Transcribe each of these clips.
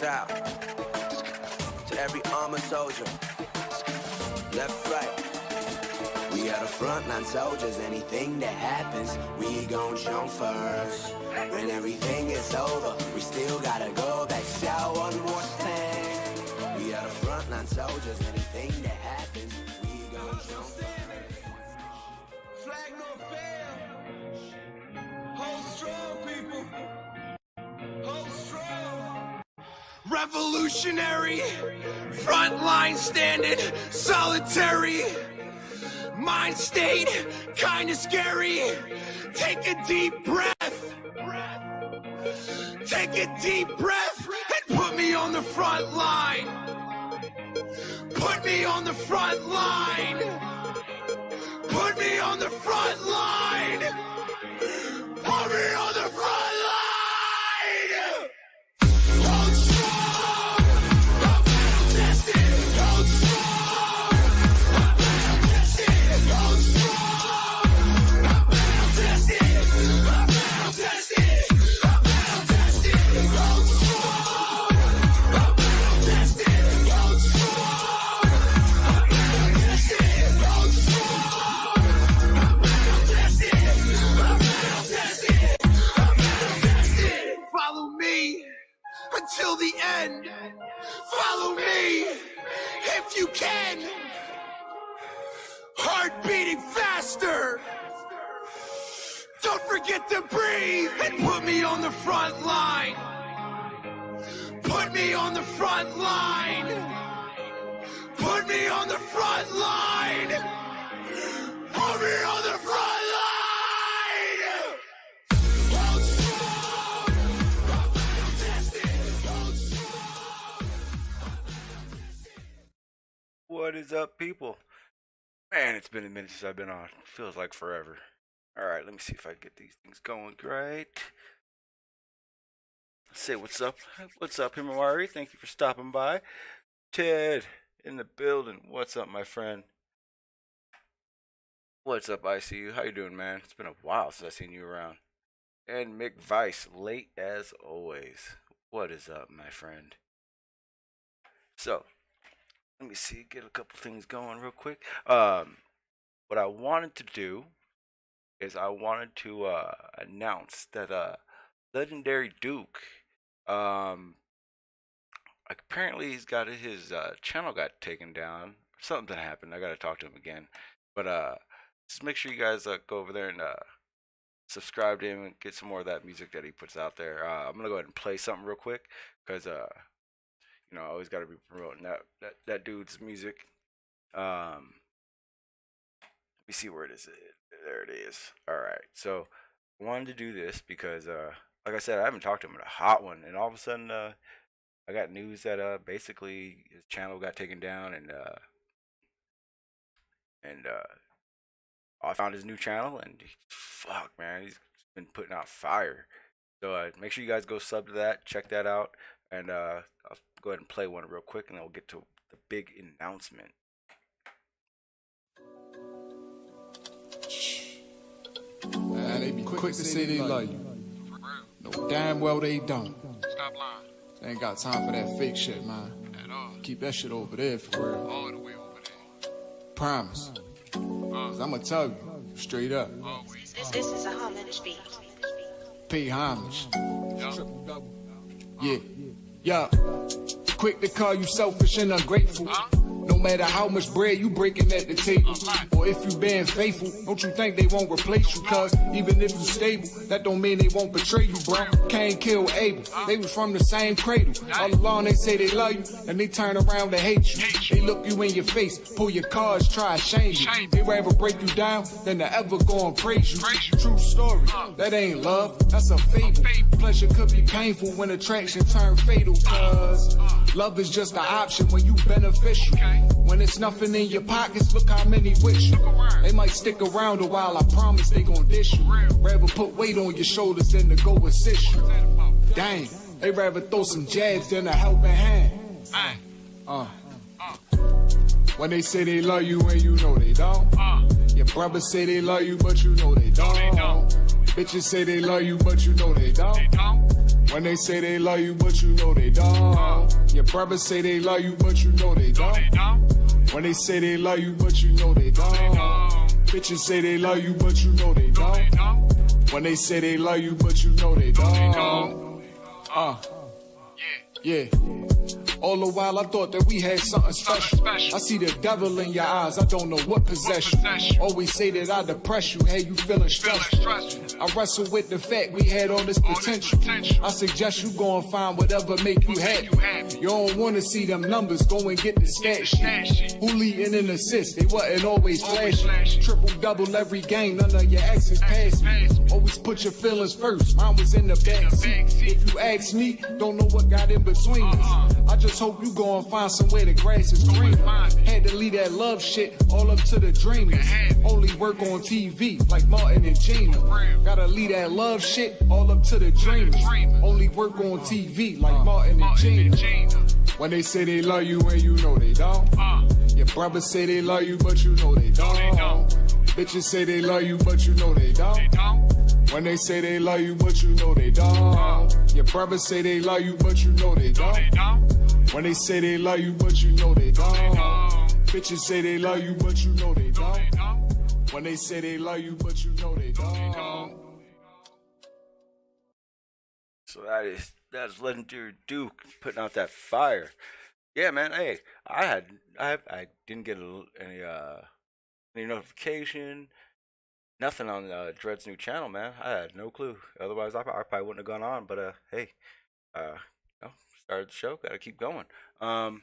out to every armored soldier, left, right. We are the frontline soldiers. Anything that happens, we gon' jump first. When everything is over, we still gotta go back, shout one more thing. We are the frontline soldiers. Anything that happens, we gon' jump first. Flag no fail. Hold strong, people. Hold strong. Revolutionary, frontline standing, solitary. Mind state, kinda scary. Take a deep breath. Take a deep breath and put me on the front line. Put me on the front line. Put me on the front line. Put me on the front line. Hold strong. I'm battle tested. Hold strong. I'm battle tested. Hold strong. I'm battle tested. I'm battle tested. I'm battle tested. Hold strong. I'm battle tested. Hold strong. I'm battle tested. Hold strong. I'm battle tested. I'm battle tested. I'm battle tested. Follow me until the end. Follow me if you can. Heart beating faster. Don't forget to breathe and put me on the front line. Put me on the front line. Put me on the front line. Put me on the front line. Hold strong. I'm battle tested. Hold strong. What is up, people? Man, it's been a minute since I've been on. Feels like forever. Alright, let me see if I can get these things going right. Say what's up. What's up, Himawari? Thank you for stopping by. Ted in the building. What's up, my friend? What's up, ICU? How you doing, man? It's been a while since I've seen you around. And Mick Vice, late as always. What is up, my friend? So, let me see, get a couple things going real quick. What I wanted to do is I wanted to announce that Legendary Duke, apparently he's got his channel got taken down. Something happened. I gotta talk to him again. But just make sure you guys go over there and subscribe to him and get some more of that music that he puts out there. I'm gonna go ahead and play something real quick because you know, I always gotta be promoting that dude's music. Let me see where it is. There it is. All right. So I wanted to do this because, like I said, I haven't talked to him in a hot one, and all of a sudden, I got news that basically his channel got taken down, and I found his new channel, and fuck, man, he's been putting out fire. So make sure you guys go sub to that, check that out, and I'll go ahead and play one real quick, and then we'll get to the big announcement. Man, they be quick to say they love you. No, damn well they don't. Stop lying. They ain't got time for that fake shit, man. At all. Keep that shit over there for real. All the way over there. Promise. Cause I'ma tell you, straight up. Always. This is a homage beat. Pay homage. Yo. Yeah. Quick to call you selfish and ungrateful. No matter how much bread you breaking at the table, or if you being faithful, don't you think they won't replace you? Cause even if you stable, that don't mean they won't betray you, bro. Cain killed Abel, they was from the same cradle. All along they say they love you, and they turn around to hate you. They look you in your face, pull your cards, try to shame you. They rather break you down than to ever go and praise you. True story, that ain't love, that's a fable. Pleasure could be painful when attraction turn fatal. Cause love is just an option when you beneficial. When it's nothing in your pockets, look how many wish you. They might stick around a while, I promise they gon' dish you. Rather put weight on your shoulders than to go assist you. Dang, they rather throw some jabs than a helping hand. When they say they love you and you know they don't. Your brothers say they love you but you know they don't. Bitches say they love you but you know they don't. When they say they love you, but you know they don't. Your brothers say they love you, but you know they don't. When they say they love you, but you know they don't. Bitches say they love you, but you know they don't. When they say they love you, but you know they don't. Yeah. All the while I thought that we had something special. I see the devil in your eyes, I don't know what possess you. Always say that I depress you, hey, you feeling stressful. I wrestle with the fact we had all this potential. I suggest you go and find whatever make you happy. You don't wanna see them numbers, go and get the stat sheet. Who leading in assists, they wasn't always flashy. Triple double every game, none of your exes pass me. Always put your feelings first, mine was in the backseat. If you ask me, don't know what got in between us. I just hope you go and find somewhere the grass is greener. Had to leave that love shit all up to the dreamers. Only work on TV like Martin and Gina. Gotta leave that love shit all up to the dreamers. Only work on TV like Martin and Gina. When they say they love you and you know they don't. Your brothers say they love you but you know they don't. Bitches say they love you but you know they don't. When they say they love you but you know they don't. Your brothers say they love you but you know they don't. When they say they love you but you know they don't. Bitches say they love you but you know they don't. When they say they love you but you know they don't. So that's legendary Duke putting out that fire. Yeah, man. Hey, I didn't get any notification, nothing on Dread's new channel, man. I had no clue. Otherwise, I probably wouldn't have gone on. But hey, you know, started the show. Got to keep going. I'll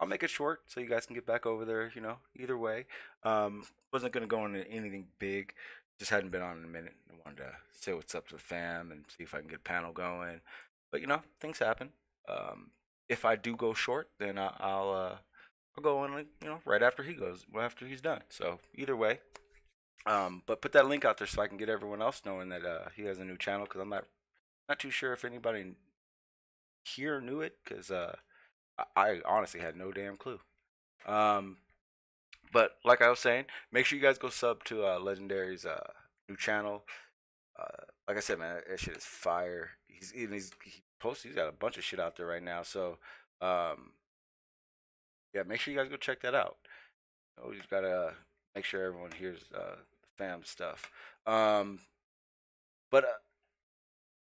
make it short so you guys can get back over there. You know, either way. Wasn't gonna go into anything big. Just hadn't been on in a minute. I wanted to say what's up to the fam and see if I can get a panel going. But you know, things happen. If I do go short, then I'll go in, you know, right after he goes, after he's done. So either way, but put that link out there so I can get everyone else knowing that he has a new channel, because I'm not too sure if anybody here knew it, because I honestly had no damn clue. But like I was saying, make sure you guys go sub to Legendary's new channel. Like I said, man, that shit is fire. He's got a bunch of shit out there right now. So yeah, make sure you guys go check that out. You know, we just gotta make sure everyone hears the fam stuff. But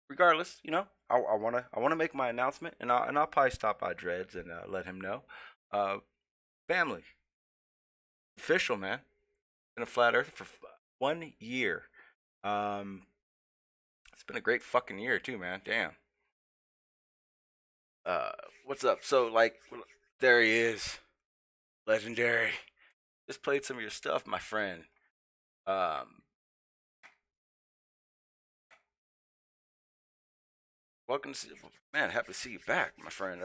regardless, you know, I wanna make my announcement, and I'll probably stop by Dreads and let him know. Family, official, man. Been a flat earther for 1 year. It's been a great fucking year too, man. Damn. What's up? So like, there he is, Legendary. Just played some of your stuff, my friend. Welcome to man. Happy to see you back, my friend.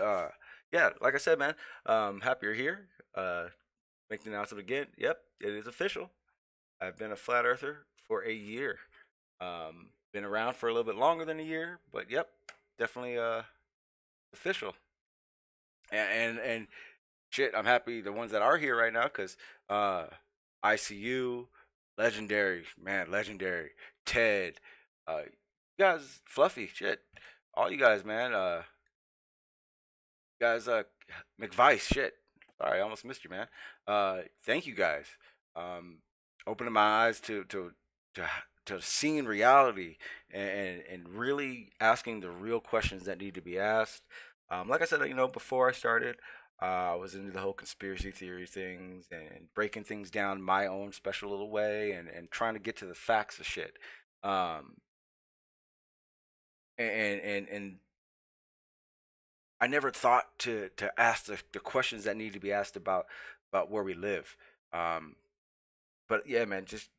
Yeah, like I said, man. Happy you're here. Make the announcement again. Yep, it is official. I've been a flat earther for a year. Been around for a little bit longer than a year, but yep, definitely official. And shit, I'm happy the ones that are here right now, because ICU, Legendary, man, Legendary, Ted, you guys, Fluffy, shit, all you guys, man, guys, McVice, shit, sorry, I almost missed you, man. Thank you guys, opening my eyes to seeing reality, and really asking the real questions that need to be asked. Like I said, you know, before I started, I was into the whole conspiracy theory things and breaking things down my own special little way, and trying to get to the facts of shit. And I never thought to ask the questions that need to be asked about where we live. But yeah, man, just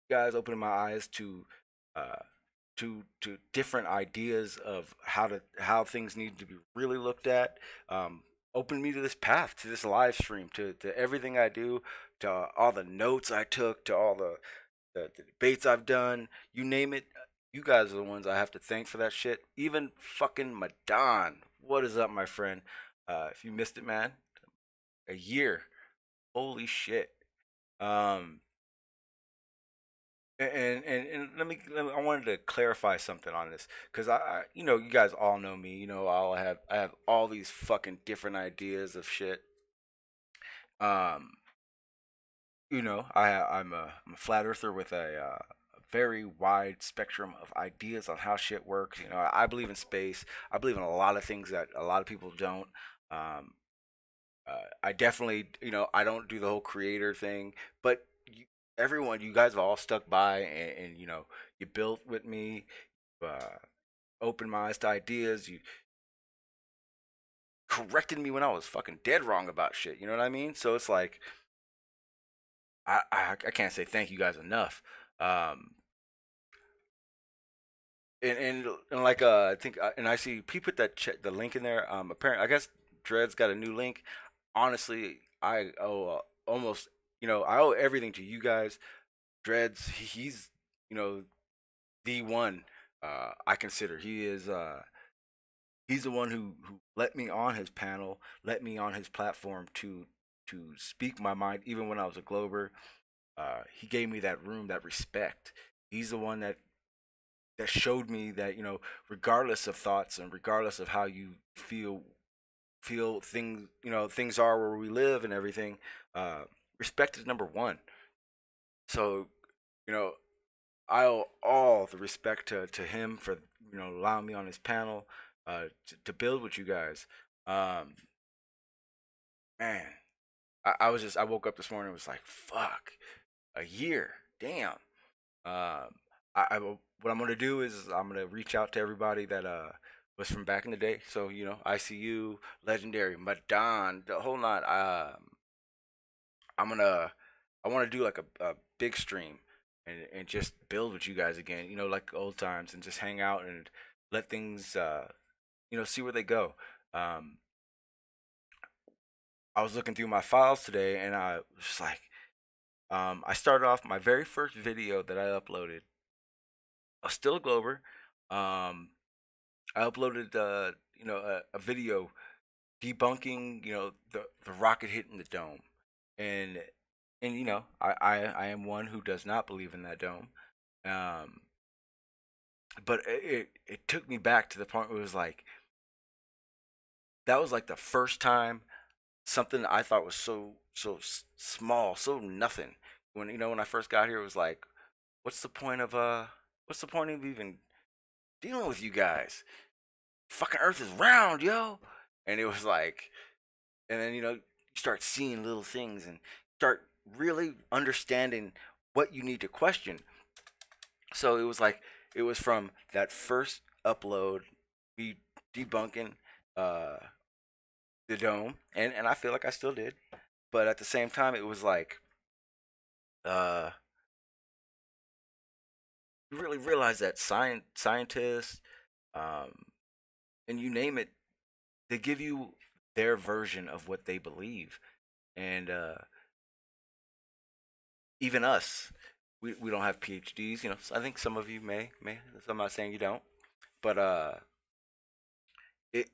guys opening my eyes to different ideas of how things need to be really looked at. Opened me to this path, to this live stream, to everything I do, to all the notes I took, to all the debates I've done, you name it. You guys are the ones I have to thank for that shit. Even fucking Madon. What is up, my friend? If you missed it, man, a year. Holy shit. And let me I wanted to clarify something on this because you know, you guys all know me. You know, I have all these fucking different ideas of shit. Um, you know, I'm a flat earther with a very wide spectrum of ideas on how shit works. You know, I believe in space. I believe in a lot of things that a lot of people don't. Um, I definitely, you know, I don't do the whole creator thing, but everyone, you guys have all stuck by, and you know, you built with me, uh, opened my eyes to ideas. You corrected me when I was fucking dead wrong about shit. You know what I mean? So it's like I can't say thank you guys enough. Um, and like I think and I see P put that the link in there. Apparently I guess Dred's got a new link. Honestly, I owe almost, you know, I owe everything to you guys. Dreads, he's, you know, the one. I consider he is. He's the one who let me on his panel, let me on his platform to speak my mind, even when I was a Glober. He gave me that room, that respect. He's the one that showed me that, you know, regardless of thoughts and regardless of how you feel things, you know, things are where we live and everything. Uh, Respect is number one. So, you know, I owe all the respect to him for, you know, allowing me on his panel, to build with you guys. Um, Man, I was just, I woke up this morning and was like, fuck, a year, damn. What I'm gonna do is I'm gonna reach out to everybody that was from back in the day. So, you know, ICU, Legendary, Madon, the whole lot. I'm gonna I want to do like a big stream and just build with you guys again. You know, like old times, and just hang out and let things you know, see where they go. Um, I was looking through my files today, and I was just like, I started off my very first video that I uploaded. I was still a Glober. Um, I uploaded, you know, a video debunking, you know, the rocket hitting the dome, and and you know, I am one who does not believe in that dome. Um, but it took me back to the point where it was like, that was like the first time something I thought was small, so nothing. When, you know, when I first got here, it was like, what's the point of what's the point of even dealing with you guys? Fucking Earth is round, yo. And it was like, and then, you know, you start seeing little things and start really understanding what you need to question. So it was like, it was from that first upload, me debunking uh the dome, and I feel like I still did, but at the same time it was like, uh you really realize that scientists, um and you name it, they give you their version of what they believe. And even us, we don't have PhDs, you know. I think some of you may, I'm not saying you don't, but it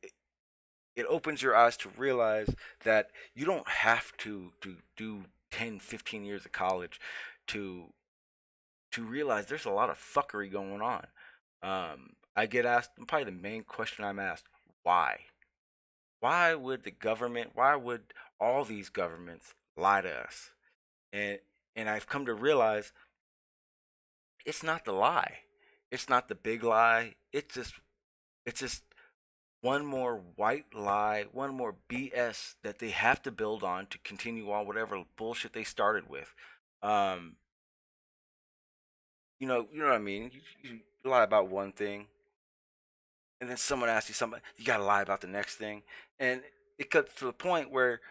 it opens your eyes to realize that you don't have to do 10, 15 years of college to realize there's a lot of fuckery going on. I get asked, probably the main question I'm asked, why? Why would the government, why would all these governments lie to us? And I've come to realize it's not the lie. It's not the big lie. It's just one more white lie, one more BS that they have to build on to continue on whatever bullshit they started with. Um, you know what I mean? You lie about one thing, and then someone asks you something, you gotta lie about the next thing, and it cuts to the point where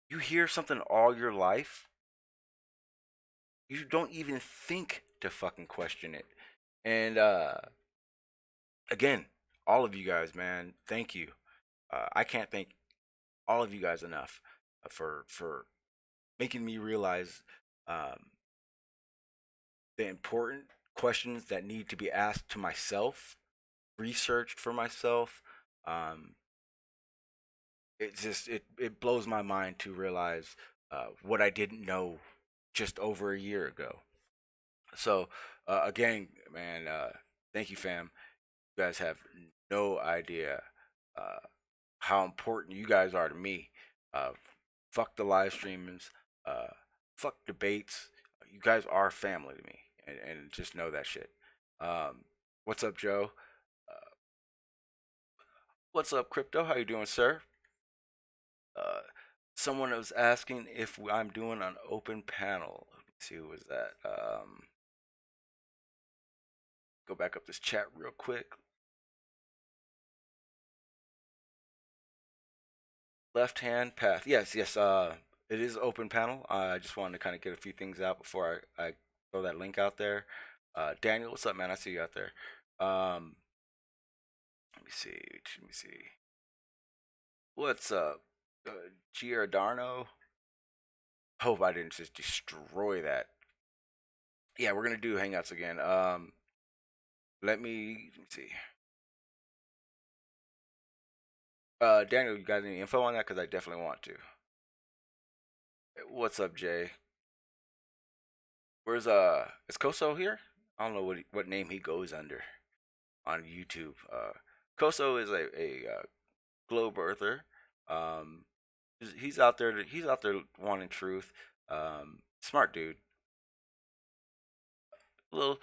you hear something all your life, you don't even think to fucking question it. And again, all of you guys, man, thank you. I can't thank all of you guys enough for making me realize um, the important questions that need to be asked to myself, researched for myself. Um, it just it blows my mind to realize what I didn't know just over a year ago. So again, man, thank you, fam. You guys have no idea uh, how important you guys are to me. Uh, fuck the live streamings. Uh, fuck debates. You guys are family to me, and just know that shit. What's up, Joe? Uh, what's up, Crypto? How you doing, sir? Uh, someone was asking if I'm doing an open panel. Let me see, who was that? Go back up this chat real quick. Left hand path. Yes, yes. It is open panel. I just wanted to kind of get a few things out before I throw that link out there. Daniel, what's up, man? I see you out there. Let me see. Let me see. What's up, Giordano? Hope I didn't just destroy that. Yeah, we're gonna do Hangouts again. Let me see. Daniel, you got any info on that? Because I definitely want to. What's up, Jay? Where's is Koso here? I don't know what name he goes under on YouTube. Koso is a globe earther. Um, he's out there. He's out there wanting truth. Smart dude. Little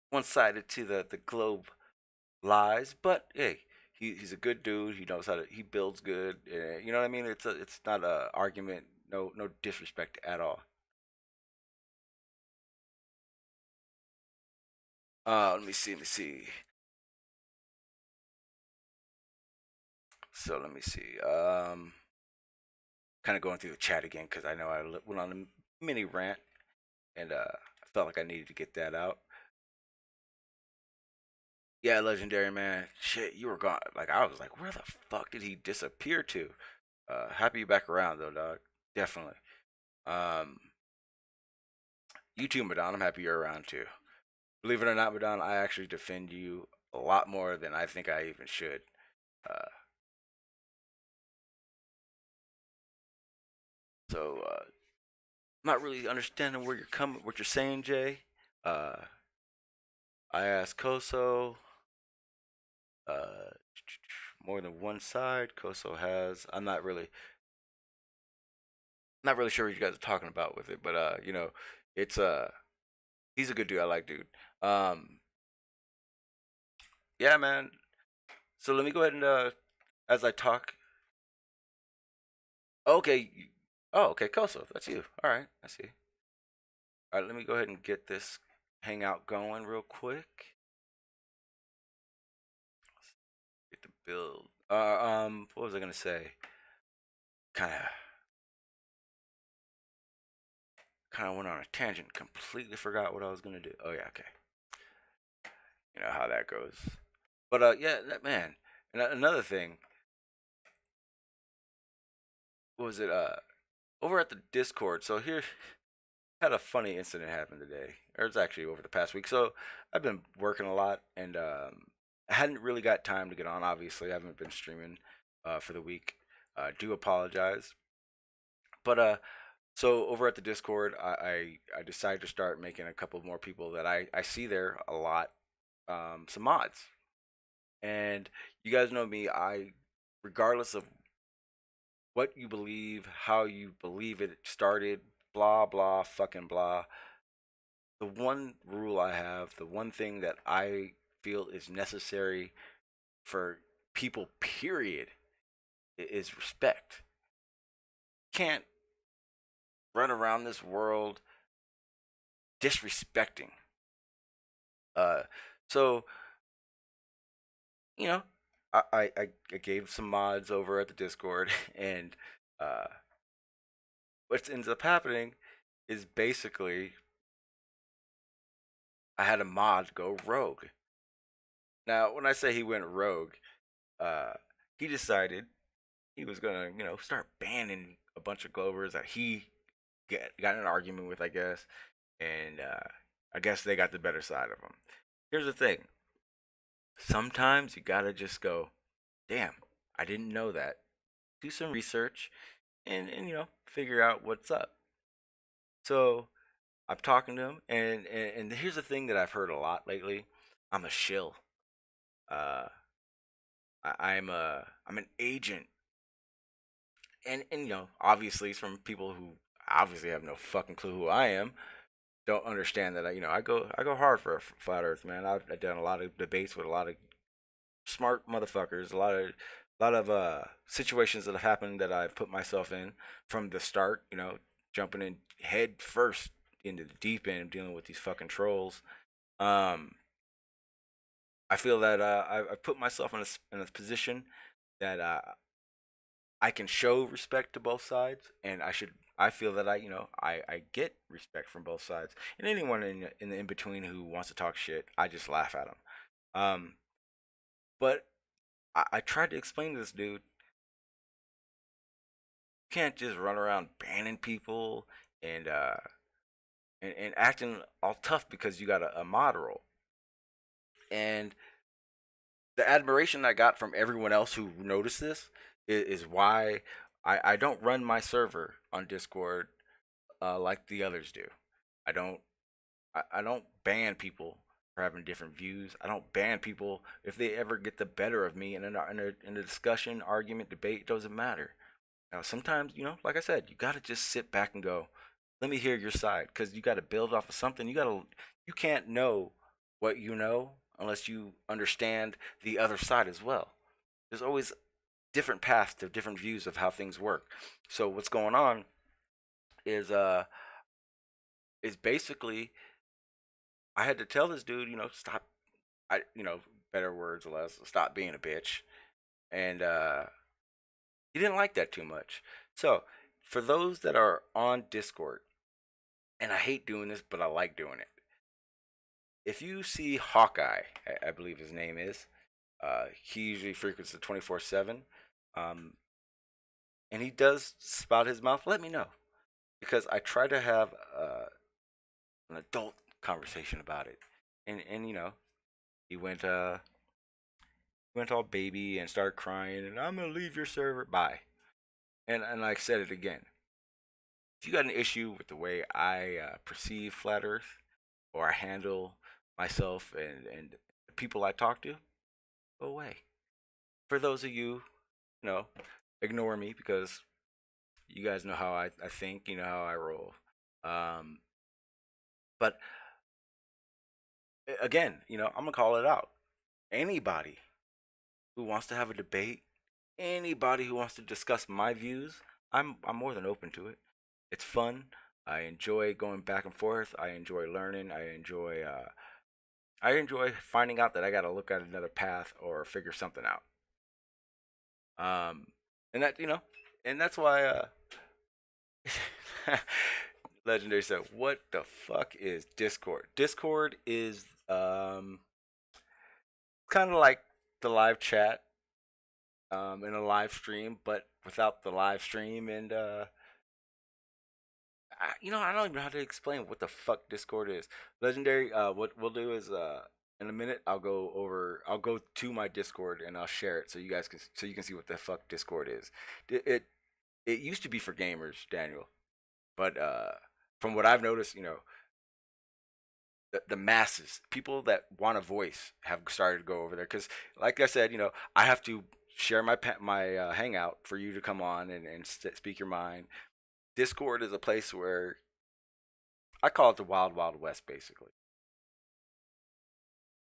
one sided to the globe lies, but hey, he's a good dude. He knows how to. He builds good. You know what I mean? It's not a argument. No disrespect at all. Let me see. Let me see. So let me see. Kind of going through the chat again because I know I went on a mini rant and I felt like I needed to get that out. Yeah, legendary man. Shit, you were gone. Like I was like, where the fuck did he disappear to? Happy you back around though, dog. Definitely. Um, you too, Madon. I'm happy you're around too. Believe it or not, Madon, I actually defend you a lot more than I think I even should. Uh, so not really understanding where you're coming, what you're saying, Jay. Uh, I asked Koso. Uh, more than one side. Koso has. Not really sure what you guys are talking about with it, but it's he's a good dude. I like dude. Um, yeah, man. So let me go ahead and as I talk. Okay. Oh, okay, Koso, that's you. All right, I see. All right, let me go ahead and get this hangout going real quick. Get the build. What was I gonna say? Kind of went on a tangent. Completely forgot what I was gonna do. Oh yeah, okay. You know how that goes. But yeah, that man. And another thing was it over at the Discord. So here had a funny incident happen today, or it's actually over the past week. So I've been working a lot, and I hadn't really got time to get on. Obviously, I haven't been streaming for the week. Do apologize, but so over at the Discord, I decided to start making a couple more people that I see there a lot, some mods, and you guys know me. Regardless of what you believe, how you believe it started, blah blah fucking blah. The one rule I have, the one thing that I feel is necessary for people, period, is respect. Can't run around this world disrespecting. Uh, so you know, I gave some mods over at the Discord, and uh, what ends up happening is basically I had a mod go rogue. Now, when I say he went rogue, uh, he decided he was gonna, start banning a bunch of Glovers that he got in an argument with, I guess, and I guess they got the better side of him. Here's the thing: sometimes you gotta just go, damn, I didn't know that. Do some research, and figure out what's up. So I'm talking to him, and here's the thing that I've heard a lot lately. I'm a shill. Uh, I'm an agent, and obviously it's from people who obviously have no fucking clue who I am. Don't understand that I go hard for flat Earth, man. I've done a lot of debates with a lot of smart motherfuckers, a lot of situations that have happened that I've put myself in from the start. Jumping in head first into the deep end, dealing with these fucking trolls. Um, I feel that I've put myself in a position that I can show respect to both sides, and I feel that I get respect from both sides, and anyone in the in between who wants to talk shit, I just laugh at them. Um, but I tried to explain to this dude, you can't just run around banning people and and acting all tough because you got a mod role. And the admiration I got from everyone else who noticed this is why I don't run my server on Discord like the others do. I don't I don't ban people for having different views. I don't ban people if they ever get the better of me in a discussion, argument, debate. It doesn't matter. Now sometimes like I said, you got to just sit back and go, let me hear your side, because you got to build off of something. You can't know what you know unless you understand the other side as well. There's always different paths to different views of how things work. So what's going on is uh is basically I had to tell this dude, stop. Better words or less, stop being a bitch. And he didn't like that too much. So for those that are on Discord, and I hate doing this, but I like doing it. If you see Hawkeye, I believe his name is, he usually frequents the 24/7, um, and he does spout his mouth. Let me know, because I try to have an adult conversation about it, and he went all baby and started crying, and I'm gonna leave your server. Bye. And I said it again. If you got an issue with the way I perceive flat Earth, or I handle myself and the people I talk to, go away. For those of you, you know, ignore me, because you guys know how I think, you know how I roll. Um, but again, I'm gonna call it out. Anybody who wants to have a debate, anybody who wants to discuss my views, I'm more than open to it. It's fun. I enjoy going back and forth. I enjoy learning. I enjoy finding out that I got to look at another path or figure something out. Um, and and that's why Legendary said, "What the fuck is Discord?" Discord is kind of like the live chat in a live stream, but without the live stream. And I don't even know how to explain what the fuck Discord is. Legendary, what we'll do is in a minute I'll go to my Discord and I'll share it so you can see what the fuck Discord is. It used to be for gamers, Daniel, but from what I've noticed, the masses, people that want a voice, have started to go over there, because like I said, I have to share my hangout for you to come on and speak your mind. Discord is a place where I call it the wild wild west, basically.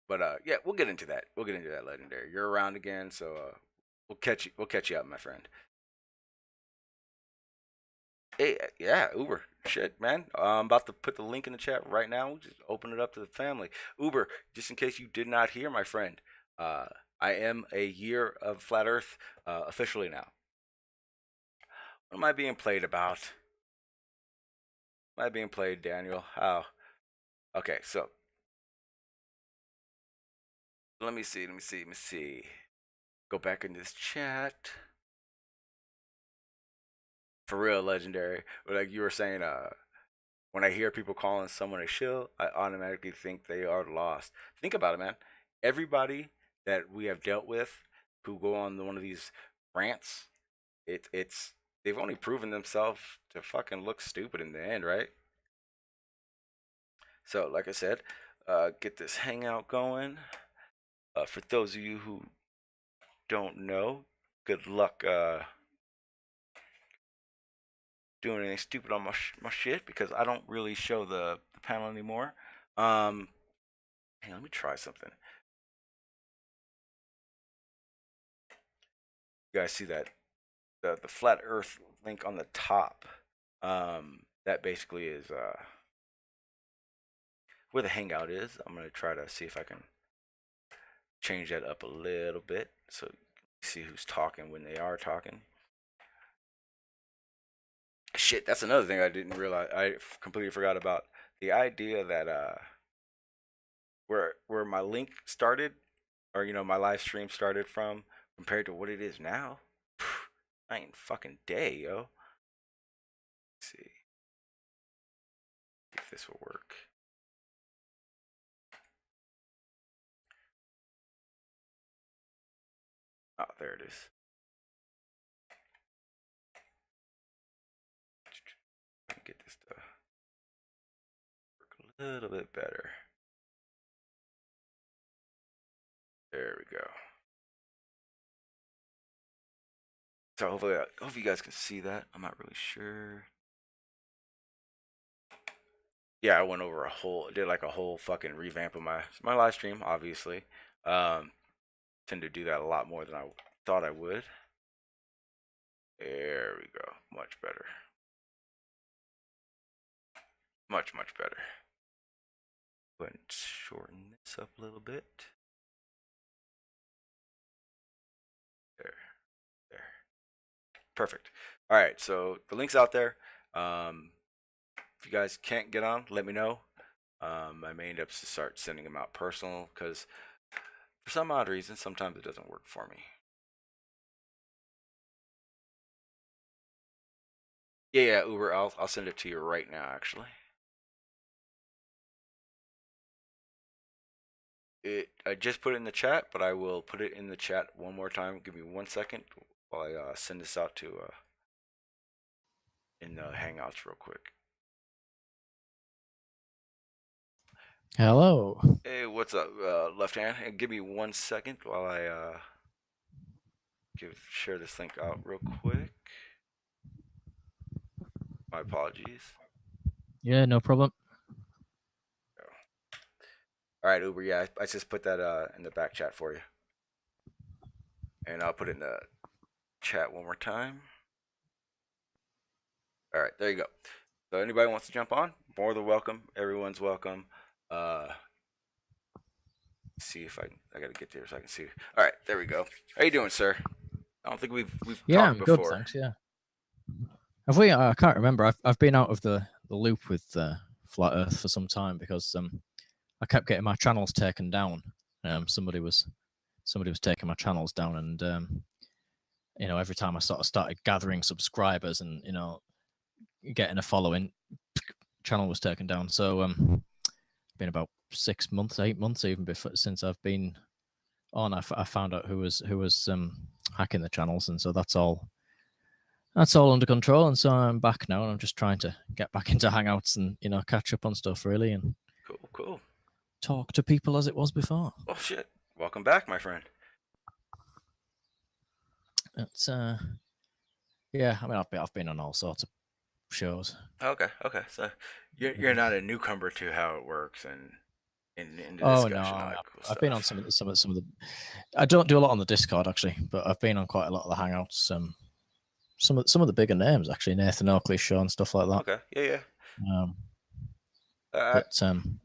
But yeah, we'll get into that. We'll get into that, Legendary. You're around again, so we'll catch you up, my friend. Hey, yeah, Uber. Shit, man. I'm about to put the link in the chat right now. We'll just open it up to the family. Uber, just in case you did not hear, my friend, uh, I am a year of Flat Earth officially now. What am I being played about? Am I being played, Daniel? How? Okay, so let me see. Go back into this chat. For real, Legendary. But like you were saying, when I hear people calling someone a shill, I automatically think they are lost. Think about it, man. Everybody that we have dealt with who go on one of these rants, it's they've only proven themselves to fucking look stupid in the end, right? So, like I said, get this hangout going. For those of you who don't know, good luck doing anything stupid on my shit because I don't really show the panel anymore. Hey, let me try something. You guys see that the flat Earth link on the top? That basically is where the hangout is. I'm gonna try to see if I can change that up a little bit so you see who's talking when they are talking. Shit, that's another thing I didn't realize. I completely forgot about the idea that where my link started, or my live stream started from, compared to what it is now. I ain't fucking day, yo. Let's see if this will work. Oh, there it is. Get this to work a little bit better. There we go. So hopefully, you guys can see that. I'm not really sure. Yeah, I went over did like a whole fucking revamp of my live stream. Obviously, tend to do that a lot more than I thought I would. There we go. Much better. Much better. Go ahead and shorten this up a little bit. There. Perfect. All right, so the link's out there. If you guys can't get on, let me know. I may end up to start sending them out personal because for some odd reason, sometimes it doesn't work for me. Yeah, Uber. I'll send it to you right now, actually. I just put it in the chat, but I will put it in the chat one more time. Give me 1 second while I send this out to in the Hangouts real quick. Hello. Hey, what's up, left hand? And give me 1 second while I share this link out real quick. My apologies. Yeah, no problem. All right, Uber. Yeah, I just put that in the back chat for you, and I'll put it in the chat one more time. All right, there you go. So anybody wants to jump on, more than welcome. Everyone's welcome. See if I gotta get there so I can see. All right, there we go. How you doing, sir? I don't think we've Yeah, talked I'm before. good, thanks. Yeah. Have we? I can't remember. I've been out of the loop with Flat Earth for some time because I kept getting my channels taken down. Somebody was taking my channels down, and every time I sort of started gathering subscribers and getting a following, channel was taken down. So been about 6 months, 8 months even before since I've been on. I found out who was hacking the channels, and so that's all under control. And so I'm back now, and I'm just trying to get back into Hangouts and catch up on stuff really, and Cool. talk to people as it was before. Oh shit! Welcome back, my friend. It's yeah. I mean, I've been on all sorts of shows. Okay. So you're not a newcomer to how it works and in the Oh discussion. no, Cool I've been on some of the. I don't do a lot on the Discord actually, but I've been on quite a lot of the Hangouts. Some of the bigger names actually, Nathan Oakley's show and stuff like that. Okay. Yeah. But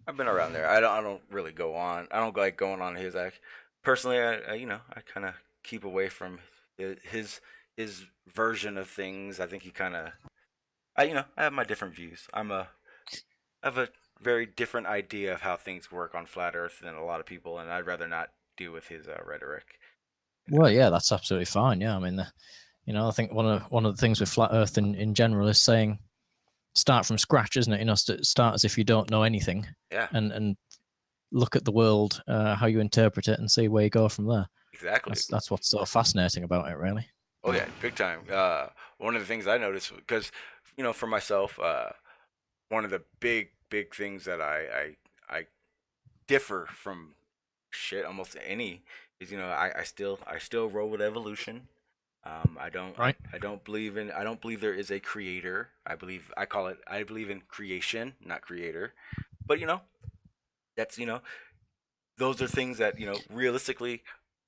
I've been around there. I don't really go on. I don't like going on his act. Personally, I kind of keep away from his version of things. I think he kind of I have my different views. I have a very different idea of how things work on flat Earth than a lot of people, and I'd rather not deal with his rhetoric. Well, yeah, that's absolutely fine. Yeah, I mean, I think one of the things with flat Earth in general is saying start from scratch, isn't it? Start as if you don't know anything. Yeah. And look at the world, how you interpret it, and see where you go from there. Exactly. That's what's so fascinating about it, really. Oh yeah, big time. One of the things I noticed, because for myself, one of the big big things that I differ from shit almost any is, you know, I still roll with evolution. Right. I don't believe there is a creator. I believe in creation, not creator. But you know, that's, you know, those are things that, you know, realistically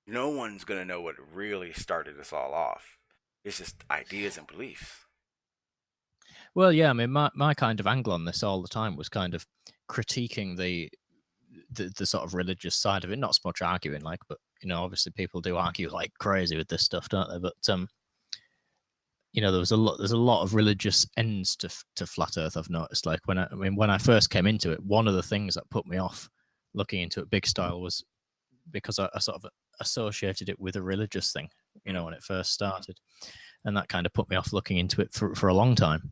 no one's gonna know what really started this all off. It's just ideas and beliefs. Well, yeah. I mean, my kind of angle on this all the time was kind of critiquing the sort of religious side of it. Not so much arguing, like, but you know, obviously people do argue like crazy with this stuff, don't they? But you know, there's a lot of religious ends to flat Earth. I've noticed. Like when I first came into it, one of the things that put me off looking into it big style was because I sort of associated it with a religious thing. You know, when it first started, and that kind of put me off looking into it for a long time.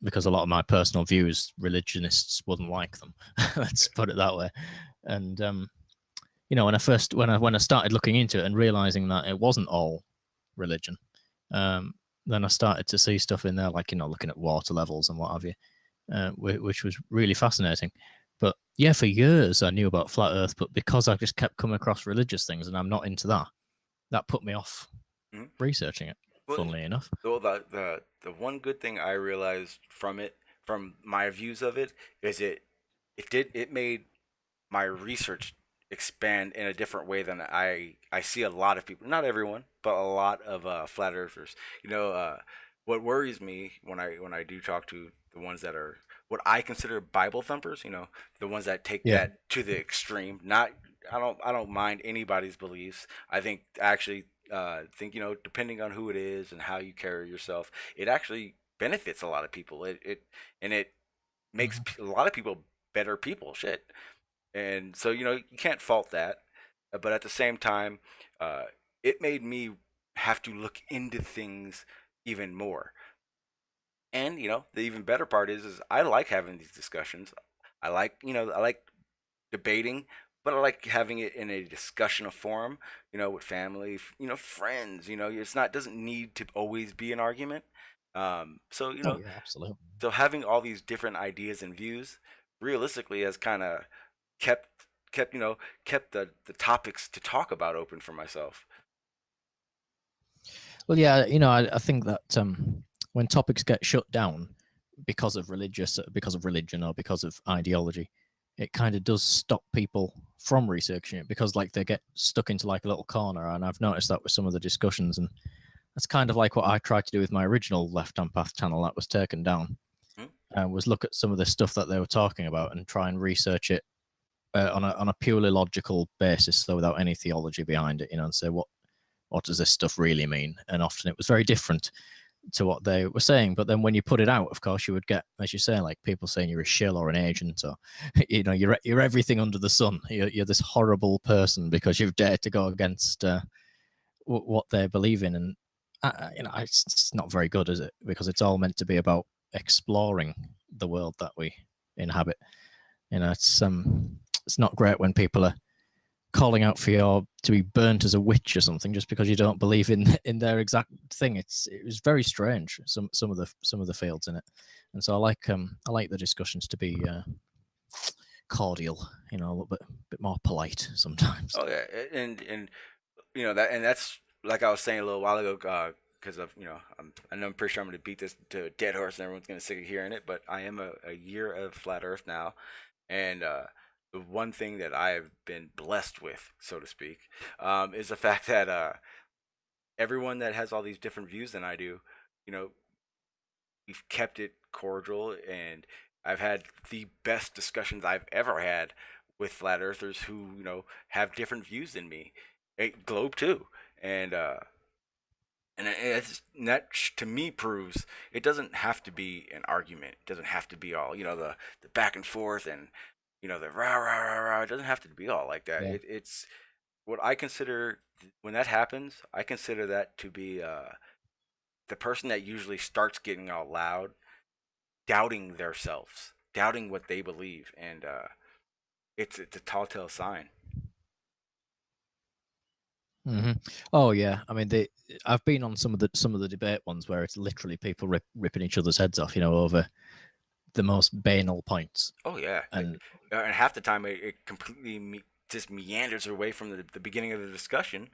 Because a lot of my personal views, religionists wouldn't like them. Let's put it that way. And you know, when I started looking into it and realizing that it wasn't all religion, then I started to see stuff in there, like, you know, looking at water levels and what have you, which was really fascinating. But yeah, for years I knew about flat Earth, but because I just kept coming across religious things and I'm not into that, that put me off researching it. Well, Funnily enough. well, the one good thing I realized from it, from my views of it, is it made my research expand in a different way than I see a lot of people, not everyone, but a lot of flat earthers. You know, what worries me when I do talk to the ones that are what I consider Bible thumpers, you know, the ones that take Yeah. that to the extreme. Not I don't mind anybody's beliefs. I think actually think, you know, depending on who it is and how you carry yourself, it actually benefits a lot of people. It makes Mhm. a lot of people better people. Shit. And so, you know, you can't fault that. But at the same time, uh, it made me have to look into things even more. And you know, the even better part is I like having these discussions. I like, you know, I like debating, but I like having it in a discussion of forum, you know, with family, you know, friends. You know, it's not doesn't need to always be an argument. So you Oh know, yeah, absolutely. so having all these different ideas and views, realistically, has kind of kept you know, kept the topics to talk about open for myself. Well, yeah, you know, I think that when topics get shut down because of religion or because of ideology, it kind of does stop people from researching it because like they get stuck into like a little corner. And I've noticed that with some of the discussions, and that's kind of like what I tried to do with my original Left Hand Path channel that was taken down. Hmm? Was look at some of the stuff that they were talking about and try and research it on a purely logical basis, so without any theology behind it, you know, and say what does this stuff really mean? And often it was very different to what they were saying. But then when you put it out, of course, you would get, as you say, like people saying you're a shill or an agent, or you know, you're everything under the sun. You're this horrible person because you've dared to go against what they believe in, and you know, it's not very good, is it? Because it's all meant to be about exploring the world that we inhabit. You know, it's not great when people are calling out for you to be burnt as a witch or something just because you don't believe in their exact thing. It was very strange, some of the fields in it, and so I like the discussions to be cordial, you know, a little bit more polite sometimes. Oh yeah, and you know that, and that's like I was saying a little while ago. Because of, you know, I know I'm pretty sure I'm going to beat this to a dead horse and everyone's going to sick of hearing it, but I am a year of flat Earth now, and the one thing that I've been blessed with, so to speak, is the fact that everyone that has all these different views than I do, you know, we've kept it cordial, and I've had the best discussions I've ever had with flat earthers who, you know, have different views than me. Globe too, and that to me proves it doesn't have to be an argument. It doesn't have to be all, you know, the back and forth and, you know, the rah rah rah rah. It doesn't have to be all like that. Yeah. It's what I consider when that happens. I consider that to be the person that usually starts getting all loud, doubting themselves, doubting what they believe, and it's a tall tale sign. hmm Oh yeah, I mean, I've been on some of the debate ones where it's literally people ripping each other's heads off, you know, over the most banal points. Oh yeah, And and half the time it completely just meanders away from the beginning of the discussion,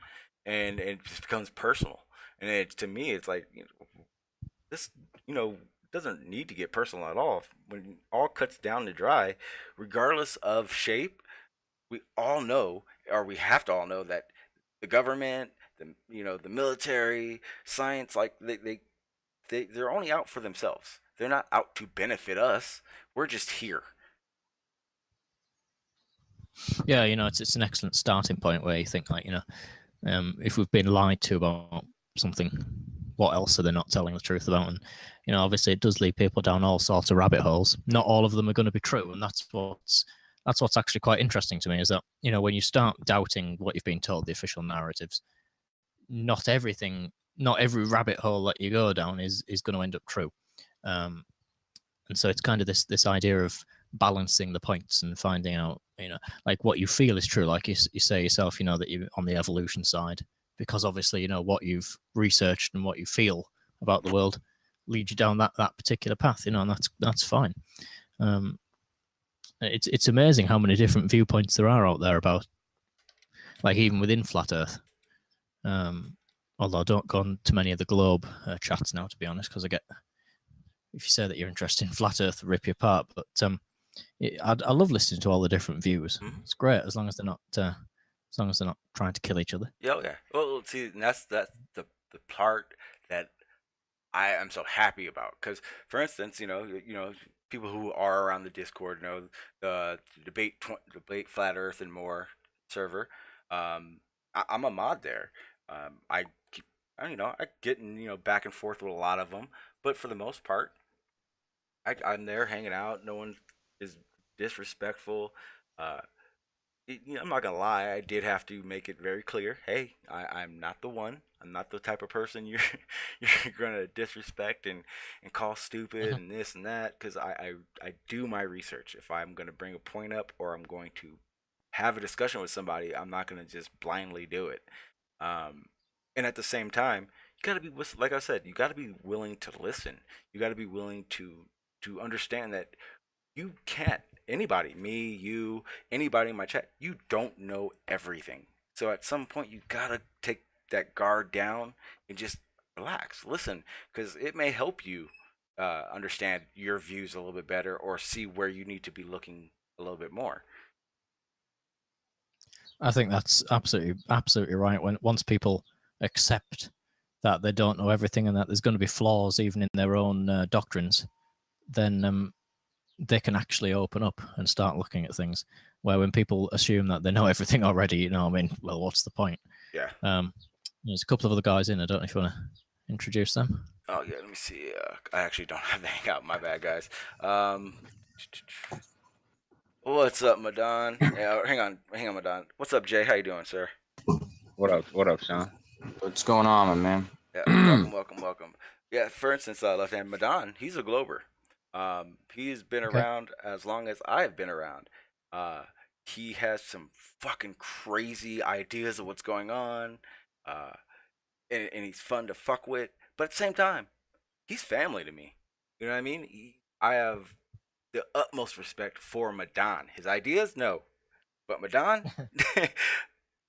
and it just becomes personal. And to me, it's like, this, doesn't need to get personal at all. When all cuts down to dry, regardless of shape, we all know, or we have to all know, that the government, the military, science, like they're only out for themselves. They're not out to benefit us. We're just here. yeah, it's an excellent starting point where you think, like, if we've been lied to about something, what else are they not telling the truth about? And obviously it does lead people down all sorts of rabbit holes. Not all of them are going to be true, and that's what's actually quite interesting to me, is that when you start doubting what you've been told, the official narratives, not every rabbit hole that you go down is going to end up true. And so it's kind of this idea of balancing the points and finding out, like, what you feel is true. Like you say yourself, that you're on the evolution side, because obviously, what you've researched and what you feel about the world leads you down that particular path, and that's fine. It's amazing how many different viewpoints there are out there about, like, even within flat Earth. Although I don't go on to many of the globe chats now, to be honest, because if you say that you're interested in flat Earth, rip you apart. But I love listening to all the different views. It's great, as long as they're not trying to kill each other. Yeah, yeah. Well, see, and that's the part that I am so happy about. Because, for instance, people who are around the Discord know the debate flat Earth and more server. I'm a mod there. I keep, I get in, back and forth with a lot of them, but for the most part, I'm there hanging out. No one is disrespectful. Uh, I'm not gonna lie. I did have to make it very clear. Hey, I'm not the one. I'm not the type of person you're gonna disrespect and call stupid and this and that. Because I do my research. If I'm gonna bring a point up, or I'm going to have a discussion with somebody, I'm not gonna just blindly do it. And at the same time, you gotta be, like I said, you gotta be willing to listen. You gotta be willing to understand that you can't, anybody, me, you, anybody in my chat, you don't know everything. So at some point, you gotta take that guard down and just relax, listen, because it may help you understand your views a little bit better, or see where you need to be looking a little bit more. I think that's absolutely right. Once people accept that they don't know everything and that there's going to be flaws even in their own doctrines, then they can actually open up and start looking at things. Where when people assume that they know everything already, well, what's the point? Yeah. There's a couple of other guys in. I don't know if you want to introduce them. Oh yeah, let me see. I actually don't have the hangout. My bad, guys. What's up, Madon? Yeah, hang on, Madon. What's up, Jay? How you doing, sir? What up, Sean? What's going on, my man? Yeah, welcome. Yeah, for instance, left hand Madon, he's a Glober. He's been around as long as I've been around. He has some fucking crazy ideas of what's going on, and he's fun to fuck with. But at the same time, he's family to me. You know what I mean? I have the utmost respect for Madon. His ideas, no, but Madon,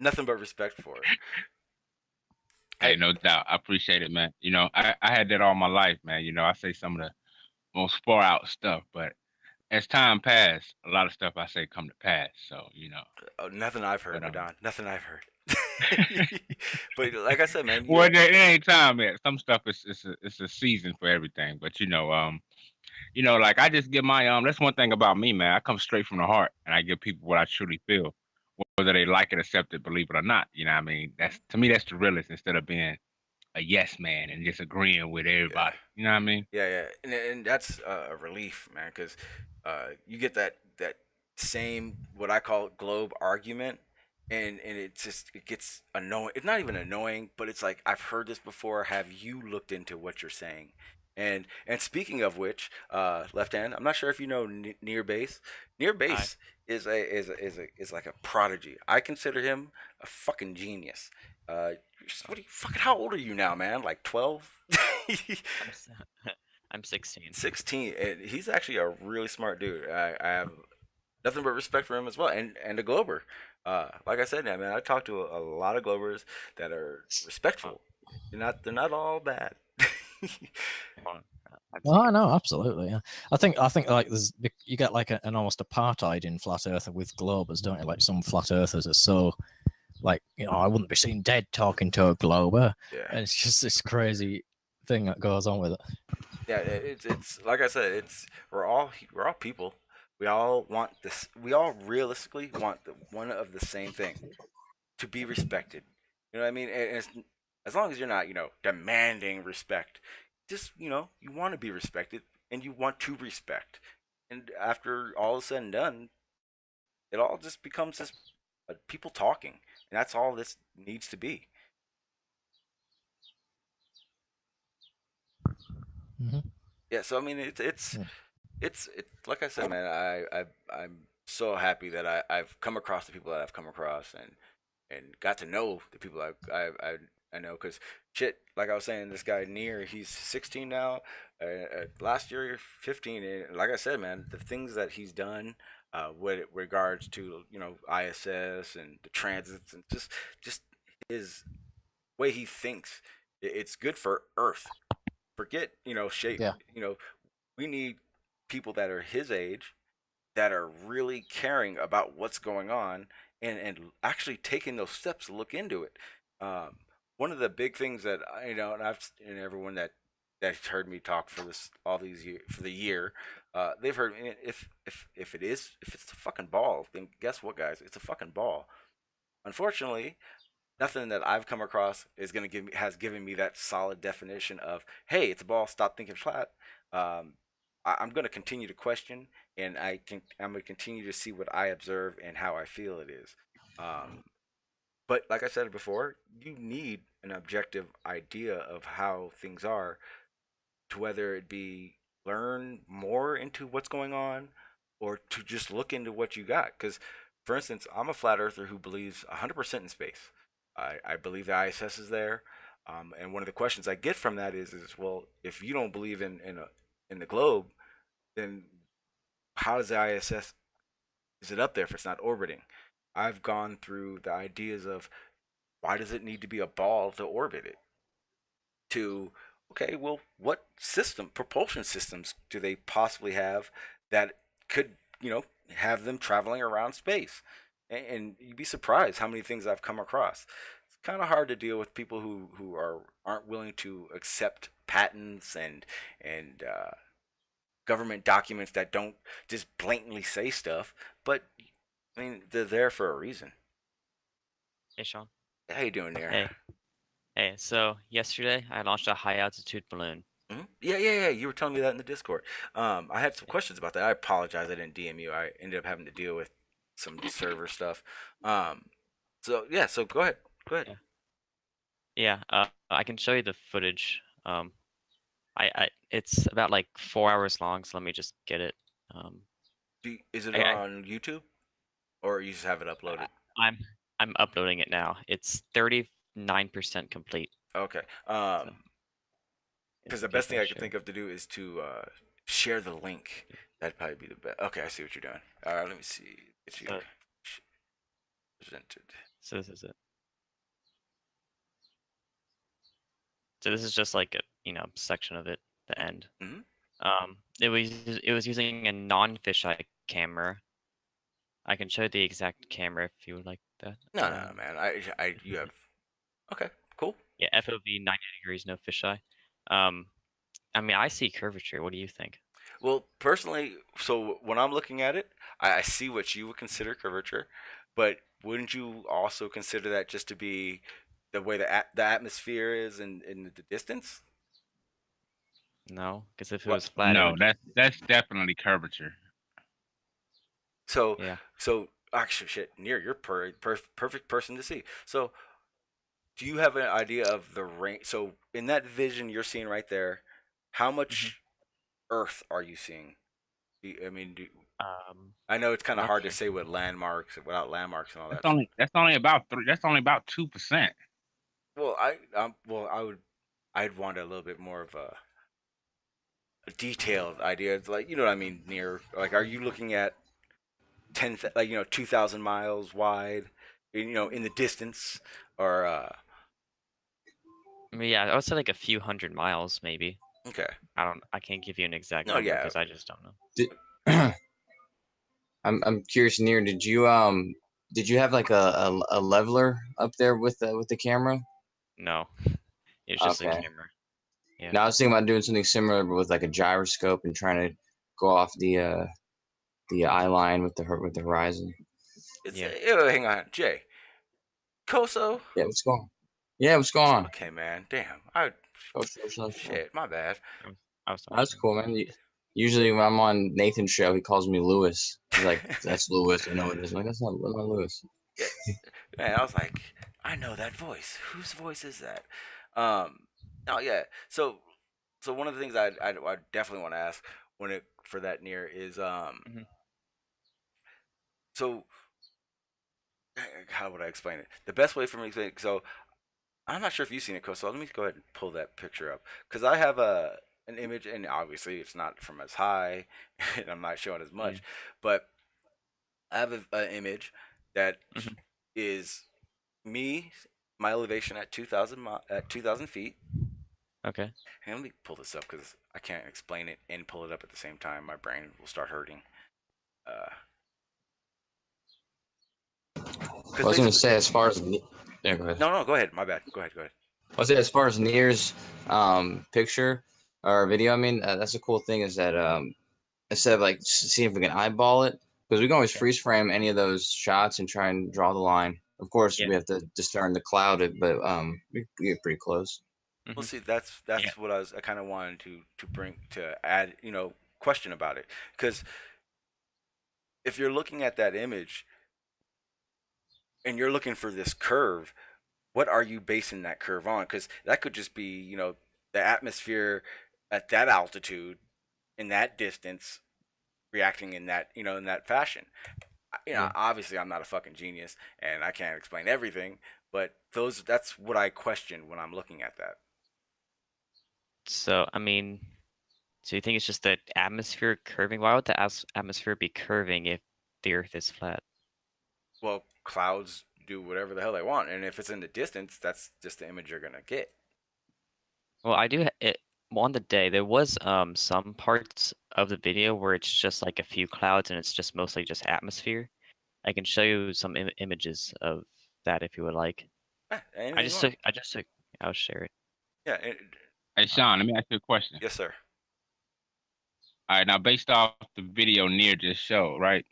nothing but respect for it. Hey, no doubt. I appreciate it, man. I had that all my life, man. I say some of the most far out stuff, but as time passed, a lot of stuff I say come to pass. So, Oh, nothing I've heard, Madon. Nothing I've heard. But like I said, man. Well, there ain't time yet. Some stuff it's a season for everything. But like, I just give my that's one thing about me, man. I come straight from the heart, and I give people what I truly feel, whether they like it, accept it, believe it or not. You know what I mean? That's, to me, that's the realest, instead of being a yes man and just agreeing with everybody. Yeah. You know what I mean? Yeah. And that's a relief, man, because you get that same, what I call, globe argument, and it gets annoying. It's not even annoying, but it's like, I've heard this before. Have you looked into what you're saying? And speaking of which, left hand, I'm not sure if you know Near Base. Near Base is like a prodigy. I consider him a fucking genius. How old are you now, man? Like 12? I'm 16. 16. And he's actually a really smart dude. I have nothing but respect for him as well, and a Glober. Like I said, man, I talked to a lot of Globers that are respectful. They're not all bad. Well, I've Oh, seen. no, absolutely. Yeah. I think like you get like an almost apartheid in flat earther with globers, don't you? Like some flat earthers are so like, I wouldn't be seen dead talking to a glober, Yeah. and it's just this crazy thing that goes on with it. Yeah, it's like I said, we're all people. We all want this. We all realistically want one of the same thing, to be respected. You know what I mean? And it's, as long as you're not, demanding respect, just you want to be respected and you want to respect. And after all is said and done, it all just becomes just people talking, and that's all this needs to be. Hmm. Yeah. So I mean, it's Yeah. it's like I said, man. I'm so happy that I've come across the people that I've come across, and got to know the people I know. Because shit, like I was saying, this guy Near, he's 16 now. Last year 15, and like I said, man, the things that he's done, with regards to ISS and the transits, and just his way he thinks, it's good for Earth. Forget shape. Yeah. We need people that are his age, that are really caring about what's going on, and actually taking those steps to look into it. One of the big things that and everyone that's heard me talk for this all these years for the year, they've heard me. If it's a fucking ball, then guess what, guys? It's a fucking ball. Unfortunately, nothing that I've come across has given me that solid definition of, hey, it's a ball. Stop thinking flat. I'm going to continue to question, and I'm going to continue to see what I observe and how I feel it is. Um, but like I said before, you need an objective idea of how things are, to whether it be learn more into what's going on, or to just look into what you got. Because, for instance, I'm a flat earther who believes 100% in space. I believe the ISS is there. And one of the questions I get from that is well, if you don't believe in the globe, then how does the ISS, is it up there if it's not orbiting? I've gone through the ideas of, why does it need to be a ball to orbit it? To, okay, well, what propulsion systems do they possibly have that could, have them traveling around space? And you'd be surprised how many things I've come across. It's kind of hard to deal with people who aren't willing to accept patents and government documents that don't just blatantly say stuff. But I mean, they're there for a reason. Hey, Sean. How you doing there? Hey. Hey. So yesterday I launched a high altitude balloon. Yeah. You were telling me that in the Discord. I had some questions about that. I apologize. I didn't DM you. I ended up having to deal with some server stuff. So yeah. So go ahead. Go ahead. Yeah. I can show you the footage. It's about like 4 hours long. So let me just get it. Is it I- on YouTube, or you just have it uploaded? I'm uploading it now. It's 39% complete. Okay. So, Because the best thing I could think of to do is to share the link. That'd probably be the best. Okay, I see what you're doing. All right, let me see. It's So- presented. So this is it. So this is just like a section of it, the end. Mhm. It was using a non-fisheye camera. I can show the exact camera if you would like that. No, man. You have. Okay, cool. Yeah, FOV 90 degrees, no fisheye. I mean, I see curvature. What do you think? Well, personally, so when I'm looking at it, I see what you would consider curvature, but wouldn't you also consider that just to be the way the atmosphere is in the distance? No, because if it What? was flat, it No, would. that's definitely curvature. So Yeah. so actually, shit, Near, you're perfect person to see. So, do you have an idea of the range? So, in that vision you're seeing right there, how much Earth are you seeing? I mean, I know it's kind of not hard to sure. say with landmarks, without landmarks and all that. That's only about 3. That's only about 2%. Well, I'd want a little bit more of a detailed idea. It's like, you know what I mean, near, like, are you looking at 2,000 miles wide, in the distance, or I mean, yeah, I would say like a few hundred miles, maybe. okay. I can't give you an exact No, number yeah. because I just don't know. Did, I'm curious, Near, did you have like a leveler up there with the camera? No, it's just a Okay. camera. Yeah. Now I was thinking about doing something similar but with like a gyroscope and trying to go off the eye line with the horizon. It's Yeah. hang on, Jay. Koso. Yeah, what's going on? Yeah, what's going on? Okay, man. Damn. I Oh, sure. shit. My bad. I was talking That's to him. cool, man. Usually when I'm on Nathan's show, he calls me Lewis. He's like, "That's Lewis." I know it is. I'm like, that's not Lewis. Yeah, man. I was like, I know that voice. Whose voice is that? Um. Oh yeah. So one of the things I definitely want to ask for that near is Mhm. so how would I explain it? The best way for me to explain it. So I'm not sure if you've seen it, so let me go ahead and pull that picture up because I have an image, and obviously it's not from as high, and I'm not showing as Yeah. much, but I have an image that Mhm. is me, my elevation at 2,000 feet. Okay. And let me pull this up because I can't explain it and pull it up at the same time. My brain will start hurting. I Because was gonna basically, say as far as yeah, go ahead. no, go ahead. My bad. Go ahead. I was say as far as Near's picture or video. I mean, that's a cool thing is that instead of like seeing if we can eyeball it, because we can always Yeah. freeze frame any of those shots and try and draw the line. Of course, Yeah. we have to discern the cloud, but we get pretty close. Well, Mhm. see, that's Yeah. what I kind of wanted to bring to add, question about it, because if you're looking at that image and you're looking for this curve, what are you basing that curve on? Because that could just be, the atmosphere at that altitude, in that distance, reacting in that fashion. Yeah. Obviously, I'm not a fucking genius and I can't explain everything, but that's what I question when I'm looking at that. So I mean, so you think it's just the atmosphere curving? Why would the atmosphere be curving if the Earth is flat? Well, clouds do whatever the hell they want, and if it's in the distance, that's just the image you're gonna get. Well, I do it on the day. There was some parts of the video where it's just like a few clouds and it's just mostly just atmosphere. I can show you some images of that if you would like. Anything you want. I just took. I'll share it. Yeah. Hey, Sean, let me ask you a question. Yes, sir. All right, now based off the video Near just showed, right?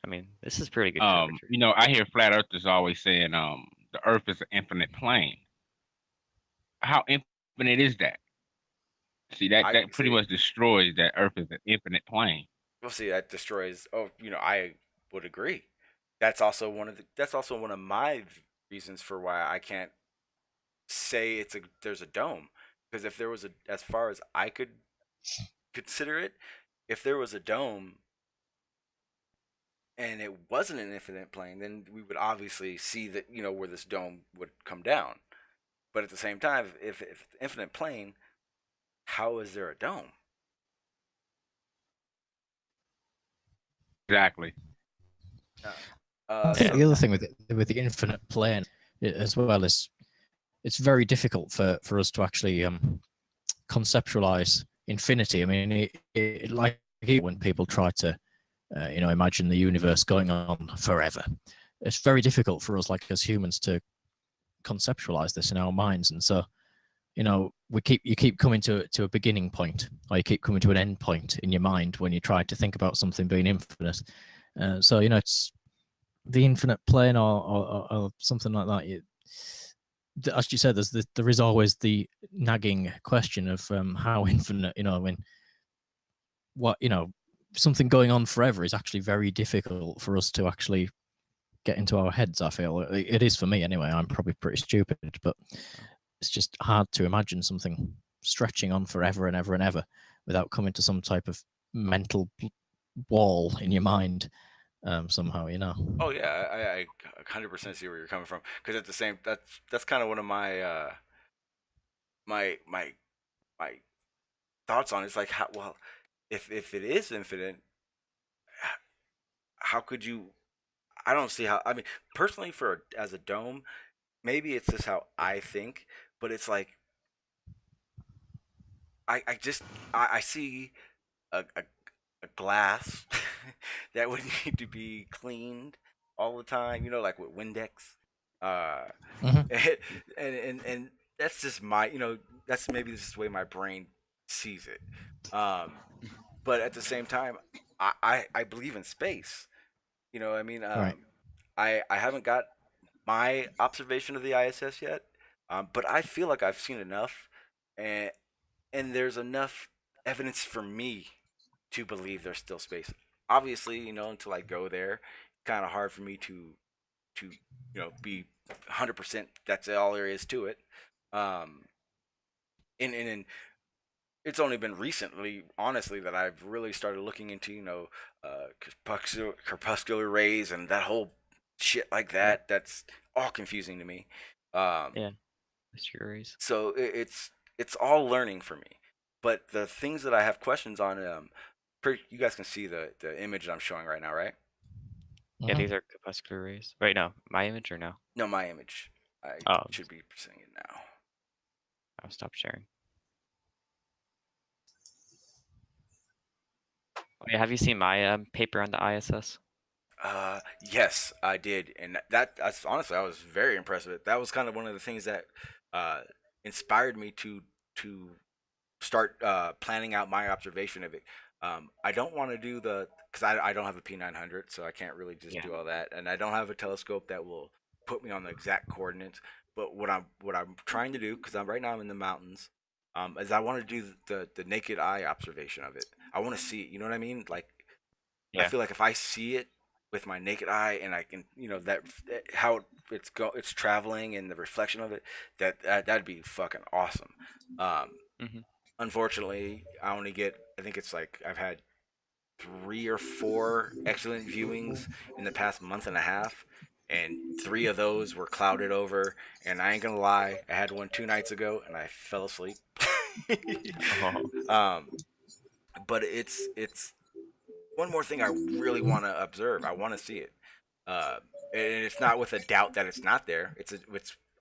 I mean, this is pretty good curvature. I hear flat earthers always saying the Earth is an infinite plane. How infinite is that? See, that I that pretty see. much destroys that Earth is an infinite plane. We'll see. That destroys. Oh, I would agree. That's also one of my reasons for why I can't say there's a dome, because if there was as far as I could consider it, if there was a dome and it wasn't an infinite plane, then we would obviously see that, where this dome would come down. But at the same time, if it's infinite plane, how is there a dome? Exactly. I think Yeah. the other thing with the infinite plane as well is it's very difficult for us to actually conceptualize infinity. I mean, like when people try to imagine the universe going on forever, it's very difficult for us, like as humans, to conceptualize this in our minds. And so, you keep coming to a beginning point, or you keep coming to an end point in your mind when you try to think about something being infinite. So it's the infinite plane or something like that. As you said, there is always the nagging question of how infinite. What something going on forever is actually very difficult for us to actually get into our heads. I feel it is for me anyway. I'm probably pretty stupid, but it's just hard to imagine something stretching on forever and ever and ever without coming to some type of mental wall in your mind somehow. Oh yeah, I 100% see where you're coming from. Because at the same, that's kind of one of my my my thoughts on it. It's like, how, well, if it is infinite, how could you? I don't see how. I mean, personally, as a dome, maybe it's just how I think, but it's like I just I see a glass that would need to be cleaned all the time, like with Windex. Uh, Mhm. and that's just my, that's maybe just the way my brain sees it. But at the same time, I believe in space. I mean, Right. I haven't got my observation of the ISS yet, but I feel like I've seen enough, and there's enough evidence for me to believe there's still space. Obviously, until I go there, it's kind of hard for me to be 100%. That's all there is to it. Um, and it's only been recently, honestly, that I've really started looking into crepuscular rays and that whole shit like Yeah. that. That's all confusing to me. Um, Yeah. Mysteries. so it's all learning for me. But the things that I have questions on, you guys can see the image that I'm showing right now, right? Yeah, Mhm. these are crepuscular rays. Wait, no, my image or no? No, my image. I Oh, should be seeing it now. I'll stop sharing. Oh, yeah, have you seen my paper on the ISS? Yes, I did, and that's honestly, I was very impressed with it. That was kind of one of the things that uh, inspired me to start planning out my observation of it. I don't want to do because I don't have a P900, so I can't really just Yeah. do all that, and I don't have a telescope that will put me on the exact coordinates. But what I'm trying to do, because right now I'm in the mountains, is I want to do the naked eye observation of it. I want to see it. You know what I mean? Like I Yeah. feel like if I see it with my naked eye and I can, how it's traveling and the reflection of it, that'd be fucking awesome. Um, Hmm. Unfortunately, I think it's like I've had 3 or 4 excellent viewings in the past month and a half, and 3 of those were clouded over. And I ain't gonna lie, I had one 2 nights ago, and I fell asleep. Oh. um, but it's one more thing I really want to observe. I want to see it, uh, and it's not with a doubt that it's not there. It's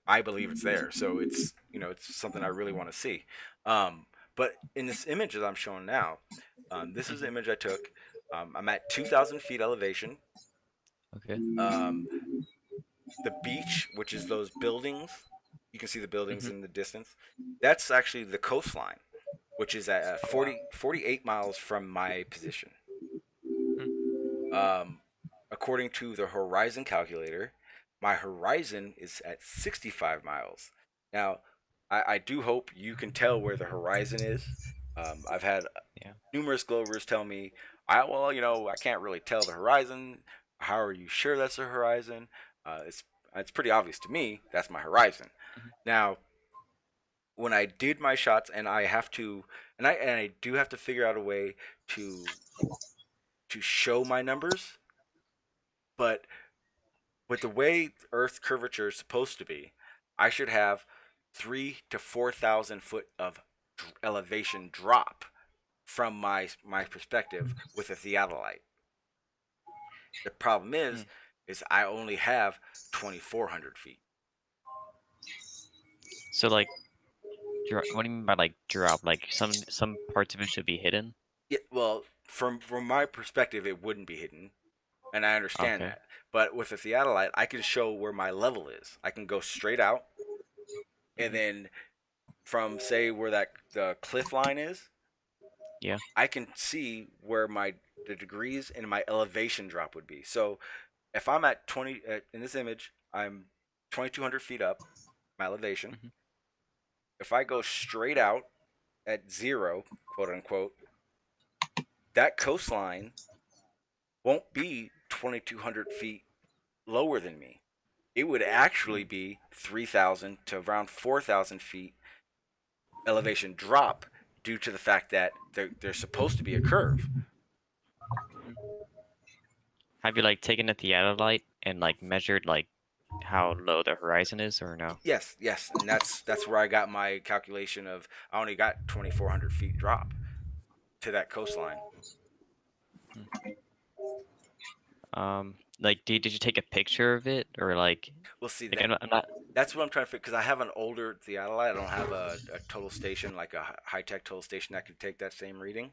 I believe it's there, so it's something I really want to see. But in this image that I'm showing now, this is the Hmm. image I took. I'm at 2,000 feet elevation. Okay. Um, the beach, which is those buildings, you can see the buildings Hmm. in the distance. That's actually the coastline, which is at 48 miles from my position. Um, According to the horizon calculator, my horizon is at 65 miles. Now, I do hope you can tell where the horizon is. I've had Yeah. numerous Glovers tell me, I can't really tell the horizon. How are you sure that's the horizon? It's pretty obvious to me that's my horizon. Hmm. Now, when I did my shots, and I have to, and I do have to figure out a way to show my numbers, but with the way Earth's curvature is supposed to be, I should have 3 to 4,000 foot of elevation drop from my perspective with a theodolite. The problem is I only have 2,400 feet. So like, what do you mean by like drop? Like some parts of it should be hidden. Yeah, well, from my perspective, it wouldn't be hidden, and I understand Okay. that. But with a theodolite, I can show where my level is. I can go straight out, and Hmm. then from say where that the cliff line is, Yeah. I can see where the degrees and my elevation drop would be. So if I'm at 20 in this image, I'm 2,200 feet up, my elevation. Hmm. If I go straight out at zero, quote unquote, that coastline won't be 2,200 feet lower than me. It would actually be 3,000 to around 4,000 feet elevation drop due to the fact that there's supposed to be a curve. Have you like taken a theodolite and like measured like how low the horizon is, or no? Yes, and that's where I got my calculation of I only got 2,400 feet drop to that coastline. Like, did you take a picture of it, or We'll see like that. I'm not. That's what I'm trying to figure because I have an older theodolite. I don't have a total station like a high tech total station that could take that same reading.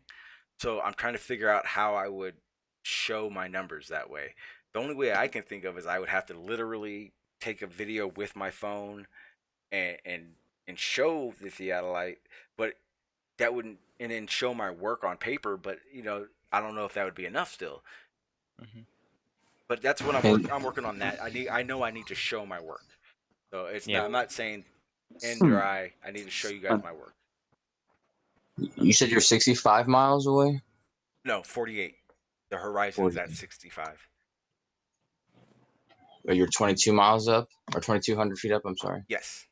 So I'm trying to figure out how I would show my numbers that way. The only way I can think of is I would have to literally take a video with my phone and and and show the theodolite, but that wouldn't and then show my work on paper. But I don't know if that would be enough still. Mhm. But that's what And I'm working on that. I know I need to show my work. So it's Yeah. not. I'm not saying end Hmm. dry. I need to show you guys my work. you said you're 65 miles away. No, 48. The horizon's 40. at 65. Or you're 22 miles up, or 2,200 feet up. I'm sorry. Yes.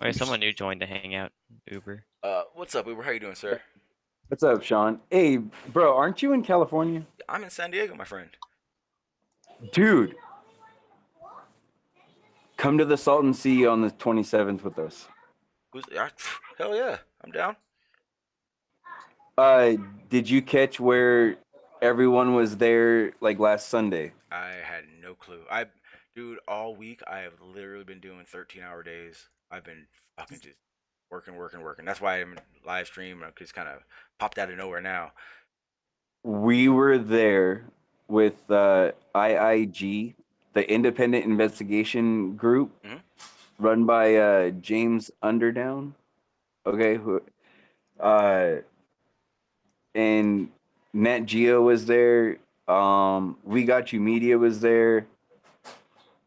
Okay, someone new joined the hangout. Uber. What's up, Uber? How you doing, sir? What's up, Sean? Hey, bro, aren't you in California? I'm in San Diego, my friend. Dude, come to the Salton Sea on the 27th with us. Hell yeah, I'm down. Uh, did you catch where everyone was there like last Sunday? I had no clue. Dude, all week I have literally been doing 13-hour days. I've been fucking just working. That's why I'm live stream. I just kind of popped out of nowhere now. We were there with IIG, the Independent Investigation Group, Mhm. run by James Underdown. Okay, uh, and Nat Geo was there. We Got You Media was there.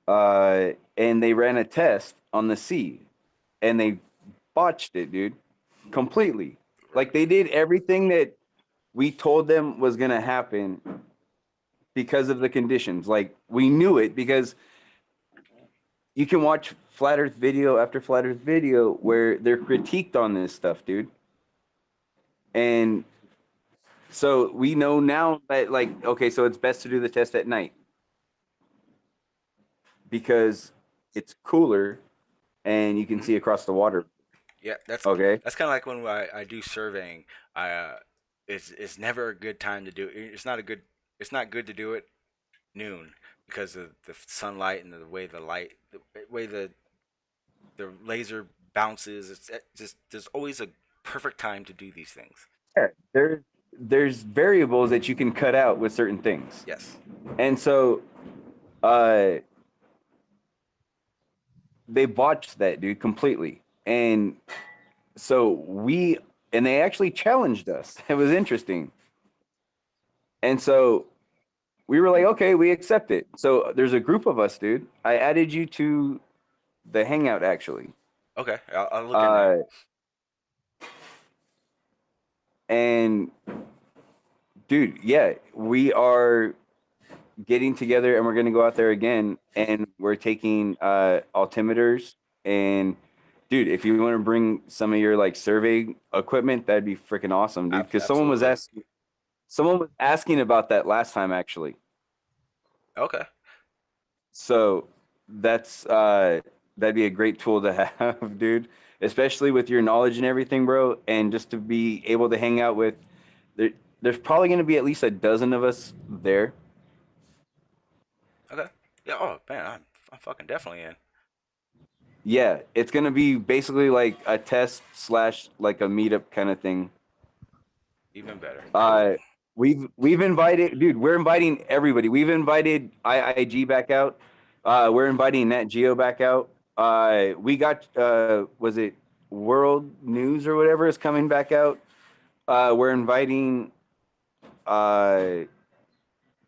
And they ran a test on the sea, and they botched it, dude, completely. Like they did everything that we told them was gonna happen because of the conditions. Like we knew it because you can watch flat Earth video after flat Earth video where they're critiqued on this stuff, dude. And so we know now that okay, so it's best to do the test at night because it's cooler and you can Mhm. see across the water. Yeah, that's Okay. that's kind of like when I do surveying. I it's never a good time to do it. It's not good to do it noon because of the sunlight and the way the way the laser bounces. It's just there's always a perfect time to do these things. Yeah, there's variables that you can cut out with certain things. Yes. And so uh they botched that, dude, completely. And so they actually challenged us. It was interesting. And so we were like, okay, we accept it. So there's a group of us, dude. I added you to the hangout actually. Okay, I'll look in there. And dude, yeah, we are getting together and we're going to go out there again and we're taking altimeters. And dude, if you want to bring some of your like survey equipment, that'd be freaking awesome, dude, because Absolutely. someone was asking about that last time actually. Okay. So that's that'd be a great tool to have, dude, especially with your knowledge and everything, bro, and just to be able to hang out with there's probably going to be at least a dozen of us there. Okay. Yeah. Oh man, I'm fucking definitely in. Yeah, it's gonna be basically like a test slash like a meetup kind of thing. Even better. Uh, we've invited, dude. We're inviting everybody. We've invited IIG back out. We're inviting Nat Geo back out. We got was it World News or whatever is coming back out. We're inviting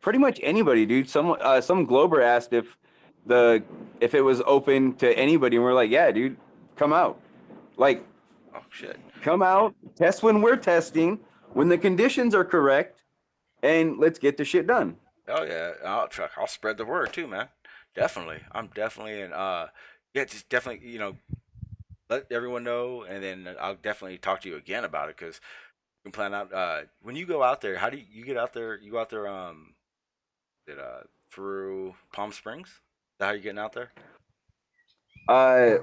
pretty much anybody, dude. Some Glober asked if it was open to anybody, and we're like, yeah, dude, come out. Like, Oh shit. come out, test when we're testing, when the conditions are correct, and let's get the shit done. Oh yeah. I'll spread the word too, man. Definitely. I'm definitely in. Yeah, just definitely. Let everyone know, and then I'll definitely talk to you again about it because You can plan out. When you go out there, how do you get out there? You go out there. Did through Palm Springs? Is that how you getting out there?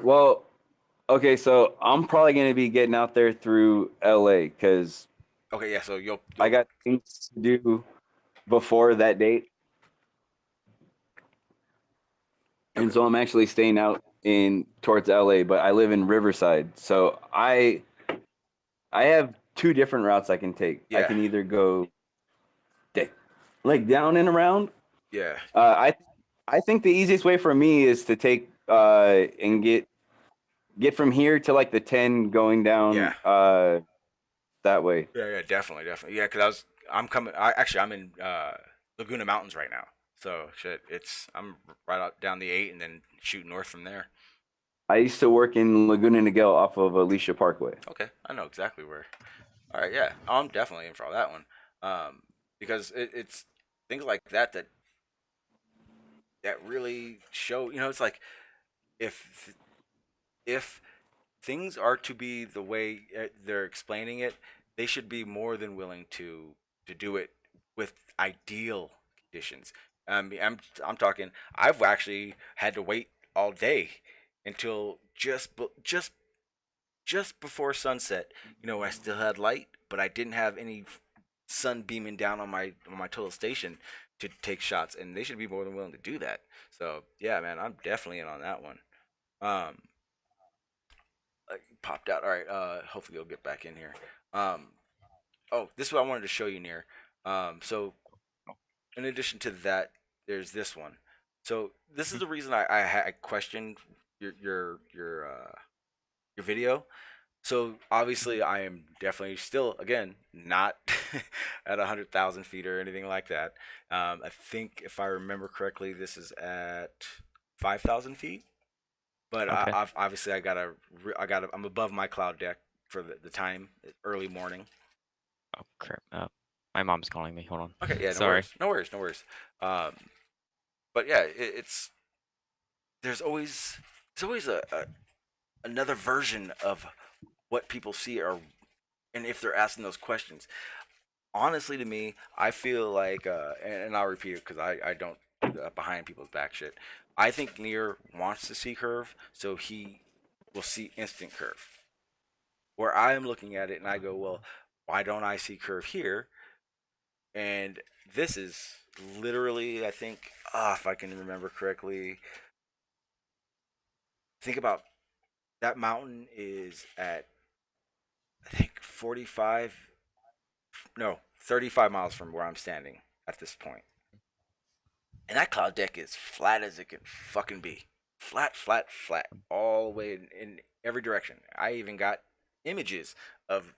Well, okay, so I'm probably gonna be getting out there through LA because Okay, yeah. So I you'll got things to do before that date, and okay. so I'm actually staying out in towards LA, but I live in Riverside, so I have two different routes I can take. I Yeah, can either go like down and around. yeah, I think the easiest way for me is to take and get from here to like the 10 going yeah, down that way. yeah, yeah. Definitely, definitely. Yeah, because I'm coming. I'm in Laguna Mountains right now. So shit, I'm right out down the 8 and then shoot north from there. I used to work in Laguna Niguel off of Alicia Parkway. Okay, I know exactly where. All right, yeah, I'm definitely in for that one. Because it's things like that really show. It's like if if things are to be the way they're explaining it, they should be more than willing to do it with ideal conditions. I'm talking. I've actually had to wait all day until just before sunset. I still had light, but I didn't have any sun beaming down on my total station to take shots, and they should be more than willing to do that. So yeah, man, I'm definitely in on that one. Um, Popped out. All right. Hopefully you'll get back in here. Um, oh, this is what I wanted to show you near. So in addition to that, there's this one. So this is the reason I questioned your video. So obviously I am definitely still again not at 100,000 feet or anything like that. I think if I remember correctly, this is at 5,000 feet. But Okay. obviously I'm above my cloud deck for the time, early morning. Oh crap. My mom's calling me. Hold on. Okay, yeah, no Sorry. worries, no worries, no worries. Um, but yeah, it's there's always another version of what people see, or and if they're asking those questions. Honestly, to me, I feel like, and I'll repeat it because I don't behind people's back shit. I think Nier wants to see curve, so he will see instant curve. Where I am looking at it and I go, well, why don't I see curve here? And this is literally, I think, if I can remember correctly, think about that mountain is at, I think, 45, no, 35 miles from where I'm standing at this point. And that cloud deck is flat as it can fucking be. Flat, flat, flat. All the way in every direction. I even got images of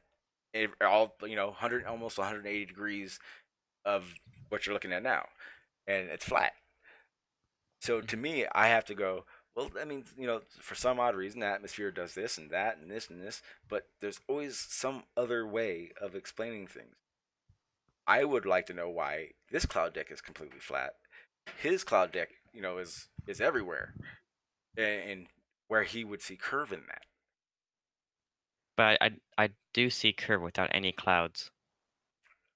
all, 100, almost 180 degrees of what you're looking at now. And it's flat. So to me, I have to go, well, I mean, for some odd reason, the atmosphere does this and that and this and this, but there's always some other way of explaining things. I would like to know why this cloud deck is completely flat. His cloud deck, is everywhere, and where he would see curve in that. But I do see curve without any clouds.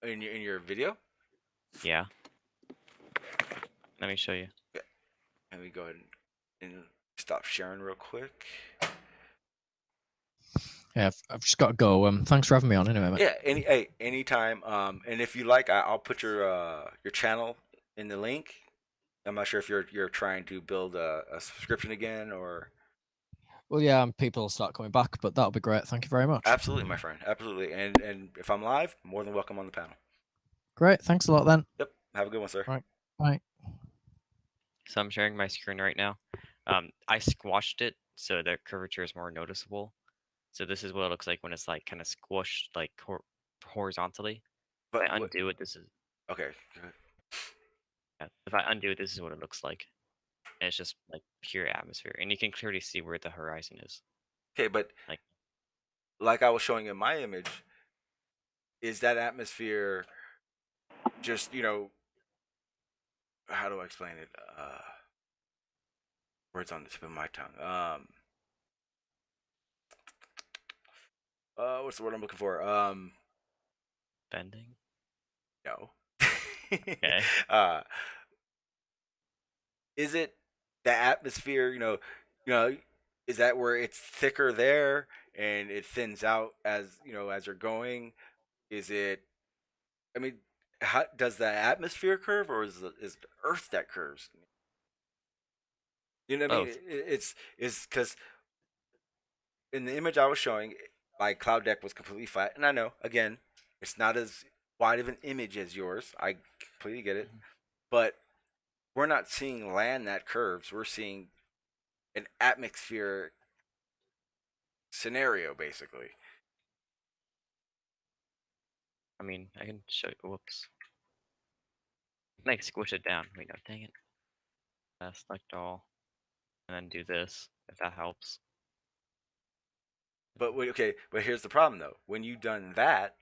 In your video, Yeah. Let me show you. yeah. Let me go ahead and stop sharing real quick. Yeah, I've just got to go. Thanks for having me on anyway, mate. Yeah, anytime. And if you like, I'll put your channel in the link. I'm not sure if you're trying to build a subscription again or. Well, yeah, people will start coming back, but that'll be great. Thank you very much. Absolutely, my friend. Absolutely. And if I'm live, more than welcome on the panel. Great. Thanks a lot then. Yep. Have a good one, sir. Right. Bye. So I'm sharing my screen right now. I squashed it so the curvature is more noticeable. So this is what it looks like when it's like kind of squished like horizontally. But If I undo it, this is okay. Good. yeah, if I undo it, this is what it looks like. And it's just like pure atmosphere, and you can clearly see where the horizon is. Okay, but like I was showing in my image, is that atmosphere just how do I explain it? Words on the tip of my tongue. What's the word I'm looking for? bending. No. Okay. Is it the atmosphere? Is that where it's thicker there and it thins out as as you're going? Is it? I mean, how does the atmosphere curve, or is the Earth that curves? You know what I mean? Both. It's because in the image I was showing, my cloud deck was completely flat, and I know again, it's not as wide of an image as yours. I completely get it, but we're not seeing land that curves. We're seeing an atmospheric scenario, basically. I mean, I can show you. Whoops. Like squish it down. Wait, no, dang it. Select all, and then do this if that helps. But okay, but here's the problem though. When you done that,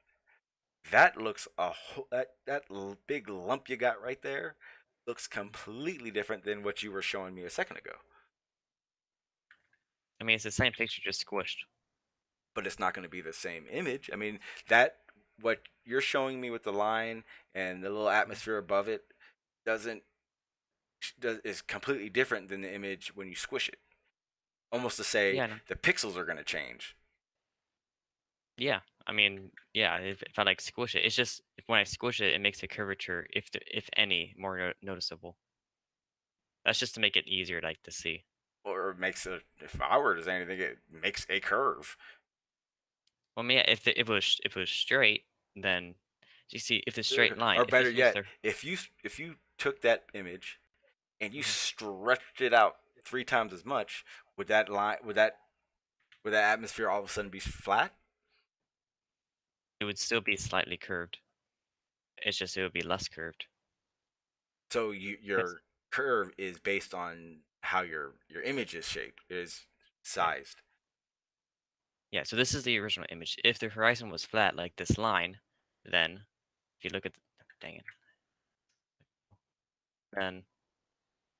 that looks that big lump you got right there looks completely different than what you were showing me a second ago. I mean, it's the same picture, just squished. But it's not going to be the same image. I mean, that what you're showing me with the line and the little atmosphere above it doesn't is completely different than the image when you squish it. Almost to say Yeah, no. the pixels are going to change. Yeah, I mean, yeah. If I like squish it, it's just when I squish it, it makes the curvature, if any, more noticeable. That's just to make it easier, like to see. Or it makes a, if I were to say anything, it makes a curve. Well, I mean, yeah, if it was straight, then you see if the straight line, Or if better this was yet, the if you took that image and you Mhm. stretched it out 3 times as much, would that line would that atmosphere all of a sudden be flat? It would still be slightly curved. It's just it would be less curved. So Yes. your curve is based on how your image is shaped, is Yeah. sized. Yeah. So this is the original image. If the horizon was flat like this line, then if you look at dang it, then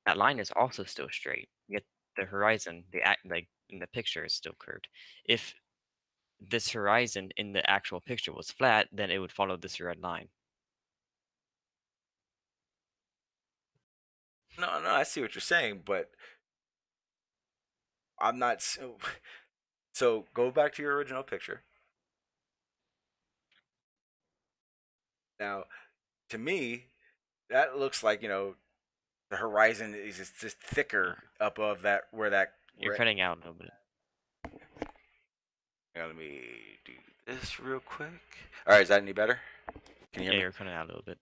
that line is also still straight. Yet the horizon, like in the picture, is still curved. If this horizon in the actual picture was flat, then it would follow this red line. No, no, I see what you're saying, but I'm not so go back to your original picture. Now, to me, that looks like, the horizon is just thicker above that where that You're cutting out a little bit. let me do this real quick. All right, is that any better? Can you hear Yeah, me? you're cutting out a little bit.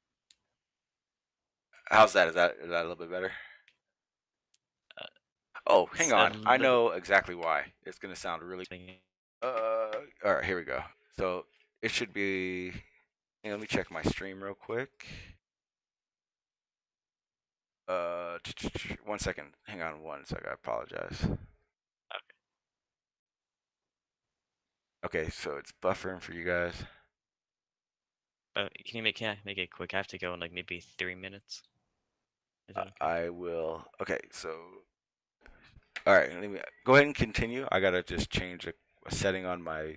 How's that? Is that a little bit better? Uh, Oh, hang it's a on. I little. know exactly why. It's gonna sound really. All right, here we go. So it should be. Let me check my stream real quick. 1 second. Hang on 1 second. I apologize. Okay, so it's buffering for you guys. Can I make it quick? I have to go in like maybe 3 minutes. Is that okay? I will. Okay, so all right. Let me go ahead and continue. I gotta just change a setting on my.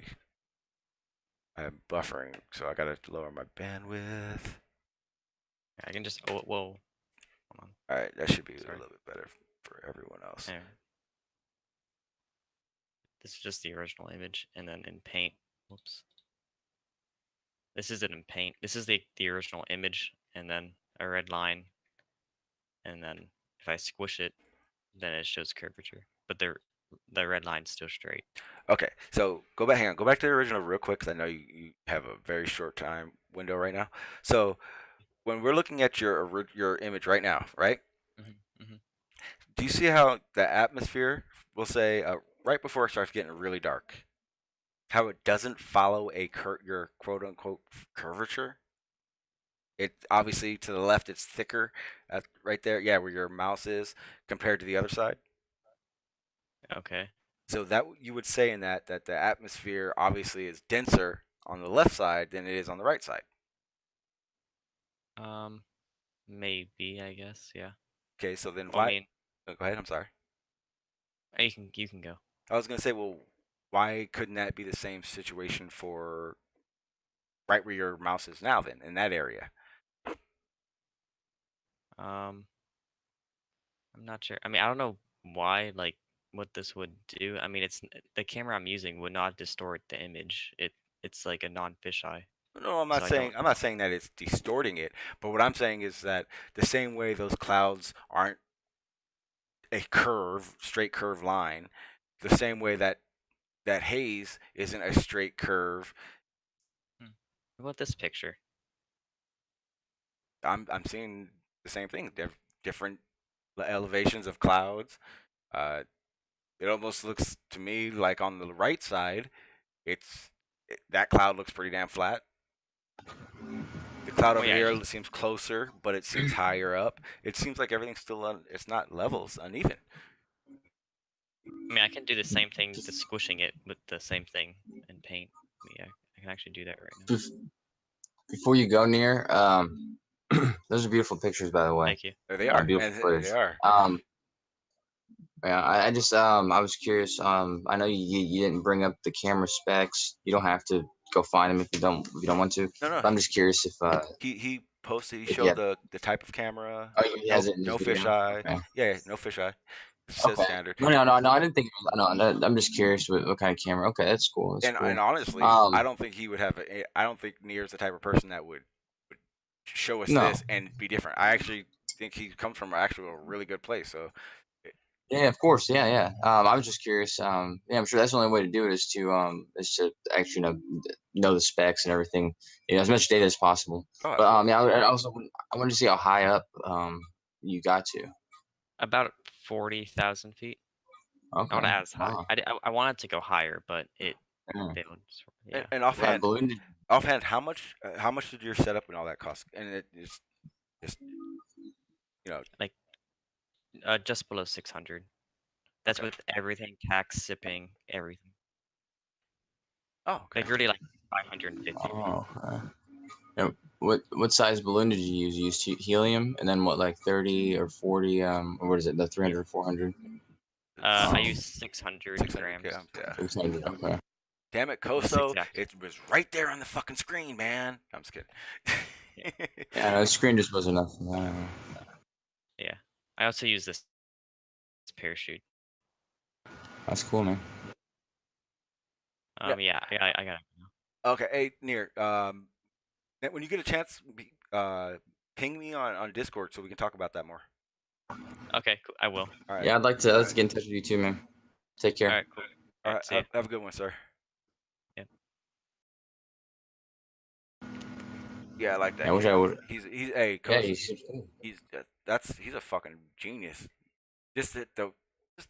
I'm buffering, so I gotta lower my bandwidth. I can just. Oh, whoa. Hold on. All right, that should be Sorry. a little bit better for everyone else. There. This is just the original image, and then in Paint. Whoops. This isn't in Paint. This is the original image, and then a red line, and then if I squish it, then it shows curvature. But the red line's still straight. Okay, so go back. Hang on, go back to the original real quick, because I know you have a very short time window right now. So when we're looking at your image right now, right? Mm-hmm. Do you see how the atmosphere, we'll say, right before it starts getting really dark, how it doesn't follow your quote unquote curvature? It obviously to the left it's thicker, right there, yeah, where your mouse is compared to the other side. Okay. So that you would say in that the atmosphere obviously is denser on the left side than it is on the right side. Maybe I guess. Yeah. Okay, so then Well, I why? mean, Oh, go ahead. I'm sorry. you can go. I was gonna say, well, why couldn't that be the same situation for right where your mouse is now. Then in that area. I'm not sure. I mean, I don't know why, like, what this would do. I mean, it's the camera I'm using would not distort the image. It's like a non-fisheye. No, So I don't. I'm not saying that it's distorting it, but what I'm saying is that the same way those clouds aren't a straight curve line, the same way that that haze isn't a straight curve. What about this picture? I'm seeing the same thing. They're different elevations of clouds. It almost looks to me like on the right side, that cloud looks pretty damn flat. The cloud over yeah, here seems closer, but it seems higher up. It seems like everything's still it's not levels, uneven. I mean, I can do the same thing, just squishing it with the same thing in paint. Yeah, I can actually do that right now. Before you go near, those are beautiful pictures, by the way. Thank you. They are. Beautiful footage. They are. Yeah, I just I was curious. I know you didn't bring up the camera specs. You don't have to go find them if you don't want to. No. But I'm just curious if he posted. He if showed the type of camera. oh, he has it in his No video? fisheye. Okay. Yeah, no fisheye. It says Okay. standard. No, I didn't think. No, I'm just curious what kind of camera. Okay, that's cool. That's cool. And honestly, I don't think he would have. I don't think Nier's the type of person that would show us this and be different. I actually think he comes from actually a really good place. So yeah, of course, yeah. I was just curious. Yeah, I'm sure that's the only way to do it is to actually know the specs and everything. As much data as possible. Oh, But yeah, I wanted to see how high up you got to. About 40,000 feet. Okay. Not as high. Wow. I wanted to go higher, but it Yeah. failed. Yeah. and offhand, balloon. how much did your setup and all that cost? And it's just Like just below 600. That's Okay. with everything, tax, shipping, everything. oh, okay. Like really like 550. Oh. Yeah, what size balloon did you use? You used helium, and then what, like 30 or 40? Or what is it? The 300 or 400? I used 600 600 grams. yeah. 600. Okay. Damn it, That's Koso! exact. It was right there on the fucking screen, man. I'm just kidding. Yeah, the screen just wasn't enough. Yeah. I also use this parachute. That's cool, man. Yeah, I got it. Okay, hey Nier, when you get a chance, ping me on Discord so we can talk about that more. Okay, cool. I will. All right. Yeah, I'd like to let's get in touch with you too, man. Take care. All right, cool. All right. See ya. Have a good one, sir. Yeah. Yeah, I like that. I wish I would. He's hey, Yeah, Koso, he seems cool. he's a fucking genius. Just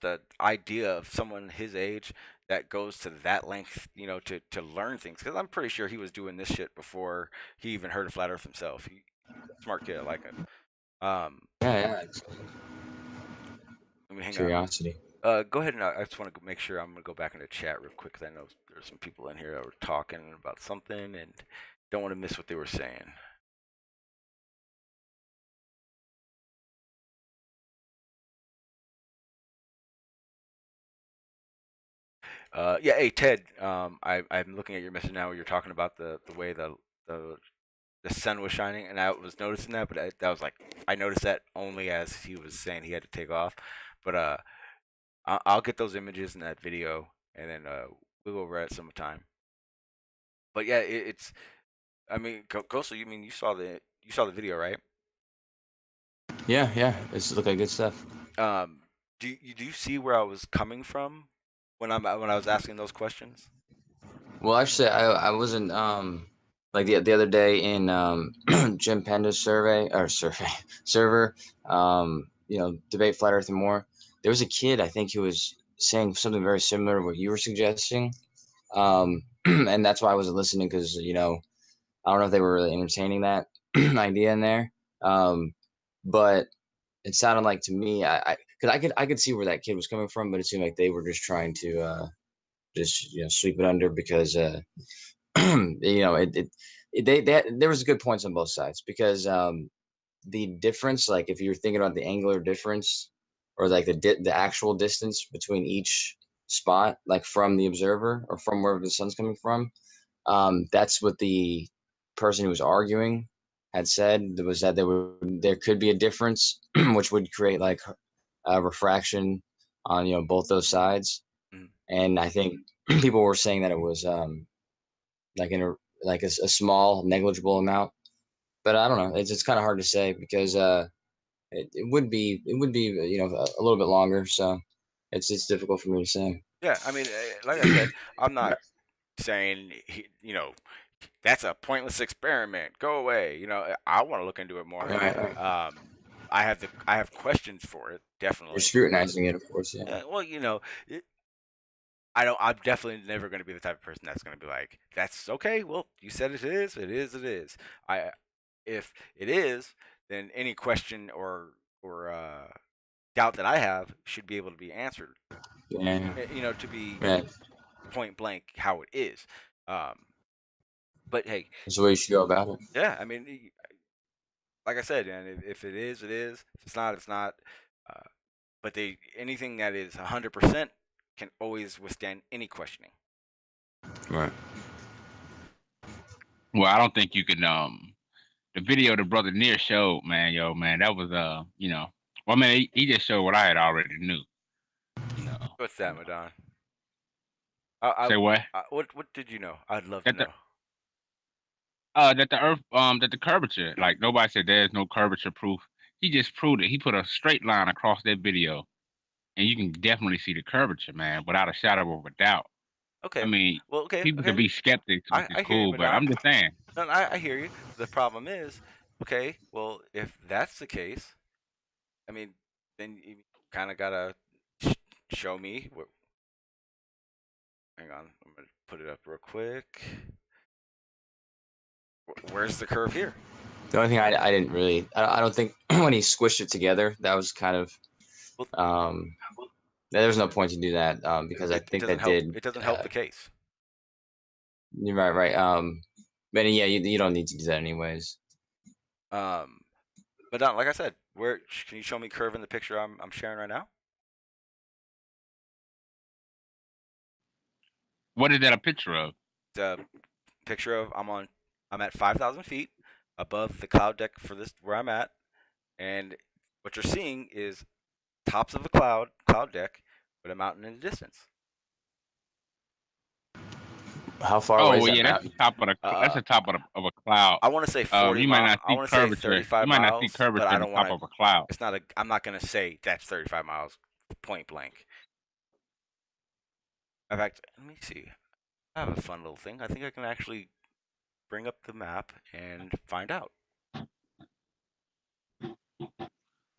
the idea of someone his age that goes to that length, to learn things. Because I'm pretty sure he was doing this shit before he even heard of flat Earth himself. Smart kid, I like him. Yeah. Let me hang Curiosity. on. Go ahead and I just want to make sure. I'm gonna go back in the chat real quick because I know there's some people in here that were talking about something and don't want to miss what they were saying. Yeah, hey Ted, I'm looking at your message now where you're talking about the way the sun was shining, and I was noticing that, but that was like I noticed that only as he was saying he had to take off. But I'll get those images in that video, and then we'll go over at some time. But yeah, it's. I mean, Goso, you saw the video, right? Yeah. This look like good stuff. Do you see where I was coming from when I was asking those questions? Well, actually, I wasn't like the other day in Jim Penda's server, debate flat Earth and more. There was a kid, I think, who was saying something very similar to what you were suggesting, and that's why I wasn't listening because I don't know if they were really entertaining that idea in there, but it sounded like to me, because I could see where that kid was coming from, but it seemed like they were just trying to just sweep it under because there was good points on both sides because the difference, like if you're thinking about the angular difference or like the actual distance between each spot, like from the observer or from wherever the sun's coming from, that's what the person who was arguing had said was that there could be a difference, which would create like a refraction on both those sides. Mhm. And I think people were saying that it was like in a like a small negligible amount, but I don't know. It's kind of hard to say because it would be a little bit longer, so it's difficult for me to say. Yeah, I mean, like I said, I'm not saying that's a pointless experiment. Go away. I want to look into it more. Right. I have questions for it, You're definitely. scrutinizing it, of course, yeah. Yeah, well, it, I'm definitely never going to be the type of person that's going to be like, that's okay. Well, you said it is. It is. It is. If it is, then any question or doubt that I have should be able to be answered. Yeah. To be Right. point blank how it is. But hey, That's the way you should go about it. yeah, I mean, like I said, and if it is, it is. If it's not, it's not. Uh, but anything that is 100% can always withstand any questioning. Right. Well, I don't think you can. The video the brother Near showed, man, that was Well, I mean, he just showed what I had already knew. What's that, Madon? Say what? What did you know? I'd love to That the know. that the earth that the curvature, like nobody said there's no curvature proof. He just proved it. He put a straight line across that video, and you can definitely see the curvature, man, without a shadow of a doubt. I Okay. mean, Well, okay, people can okay. be skeptics, which is I hear you, cool, but Madon. I'm just saying. No, I hear you. The problem is, okay, well, if that's the case, I mean, then you kind of gotta show me. Hang on, I'm gonna put it up real quick. Where's the curve here? The only thing I didn't really, I don't think when he squished it together, that was kind of, Well, there's no point to do that because I it think doesn't that help. did, It doesn't help the case. you're right. But yeah, you don't need to do that anyways. But like I said, where can you show me curve in the picture I'm sharing right now? What is that a picture of? It's a picture of I'm at 5,000 feet above the cloud deck for this where I'm at, and what you're seeing is tops of a cloud deck with a mountain in the distance. How far Oh, away is well, that yeah, that's the mountain? top of that's the top of a cloud. I want to say 40 You might miles. not I see want to say curvature. You 35 might not see miles, but curvature I in the don't top want of to. a cloud. It's not a. I'm not gonna say that's 35 miles, point blank. In fact, let me see. I have a fun little thing. I think I can actually bring up the map and find out. Let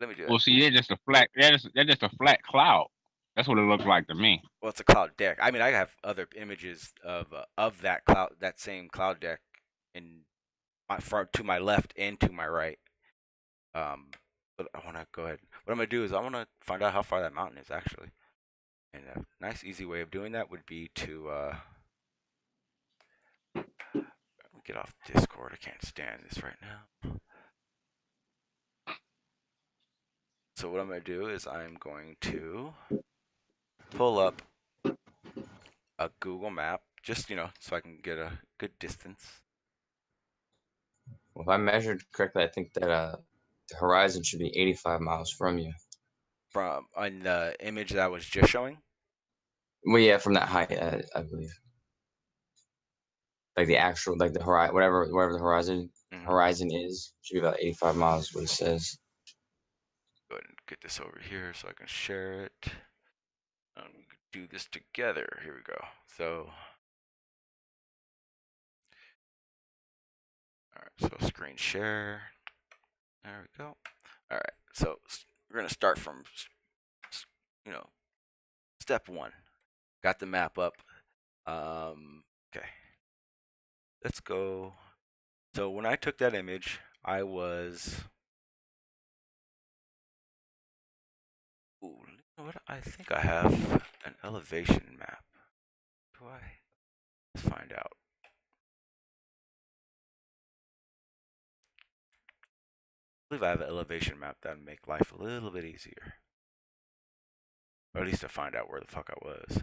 me do that. Well, see, they're just a flat. They're just a flat cloud. That's what it looked like to me. Well, it's a cloud deck. I mean, I have other images of that cloud, that same cloud deck, in to my left and to my right. But I want to go ahead. What I'm gonna do is I want to find out how far that mountain is actually. And a nice, easy way of doing that would be to get off Discord. I can't stand this right now. So what I'm gonna do is I'm going to pull up a Google map, just so I can get a good distance. Well, if I measured correctly, I think that the horizon should be 85 miles from you. From on the image that I was just showing. Well, yeah, from that height, I believe. Like the actual, like the horizon, whatever the horizon is, should be about 85 miles. What it says. Go ahead and get this over here so I can share it. Do this together. Here we go. So, all right. So screen share. There we go. All right. So we're gonna start from, step one. Got the map up. Okay. Let's go. So when I took that image, I was. Ooh, you know what? I think I have an elevation map. Do I? Let's find out. I believe I have an elevation map that would make life a little bit easier. Or at least to find out where the fuck I was.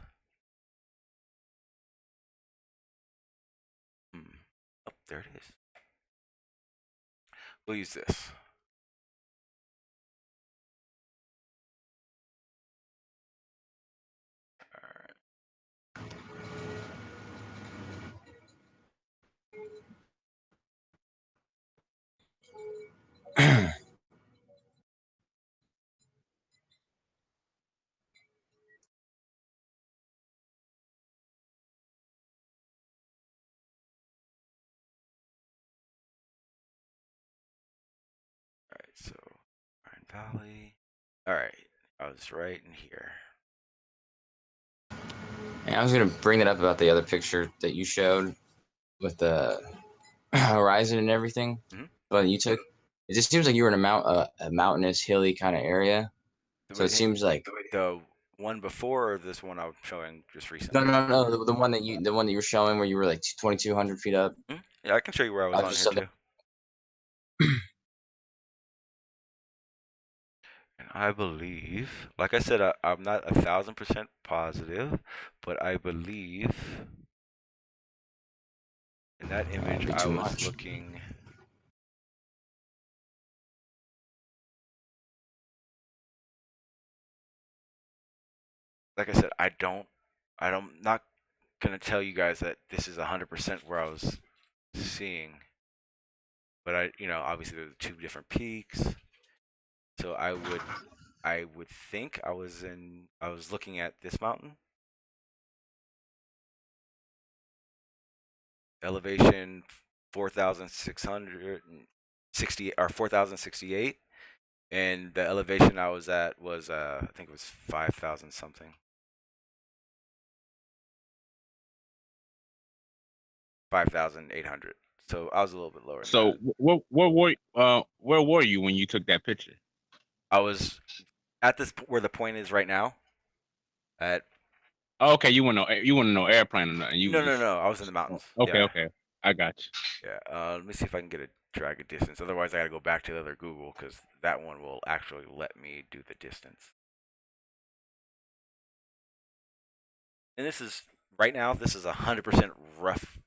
Oh, there it is. We'll use this. Alright, so Rhine Valley. Alright, I was right in here. And I was gonna bring it up about the other picture that you showed with the horizon and everything, but you took. It just seems like you were in a mountainous, hilly kind of area. So it seems like the one before or this one I'm showing just no, recently. no, the one that you were showing where you were like 2,200 feet up. Yeah, I can show you where I was on just here saw too. And I believe, like I said, I'm not 1,000% positive, but I believe in that image Be I too was much. looking. Like I said, I'm not gonna tell you guys that this is 100% where I was seeing, but obviously there's two different peaks, so I would think I was looking at this mountain, elevation 4,660 or 4,068, and the elevation I was at was I think it was 5,000 something. 5,800. So I was a little bit lower than So that. where were you when you took that picture? I was at this where the point is right now. At Oh, okay, you want to know airplane or nothing. You no, just I was in the mountains. okay, Yeah, okay. I got you. yeah. Let me see if I can get a drag a distance. Otherwise, I gotta go back to the other Google because that one will actually let me do the distance. And this is right now. This is 100% rough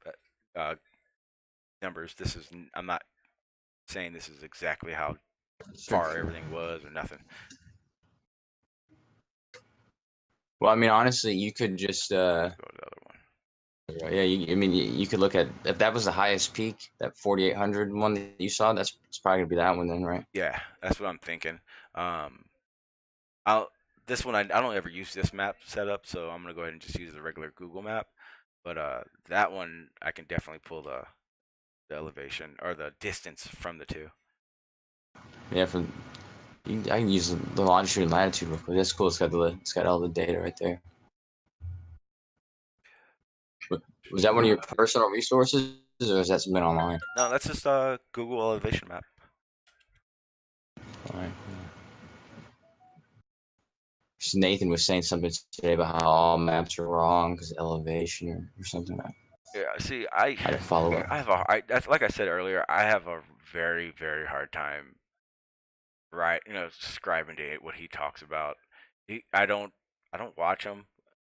numbers. I'm not saying this is exactly how far everything was or nothing. Well, I mean, honestly, you could just Go to the other one. yeah. I mean, you could look at if that was the highest peak, that 4,800 one that you saw. It's probably gonna be that one then, right? Yeah, that's what I'm thinking. I'll this one I don't ever use this map setup, so I'm gonna go ahead and just use the regular Google map. But that one I can definitely pull the elevation or the distance from the two. Yeah, I can use the longitude and latitude real quick. That's cool. It's got all the data right there. Was that one of your personal resources, or is that something online? No, that's just Google elevation map. All right. Just Nathan was saying something today about how all maps are wrong because elevation or something. Yeah, see, I didn't follow up. that's like I said earlier. I have a very very hard time, right? Describing to what he talks about. I don't watch him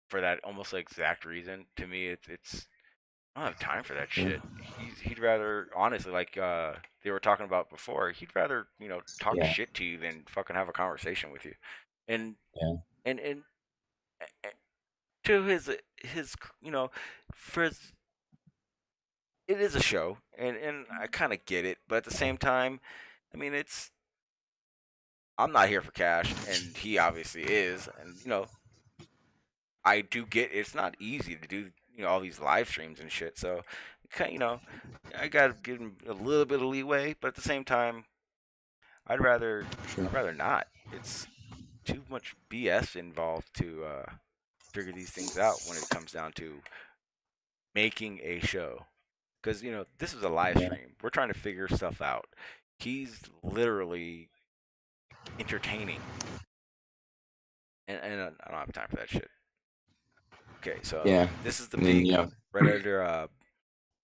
for that almost exact reason. To me, it's I don't have time for that shit. He'd rather honestly, like they were talking about before, he'd rather talk Yeah. shit to you than fucking have a conversation with you. And Yeah. and to his for his, it is a show, and I kind of get it, but at the same time, I mean I'm not here for cash, and he obviously is, and I do get it's not easy to do all these live streams and shit. So, I gotta give him a little bit of leeway, but at the same time, I'd rather not. It's too much BS involved to figure these things out when it comes down to making a show. Because this is a live stream. We're trying to figure stuff out. He's literally entertaining, and I don't have time for that shit. Okay, so Yeah. this is the And then, peak right under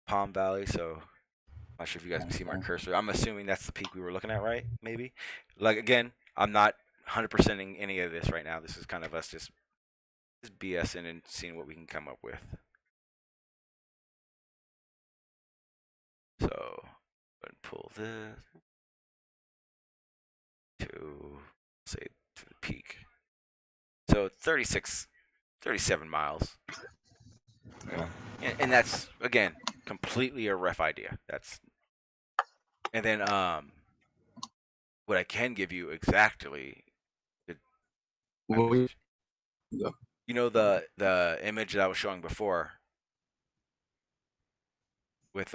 Palm Valley. So I'm not sure if you guys can see my cursor. I'm assuming that's the peak we were looking at, right? Maybe. Like again, I'm not 100%ing any of this right now. This is kind of us just BSing and seeing what we can come up with. So, go ahead and pull this. to say to the peak. So 37 miles. Yeah. And that's again completely a rough idea. And then what I can give you exactly the my Well, position. yeah. You know the image that I was showing before with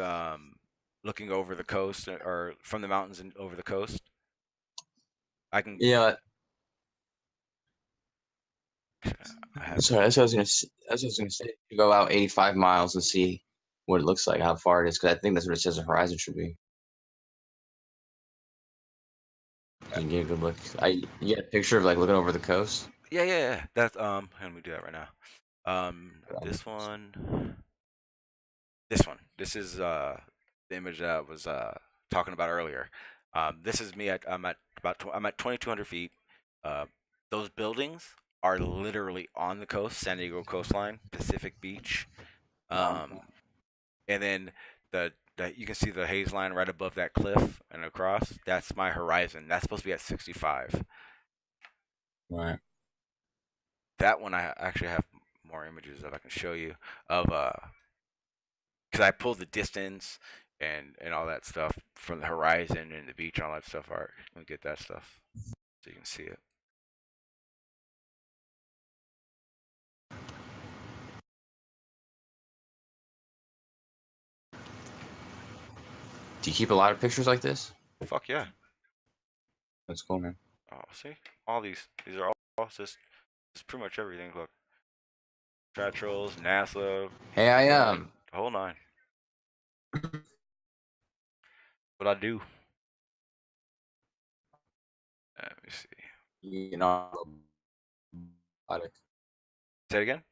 looking over the coast or from the mountains and over the coast. I can Yeah, I have sorry, that's what I was gonna. That's what I was gonna say. You go out 85 miles and see what it looks like, how far it is, because I think that's what it says the horizon should be. You can get a good look. You get a picture of like looking over the coast. yeah. That's let me do that right now. Yeah. This one. This one. This is the image that I was talking about earlier. This is me. I'm at 2,200 feet. Uh, those buildings are literally on the coast, San Diego coastline, Pacific Beach. Wow. And then you can see the haze line right above that cliff and across. That's my horizon. That's supposed to be at 65. Right. That one I actually have more images that I can show you of because I pulled the distance and all that stuff from the horizon and the beach and all that stuff. All right, let me get that stuff so you can see it. Do you keep a lot of pictures like this? Fuck yeah. That's cool, man. Oh, see, all these are all just pretty much everything. Look, trad trolls, NASA, Hey, I drone, the whole nine. What I do? Let me see. you know, robotic. Say it again.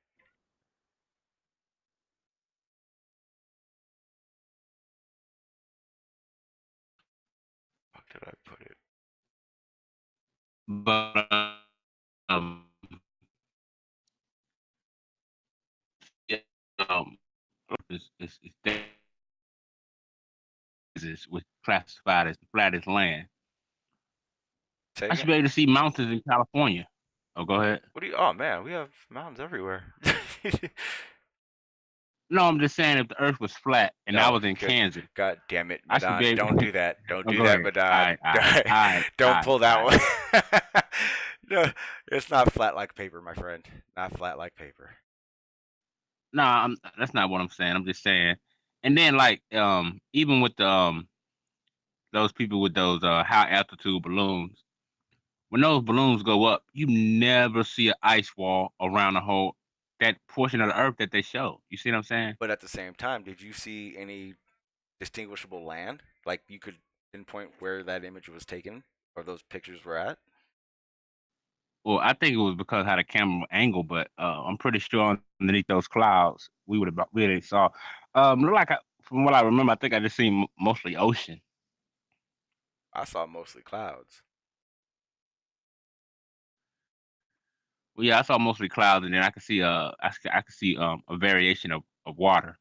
Fuck did I put it? But yeah, um, it's is was classified as the flattest land. Say it I should again. be able to see mountains in California. Oh, go ahead. What do you? Oh man, we have mountains everywhere. No, I'm just saying if the Earth was flat and I No, was in good. Kansas, God damn it, I should be Madon. able. Don't do that. Don't Oh, do go that, ahead. All right, Madon. all right, all right, all Don't right, pull all that right. one. No, it's not flat like paper, my friend. Not flat like paper. No, that's not what I'm saying. I'm just saying. And then like even with the those people with those high altitude balloons, when those balloons go up, you never see an ice wall around the whole that portion of the earth that they show. You see what I'm saying? But at the same time, did you see any distinguishable land? Like you could pinpoint where that image was taken or those pictures were at? Well, I think it was because how the camera angle, but I'm pretty sure underneath those clouds we already saw. Look like from what I remember, I think I just seen mostly ocean. I saw mostly clouds. Well, yeah, I saw mostly clouds, and then I could see I could see a variation of water.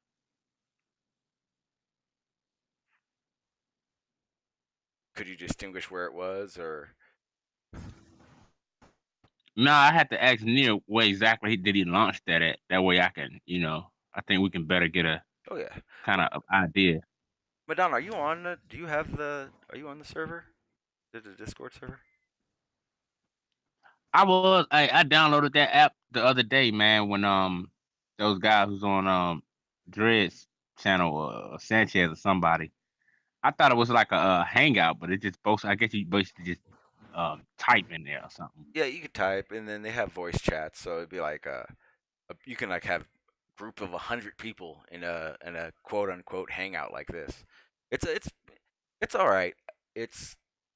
Could you distinguish where it was or No, I had to ask Neil where exactly did he launch that at. That way I can, I think we can better get a oh yeah. kind of idea. Madonna, are you on the do you have the are you on the server? The Discord server? I downloaded that app the other day, man, when those guys who's on Dread's channel, Sanchez or somebody. I thought it was like a hangout, but it just both. I guess you basically just type in there or something. Yeah, you could type and then they have voice chats, so it'd be like you can like have a group of 100 people in a quote unquote hangout like this. It's all right. It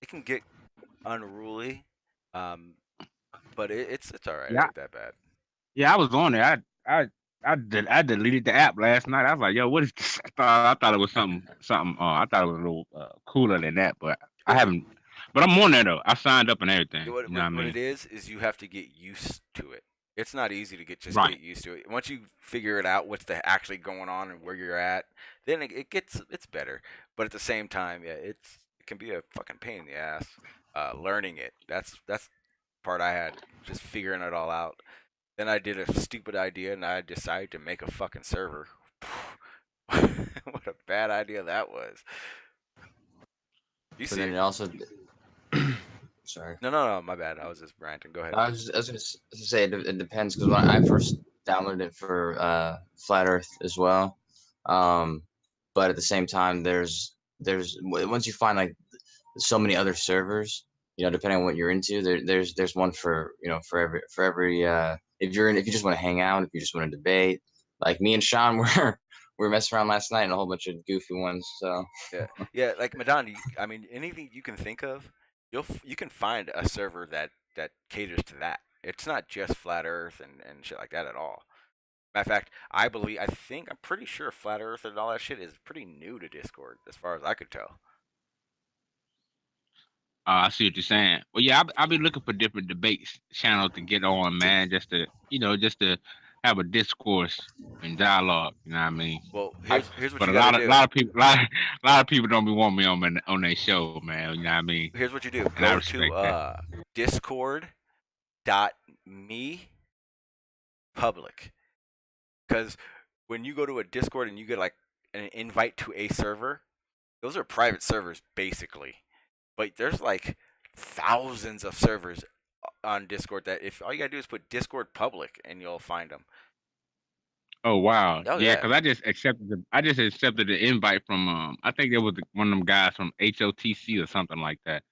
can get unruly, um, but it's all right. It Yeah, ain't that bad. yeah, I was on there. I deleted the app last night. I was like, yo, what is this? I thought it was something. I thought it was a little cooler than that, but I It, haven't. But I'm on there though. I signed up and everything. what, You know what I what it mean? is you have to get used to it. It's not easy to Right. get used to it. Once you figure it out, what's actually going on and where you're at, then it's better. But at the same time, yeah, it can be a fucking pain in the ass. learning it. That's the part I had, just figuring it all out. Then I did a stupid idea, and I decided to make a fucking server. What a bad idea that was. You But see then it? it also, sorry. No, my bad. I was just ranting. Go ahead. I was gonna say it depends because when I first downloaded it for Flat Earth as well, um, but at the same time, once you find like so many other servers, depending on what you're into, there's one for for every if you just want to hang out, if you just want to debate, like me and Sean we were messing around last night in a whole bunch of goofy ones. So Yeah, like Madonna. I mean, anything you can think of, you can find a server that caters to that. It's not just flat Earth and shit like that at all. Matter of fact, I'm pretty sure flat Earth and all that shit is pretty new to Discord, as far as I could tell. I see what you're saying. Well, yeah, I'll be looking for different debates channels to get on, man, just to have a discourse and dialogue. You know what I mean? Well, I here's what But you a got to lot of do. lot of people, lot of people don't be wanting me on their show, man. You know what I mean? Here's what you do. And I Go to respect that. discord.me public. Because when you go to a Discord and you get like an invite to a server, those are private servers basically. But there's like thousands of servers on Discord that if all you gotta do is put Discord public and you'll find them. Oh wow, Oh yeah, yeah. because I just accepted the invite from I think it was one of them guys from HOTC or something like that,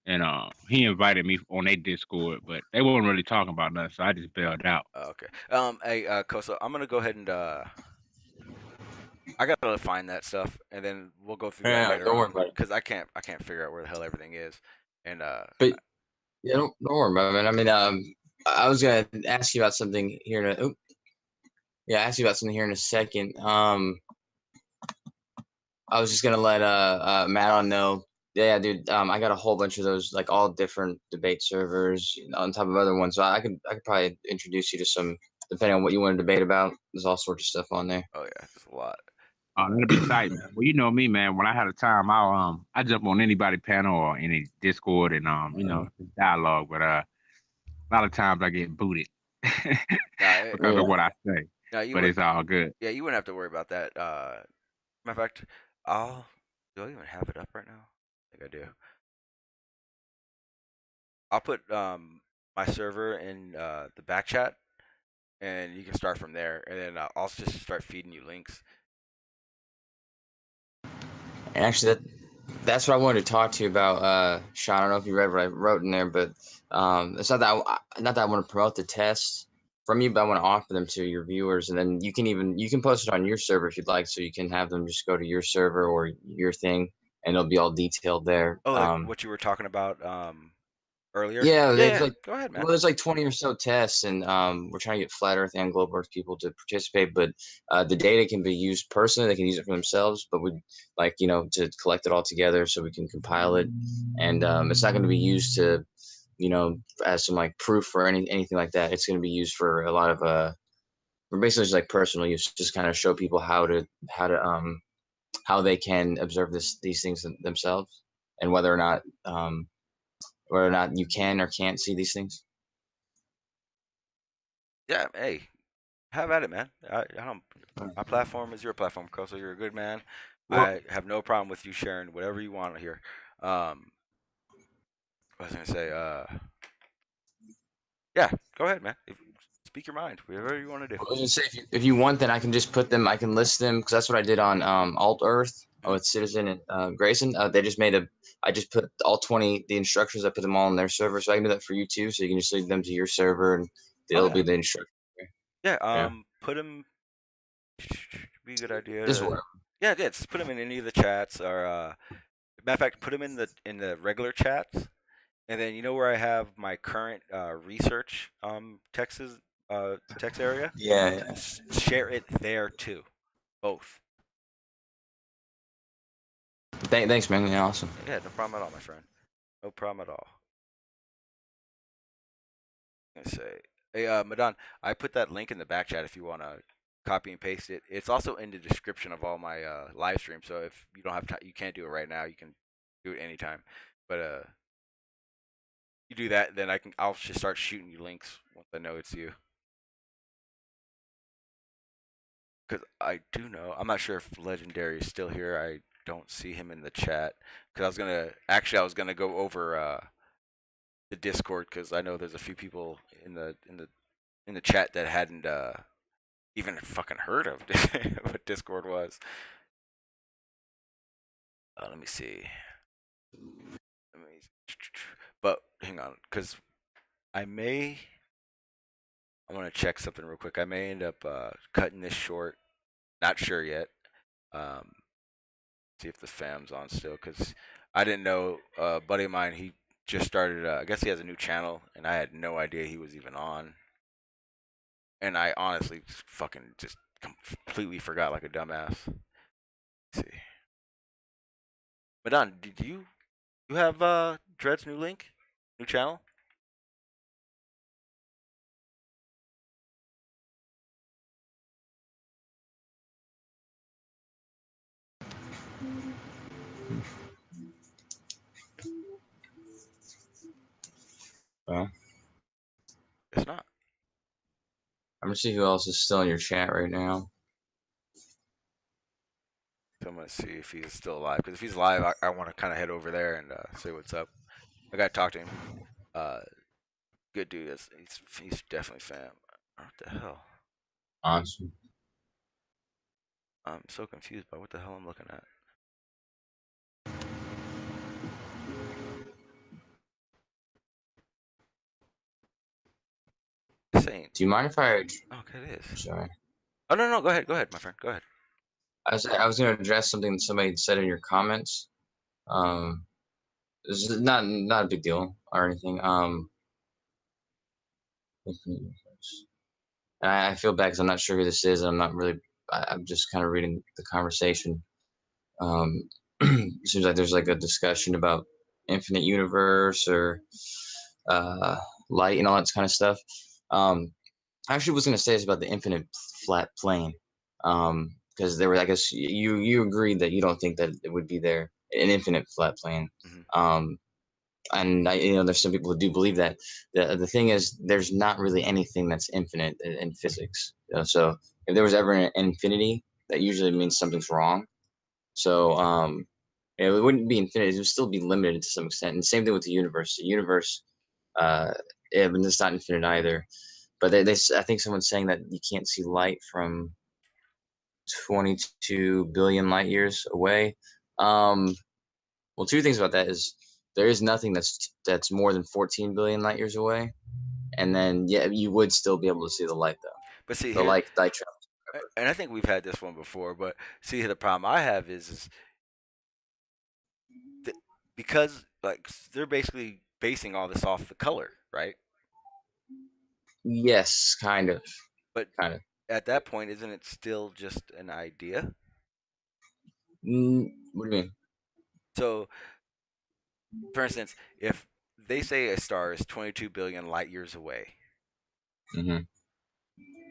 and he invited me on their Discord, but they weren't really talking about nothing, so I just bailed out. Okay. Hey, Koso, I'm gonna go ahead and I gotta find that stuff, and then we'll go through that yeah, later don't worry on about it. because I can't figure out where the hell everything is, and But yeah, don't worry about it, man. I mean, I was gonna ask you about something here in ask you about something here in a second. I was just gonna let Matt on know. Yeah, dude. I got a whole bunch of those, like all different debate servers on top of other ones. So I could probably introduce you to some, depending on what you want to debate about. There's all sorts of stuff on there. oh yeah, there's a lot. That'll be tight, man. Well, you know me, man. When I had a time, I jump on anybody panel or any Discord and dialogue, but a lot of times I get booted Nah, because of Yeah. what I say. nah, you But would. it's all good. Yeah, you wouldn't have to worry about that. Matter of fact, do I even have it up right now? I think I do. I'll put my server in the back chat, and you can start from there, and then I'll just start feeding you links. And actually, that's what I wanted to talk to you about, Sean. I don't know if you read what I wrote in there, but it's not that I want to promote the test from you, but I want to offer them to your viewers, and then you can post it on your server if you'd like, so you can have them just go to your server or your thing, and it'll be all detailed there. Oh, like what you were talking about earlier? Yeah, Yeah, there's yeah. like Go ahead, man. well, there's like 20 or so tests, and we're trying to get flat Earth and global Earth people to participate. But the data can be used personally; they can use it for themselves. But we like to collect it all together so we can compile it, and it's not going to be used to as some like proof or anything like that. It's going to be used for a lot of we're basically just like personal use, just kind of show people how they can observe these things themselves, and whether or not you can or can't see these things. Yeah, hey, have at it, man. I don't. My platform is your platform, Koso. You're a good man. Well, I have no problem with you sharing whatever you want here. I was gonna say, yeah, go ahead, man. Speak your mind, whatever you want to do. I was gonna say if you want, then I can just put them. I can list them because that's what I did on Alt Earth with Citizen and Grayson. They just made a. I just put all 20 the instructions. I put them all on their server, so I can do that for you too. So you can just leave them to your server, and Oh it'll yeah, be the instruction. yeah. Yeah, Put him. Be a good idea. just whatever. Yeah, yeah. Just put him in any of the chats, or matter of fact, put him in the regular chats, and then you know where I have my current research text area. Yeah. Share it there too, both. Thanks, man. Yeah, awesome. Yeah, no problem at all, my friend. No problem at all. Let's say, hey, Madan, I put that link in the back chat if you want to copy and paste it. It's also in the description of all my live streams. So if you don't have time, you can't do it right now. You can do it anytime. But You do that, then I'll just start shooting you links once I know it's you. Because I do know, I'm not sure if Legendary is still here. I don't see him in the chat. Because I was gonna go over the Discord because I know there's a few people in the chat that hadn't even fucking heard of what Discord was. Let me see. But hang on, because I'm gonna check something real quick. I may end up cutting this short. Not sure yet. Um, see if the fam's on still, because I didn't know. A buddy of mine, he just started. I guess he has a new channel, and I had no idea he was even on. And I honestly fucking just completely forgot like a dumbass. Let's see. Madon, did you have Dread's new link, new channel? Well, It's not. I'm gonna see who else is still in your chat right now. So I'm gonna see if he's still alive. Because if he's alive, I want to kind of head over there and say what's up. I gotta talk to him. Good dude. He's definitely fam. What the hell? Awesome. I'm so confused by what the hell I'm looking at. Insane. Do you mind if I? Okay, it is. Sorry. Oh no, go ahead, my friend. Go ahead. I was gonna address something that somebody said in your comments. This is not a big deal or anything. I feel bad because I'm not sure who this is. I'm not really. I'm just kind of reading the conversation. It seems like there's like a discussion about infinite universe or light and all that kind of stuff. I actually was going to say is about the infinite flat plane. Because there were, I guess you agreed that you don't think that it would be there an infinite flat plane. Mm-hmm. And there's some people who do believe that. The thing is, there's not really anything that's infinite in physics. So if there was ever an infinity, that usually means something's wrong. So it wouldn't be infinite; it would still be limited to some extent. And same thing with the universe. The universe, it's not infinite either. But I think someone's saying that you can't see light from 22 billion light years away. Well, two things about that is there is nothing that's more than 14 billion light years away, and then yeah, you would still be able to see the light though. But see The here, light travels. and I think we've had this one before. But see, the problem I have is because like they're basically basing all this off the color, right? Yes, kind of. But Kind of. at that point, isn't it still just an idea? What do you mean? So, for instance, if they say a star is 22 billion light years away, Mm-hmm.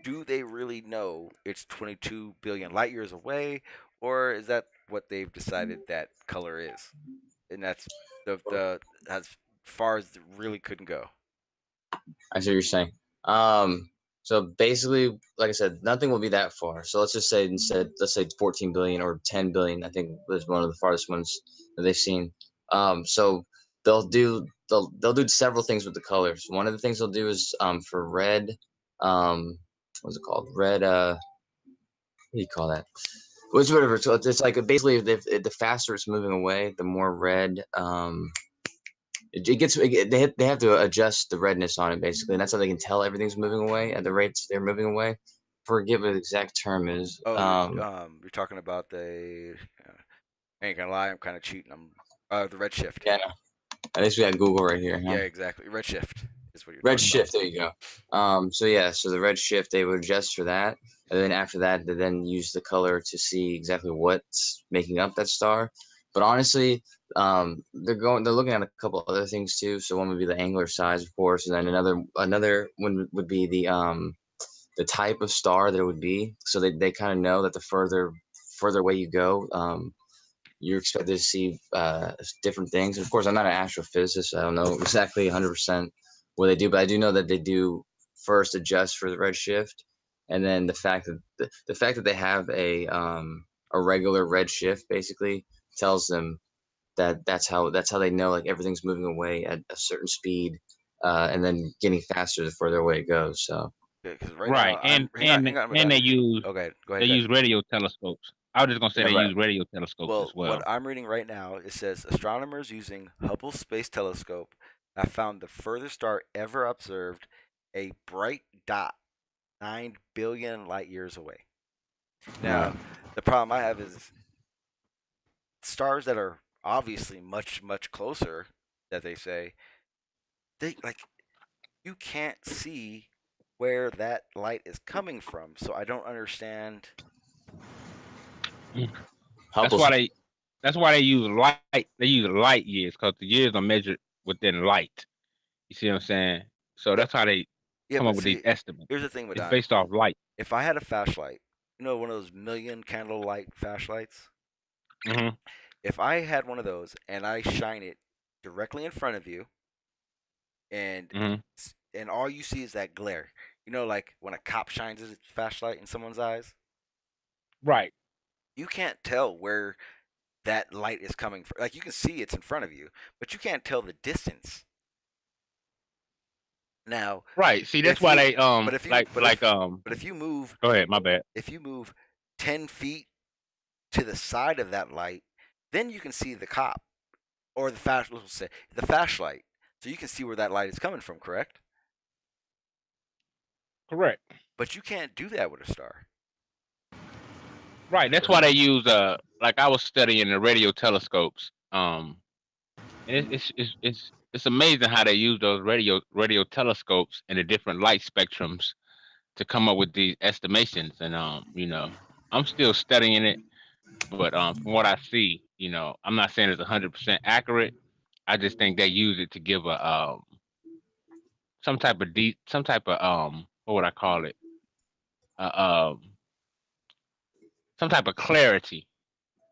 do they really know it's 22 billion light years away, or is that what they've decided that color is, and that's the as far as it really couldn't go? I see what you're saying. So basically, like I said, nothing will be that far. So let's just say instead, let's say 14 billion or 10 billion. I think was one of the farthest ones that they've seen. So they'll do several things with the colors. One of the things they'll do is for red, what's it called? Red. What do you call that? Which whatever. So it's like basically if the faster it's moving away, the more red. They have to adjust the redness on it basically, and that's how they can tell everything's moving away at the rates they're moving away. Forget what the exact term is. Oh, you're talking about the. I ain't gonna lie, I'm kind of cheating. The redshift. Yeah, no. At least we got Google right here. Huh? Yeah, exactly. Redshift is what you're Red talking shift. There you go. So yeah, so the red shift they would adjust for that, and then after that they then use the color to see exactly what's making up that star. But honestly, they're looking at a couple other things too. So one would be the angular size, of course, and then another one would be the type of star that it would be. So they kind of know that the further away you go, you're expected to see different things. And of course, I'm not an astrophysicist. I don't know exactly 100% what they do, but I do know that they do first adjust for the redshift, and then the fact that the fact that they have a regular redshift basically tells them that that's how they know like everything's moving away at a certain speed, and then getting faster the further away it goes. So Because right now Right, I'm hang on, and Madonna. they use Okay, go they ahead. use radio telescopes. I was just gonna say yeah, they right. use radio telescopes Well, as well. what I'm reading right now, it says astronomers using Hubble Space Telescope have found the furthest star ever observed, a bright dot 9 billion light years away. Now, the problem I have is stars that are obviously much much closer that they say they like you can't see where that light is coming from. So I don't understand. That's Hubble's why they use light. They use light years because the years are measured within light. You see what I'm saying? So But that's how they yeah, come but up with these see, estimates. here's the thing with It's that. based off light. If I had a flashlight, one of those million candle light flashlights, hmm if I had one of those and I shine it directly in front of you, and hmm and all you see is that glare, like when a cop shines his flashlight in someone's eyes, Right. you can't tell where that light is coming from. Like you can see it's in front of you, but you can't tell the distance. Now, Right. See, that's if why you, they but if you, like but like if, but if you move, Go ahead. My bad. if you move 10 feet to the side of that light, then you can see the cop or let's say the flashlight, so you can see where that light is coming from. Correct? Correct. But you can't do that with a star. Right. That's why they use like I was studying the radio telescopes. And it's amazing how they use those radio telescopes and the different light spectrums to come up with these estimations. And I'm still studying it, but from what I see, I'm not saying it's 100% accurate. I just think they use it to give a some type of what would I call it? Some type of clarity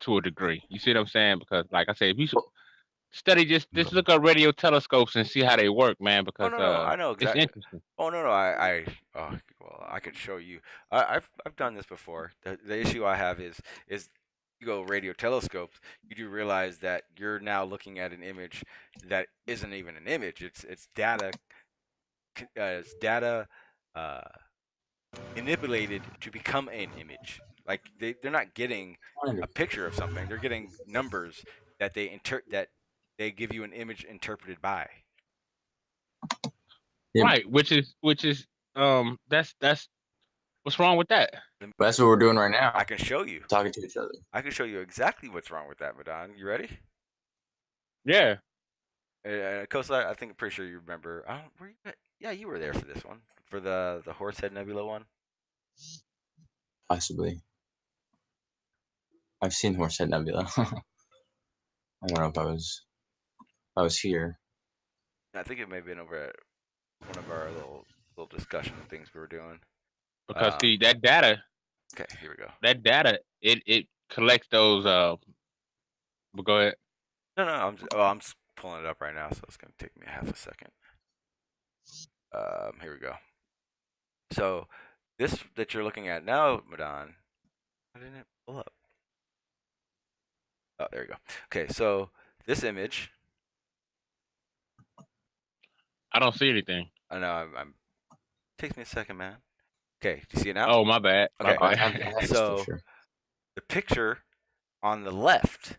to a degree. You see what I'm saying? Because like I said, if you study just look up radio telescopes and see how they work, man, Oh because no, I know it's exactly. interesting. Oh no, oh well, I could show you. I've done this before. The issue I have is you go radio telescopes, you do realize that you're now looking at an image that isn't even an image. It's data. It's data uh, manipulated to become an image. Like they're not getting a picture of something. They're getting numbers that they give you an image interpreted by. Yeah. Right, which is that's what's wrong with that? That's what we're doing right now. I can show you. Talking to each other. I can show you exactly what's wrong with that, Madon. You ready? Yeah. Kosa, I think I'm pretty sure you remember. I don't. Were you? Yeah, you were there for this one, for the Horsehead Nebula one. Possibly. I've seen Horsehead Nebula. I don't know if I was here. I think it may have been over at one of our little discussion things we were doing. Because see that data. Okay, here we go. That data it collects those. But go ahead. No, I'm just pulling it up right now, so it's gonna take me half a second. Here we go. So this that you're looking at now, Madon, why didn't it pull up? Oh, there you go. Okay, so this image. I don't see anything. I know I'm takes me a second, man. Okay, do you see it now? Oh, my bad. Okay, My bad. so the picture on the left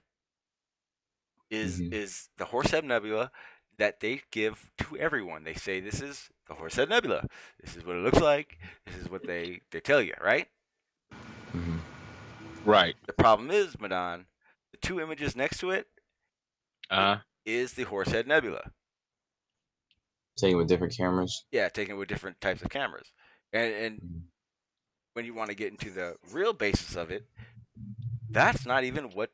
is the Horsehead Nebula that they give to everyone. They say this is the Horsehead Nebula. This is what it looks like. This is what they tell you, right? Right. The problem is, Madon, the two images next to it is the Horsehead Nebula. Taken with different cameras. Yeah, taken with different types of cameras. And when you want to get into the real basis of it, that's not even what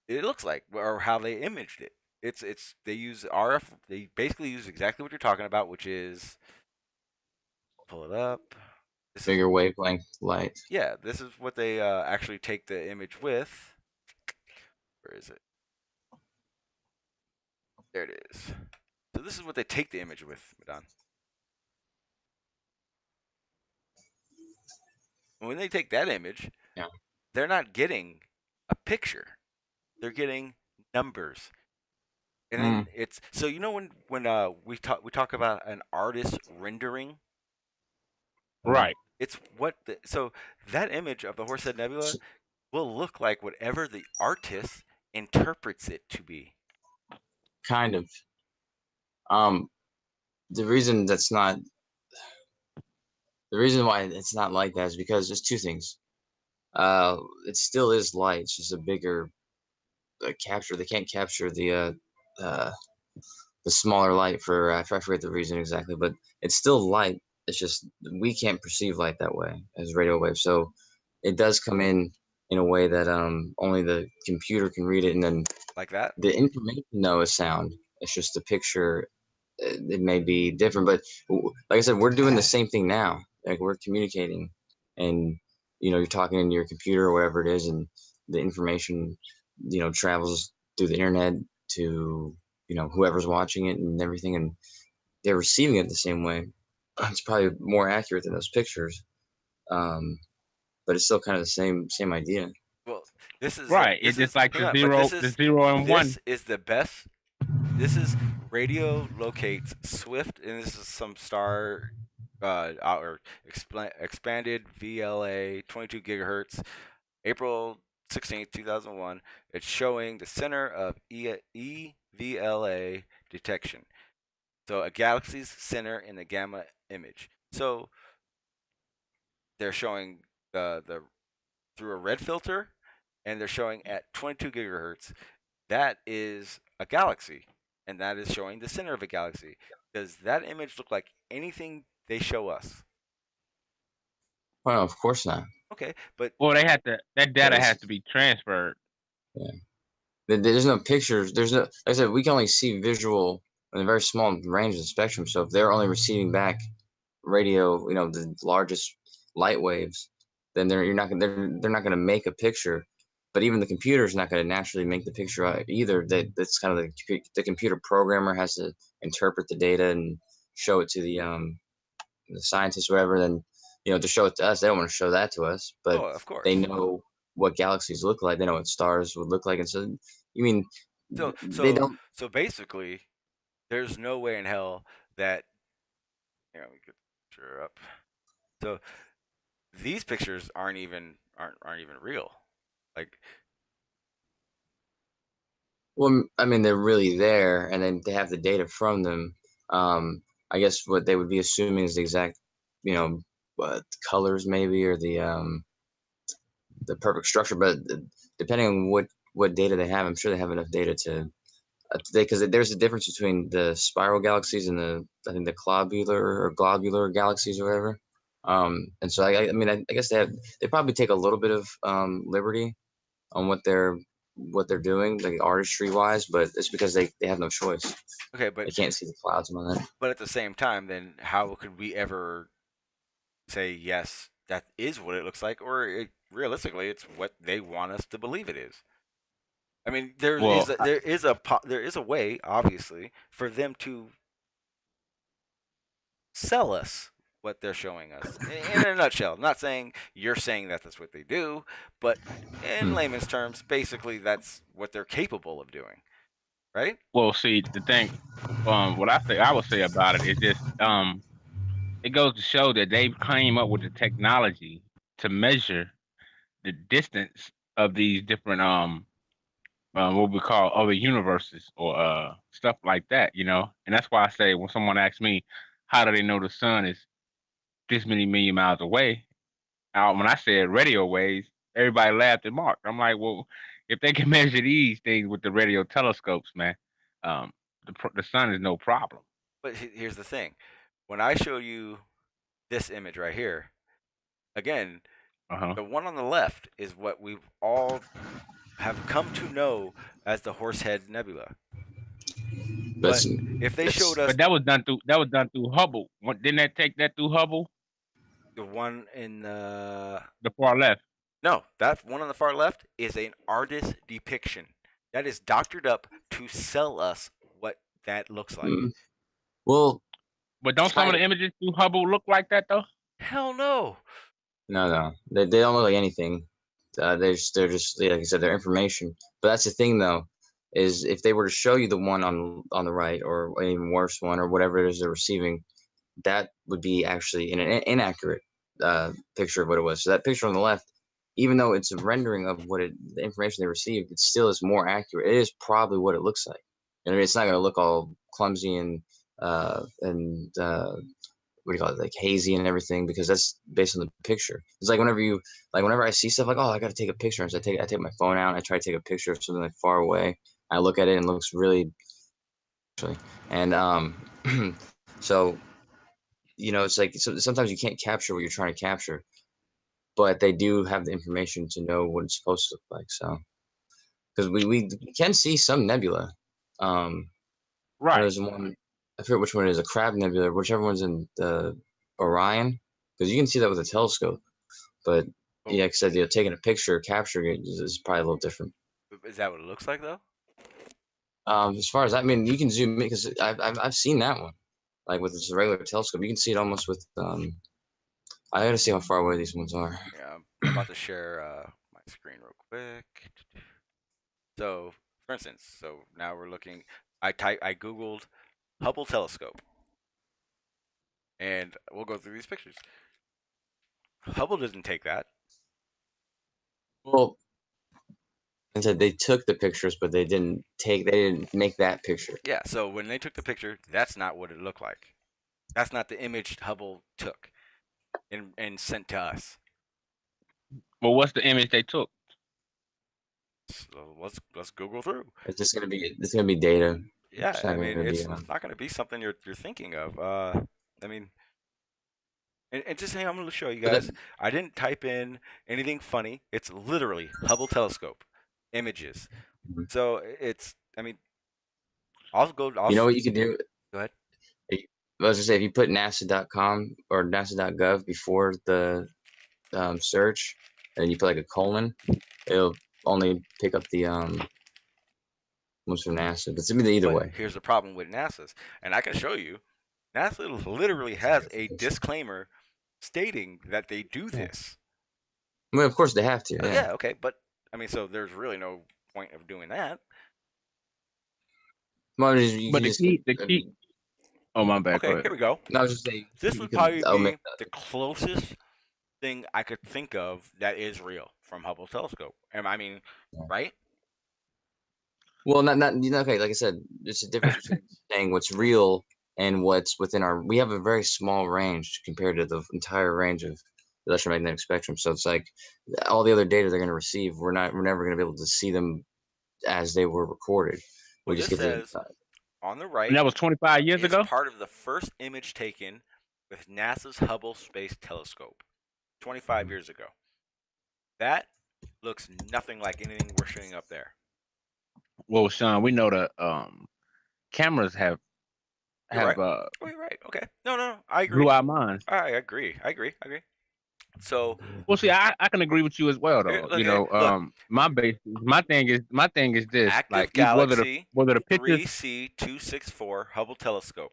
it looks like or how they imaged it. It's they use RF. They basically use exactly what you're talking about, which is pull it up. Bigger wavelength light. Yeah, this is what they actually take the image with. Where is it? There it is. So this is what they take the image with, Madon. When they take that image, Yeah. they're not getting a picture. They're getting numbers. And then it's so when we talk about an artist rendering, Right. it's so that image of the Horsehead Nebula will look like whatever the artist interprets it to be. Kind of. The reason why it's not like that is because there's two things. It still is light. It's just a bigger capture. They can't capture the smaller light for I forget the reason exactly, but it's still light. It's just we can't perceive light that way as radio waves. So it does come in a way that only the computer can read it, and then Like that? the information though is sound. It's just the picture. It may be different, but like I said, we're doing the same thing now. Like we're communicating, and you're talking into your computer or whatever it is, and the information travels through the internet to whoever's watching it and everything, and they're receiving it the same way. It's probably more accurate than those pictures, but it's still kind of the same idea. Well, this is Right. this It's just is like hang on, but the zero and one. this is the best. This is radio locates swift, and this is some star or expanded VLA 22 gigahertz, April 16th, 2001. It's showing the center of EVLA detection. So a galaxy's center in the gamma image. So they're showing the through a red filter, and they're showing at 22 gigahertz. That is a galaxy, and that is showing the center of a galaxy. Does that image look like anything they show us? Well, of course not. Okay, but Well, that data Because has to be transferred. yeah, there's no pictures. There's no. Like I said, we can only see visual in a very small range of the spectrum. So if they're only receiving back radio, the largest light waves, then they're not gonna make a picture. But even the computer's not gonna naturally make the picture either. That's kind of the computer programmer has to interpret the data and show it to the scientists, whatever. Then to show it to us, they don't want to show that to us, but oh, of course. they know what galaxies look like. They know what stars would look like, and so you mean they don't. So basically, there's no way in hell that we could picture up. So these pictures aren't even real. Like, Well, I mean, they're really there, and then they have the data from them. I guess what they would be assuming is the exact, colors maybe, or the perfect structure. But depending on what data they have, I'm sure they have enough data to because there's a difference between the spiral galaxies and I think the globular galaxies or whatever. And so I mean, I guess they probably take a little bit of liberty on what they're doing, like artistry wise, but it's because they have no choice. okay, but They can't see the clouds and all that. but at the same time, then how could we ever say yes, that is what it looks like, or realistically, it's what they want us to believe it is? I mean, there Well, is a way, obviously, for them to sell us what they're showing us in a nutshell. I'm not saying you're saying that that's what they do, but in layman's terms, basically that's what they're capable of doing, right? Well, see, the thing, what I would say about it is just, it goes to show that they came up with the technology to measure the distance of these different, what we call other universes or stuff like that, and that's why I say when someone asks me, how do they know the sun is this many million miles away? When I said radio waves, everybody laughed at Mark. I'm like, well, if they can measure these things with the radio telescopes, man, the sun is no problem. But here's the thing: when I show you this image right here, again, the one on the left is what we've all have come to know as the Horsehead Nebula. But if they showed us but that was done through Hubble. Didn't that take that through Hubble? the one in The far left. no, that one on the far left is an artist depiction. That is doctored up to sell us what that looks like. Well, But don't some of the images through Hubble look like that though? Hell no. No, they don't look like anything. They're just like I said, they're information. But that's the thing though, is if they were to show you the one on the right or an even worse one or whatever it is they're receiving, that would be actually an inaccurate picture of what it was. So that picture on the left, even though it's a rendering of the information they received, it still is more accurate. It is probably what it looks like. I mean, it's not going to look all clumsy and what do you call it, like hazy and everything, because that's based on the picture. It's like whenever I see stuff like, oh, I got to take a picture, and so I take my phone out and I try to take a picture of something like far away. I look at it and it looks really, actually, and so it's like sometimes you can't capture what you're trying to capture, but they do have the information to know what it's supposed to look like. So because we can see some nebula, Right. there's one, I forget which one it is, a Crab Nebula, whichever one's in the Orion, because you can see that with a telescope. But yeah, like I said, taking a picture, capturing it is probably a little different. Is that what it looks like though? As far as I mean, you can zoom in because I've seen that one, like with just a regular telescope. You can see it almost with I gotta see how far away these ones are. Yeah, I'm about to share my screen real quick. So, for instance, now we're looking. I googled Hubble telescope, and we'll go through these pictures. Hubble doesn't take that. Well, and said they took the pictures, but they didn't make that picture. Yeah, so when they took the picture, that's not what it looked like. That's not the image Hubble took and sent to us. Well, what's the image they took? So let's Google through. It's just gonna be data. Yeah, I mean it's not gonna be something you're thinking of. I mean, and just hang on, I'm gonna show you guys. I didn't type in anything funny. It's literally Hubble telescope images. So I mean, you know what you can do? Go ahead. I was gonna say, if you put NASA.com or NASA.gov before the search, and you put like a colon, it'll only pick up the ones from NASA. But it's gonna be either way. Here's the problem with NASA's, and I can show you. NASA literally has a disclaimer stating that they do this. I mean, of course they have to. Yeah, okay, but I mean, so there's really no point of doing that. Well, the key. Oh, my bad. Okay, here we go. No, I was just saying this would probably be the closest thing I could think of that is real from Hubble telescope. I mean, right? Well, not okay. Like I said, there's a difference between saying what's real and what's within we have a very small range compared to the entire range of the electromagnetic spectrum. So it's like all the other data they're going to receive, we're never going to be able to see them as they were recorded. We just get on the right. And that was 25 years ago. Part of the first image taken with NASA's Hubble Space Telescope, 25 years ago. That looks nothing like anything we're showing up there. Well, Sean, we know that cameras have right. Oh, you're right. Okay. No, I agree. Blew our minds. I agree. So, well, see, I can agree with you as well, though. My thing is this: active like galaxy, whether the pictures 3C264 Hubble telescope.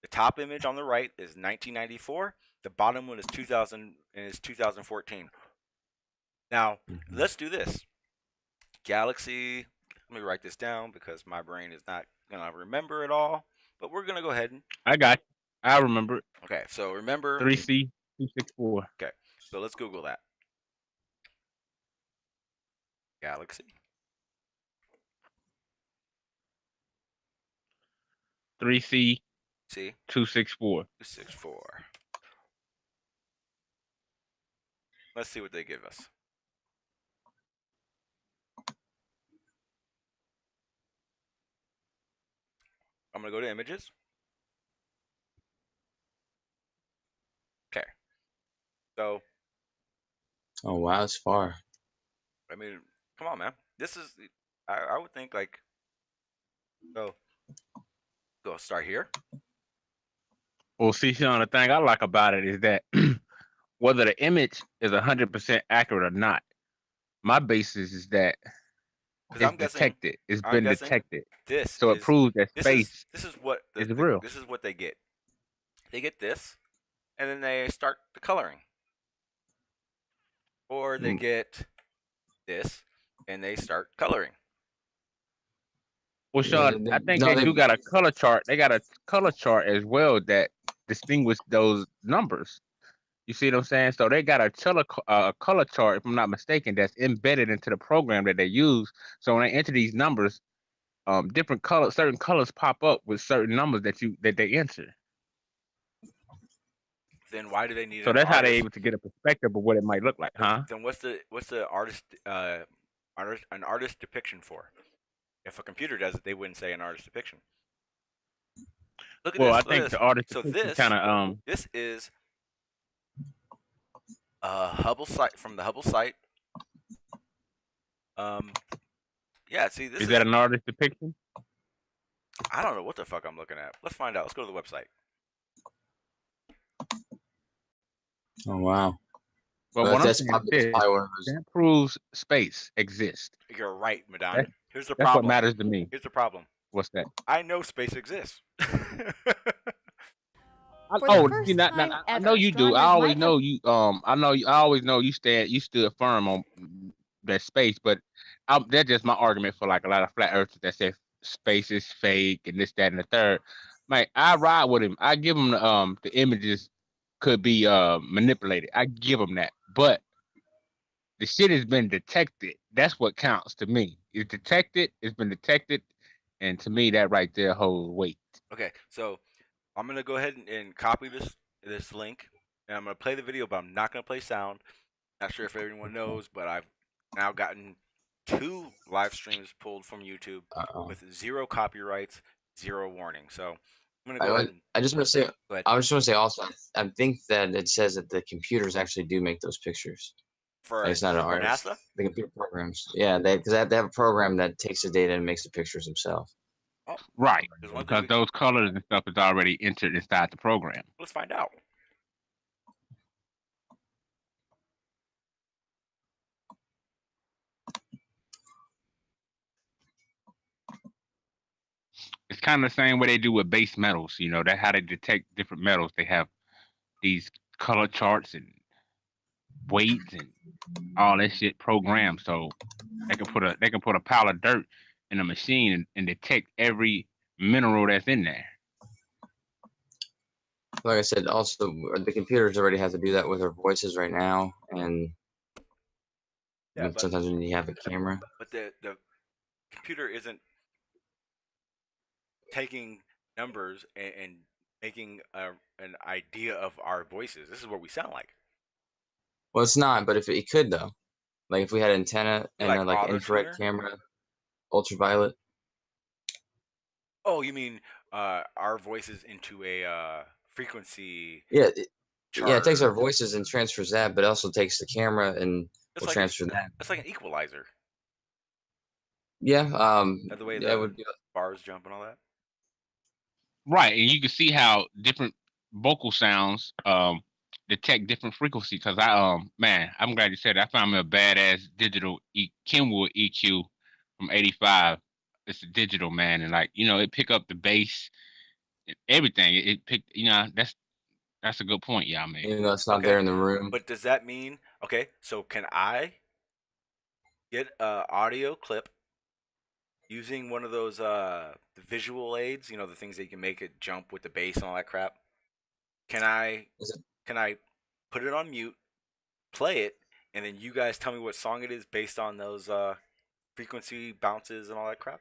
The top image on the right is 1994. The bottom one is 2000 and is 2014. Now, let's do this. Galaxy. Let me write this down because my brain is not gonna remember it all. But we're gonna go ahead and. I remember it. Okay, so remember 3C264. Okay, so let's Google that. Galaxy. 3C. See. 264. 264. Let's see what they give us. I'm gonna go to images. Okay. So. Oh wow, it's far. I mean, come on, man. This is. I would think like. So. Go start here. Well, see, Sean, the thing I like about it is that whether the image is 100% accurate or not, my basis is that Because It's I'm guessing. detected. It's I'm been guessing detected. this So it is proves that this is space this is what is real. this is what they get. They get this, and then they start the coloring, or they Mm. get this, and they start coloring. Well, Yeah, Sean, I think no, they they do got a color chart. They got a color chart as well that distinguish those numbers. You see what I'm saying? So they got a color chart, if I'm not mistaken, that's embedded into the program that they use. So when they enter these numbers, different colors, certain colors pop up with certain numbers that they enter. Then why do they need So an that's how they're artist? able to get a perspective of what it might look like, huh? Then what's the artist depiction for? If a computer does it, they wouldn't say an artist depiction. Look at Well, I this. Look at think this. the artist So depiction kind of this is Hubble site from the Hubble site. Yeah. See, this is that is an artist depiction? I don't know what the fuck I'm looking at. Let's find out. Let's go to the website. Oh wow. But Well, what I'm that's saying is probably, that's this: probably what it was. that proves space exists. You're right, Madon. That's Here's the that's what problem. matters to me. Here's the problem. What's that? I know space exists. For the first time I know ever, you do. I astronomers always might know have you. I always know you stood firm on that space. But that's just my argument for like a lot of flat earthers that say space is fake and this, that, and the third. Like I ride with him. I give him the images could be manipulated. I give him that. But the shit has been detected. That's what counts to me. It's detected. It's been detected, and to me, that right there holds weight. Okay, so I'm gonna go ahead and copy this link, and I'm gonna play the video, but I'm not gonna play sound. Not sure if everyone knows, but I've now gotten 2 live streams pulled from YouTube with 0 copyrights, 0 warning. So I'm gonna go ahead and I just want to say, go ahead I just want to say also, I think that it says that the computers actually do make those pictures. Like it's not an for artist. NASA. The computer programs, yeah, because they have a program that takes the data and makes the pictures themselves. Oh, Right, there's one thing because those colors and stuff is already entered inside the program. let's find out. It's kind of the same way they do with base metals. You know, that's how they detect different metals. They have these color charts and weights and all that shit programmed, so they can put a pile of dirt in a machine and detect every mineral that's in there. Like I said, also the computers already have to do that with our voices right now, and Yeah, but sometimes when you have a camera. but the computer isn't taking numbers and making an idea of our voices. This is what we sound like. Well, it's not, but if it could though, like if we had an antenna You and like a like auto infrared tuner? camera, ultraviolet. Oh, you mean our voices into a frequency Yeah, chart? it takes our voices and transfers that, but it also takes the camera and It's will like transfer that. it's like an equalizer. Yeah, The way yeah, it the would be. bars jump and all that. Right, and you can see how different vocal sounds detect different frequencies. Because man, I'm glad you said that. I found me a badass digital Kenwood EQ from '85. It's a digital, man, and like it pick up the bass and everything. It picked, that's a good point, y'all made. Even though it's not Okay, there in the room. but does that mean okay? So can I get a audio clip using one of those the visual aids? You know, the things that you can make it jump with the bass and all that crap. Can I Is it- can I put it on mute, play it, and then you guys tell me what song it is based on those frequency bounces and all that crap?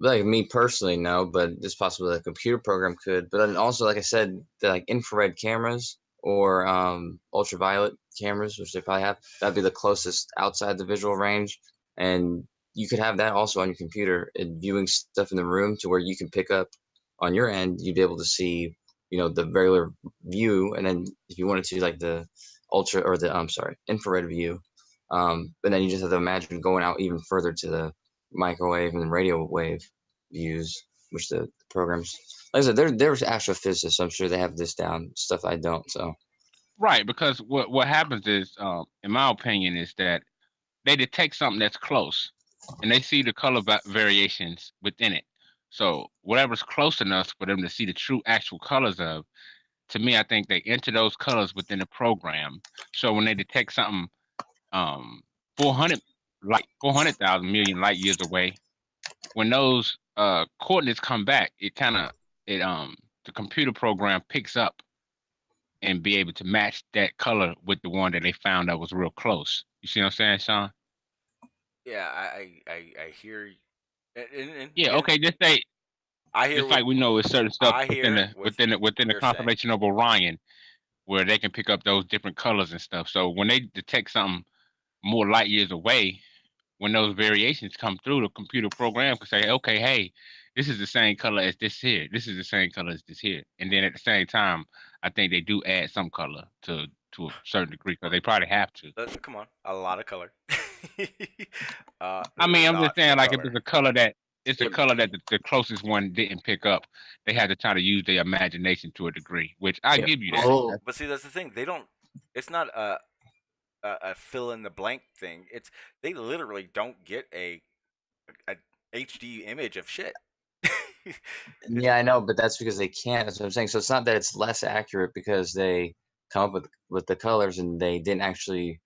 Like me personally, no, but it's possible that a computer program could. But then also, like I said, the like infrared cameras or ultraviolet cameras, which they probably have, that'd be the closest outside the visual range, and you could have that also on your computer and viewing stuff in the room to where you can pick up on your end. You'd be able to see, the regular view, and then if you wanted to, like the ultra or the infrared view, but then you just have to imagine going out even further to the microwave and radio wave views, which the programs, like I said, there's astrophysicists. I'm sure they have this down. Stuff I don't. So Right, because what happens is, in my opinion, is that they detect something that's close. and they see the color variations within it. So whatever's close enough for them to see the true actual colors of, to me, I think they enter those colors within the program. So when they detect something 400 400,000 million light years away, when those coordinates come back, it the computer program picks up and be able to match that color with the one that they found that was real close. You see what I'm saying, Sean? Yeah, I hear, Yeah, and okay, just say I hear just what like we know with certain stuff I hear what within the you're saying. constellation of Orion, where they can pick up those different colors and stuff. So when they detect something more light years away, when those variations come through, the computer program can say, okay, hey, this is the same color as this here. This is the same color as this here. And then at the same time, I think they do add some color to a certain degree because they probably have to. Come on, a lot of color. I mean, I'm just Lots saying, of like, if color. it's a color that Yeah, the closest one didn't pick up, they had to try to use their imagination to a degree, which I yeah. give you that. Well, But see, that's the thing. They don't. It's not a fill in the blank thing. It's they literally don't get a HD image of shit. It's, yeah, I know, but that's because they can't. That's what I'm saying. So it's not that it's less accurate because they come up with the colors and they didn't actually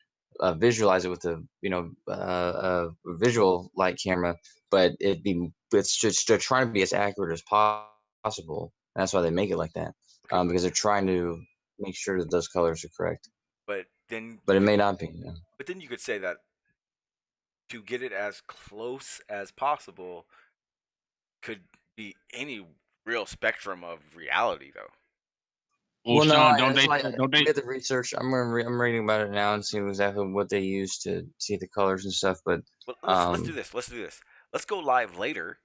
visualize it with a visual light camera, but it's just they're trying to be as accurate as possible. And that's why they make it like that, okay, because they're trying to make sure that those colors are correct. but then But you it could, may not be. You know. but then you could say that to get it as close as possible could be any real spectrum of reality, though. Well, Well, no, Sean, that's why don't we they? had the research. I'm reading about it now and seeing exactly what they use to see the colors and stuff. But Well, let's do um, this. Let's do this. Let's go live later,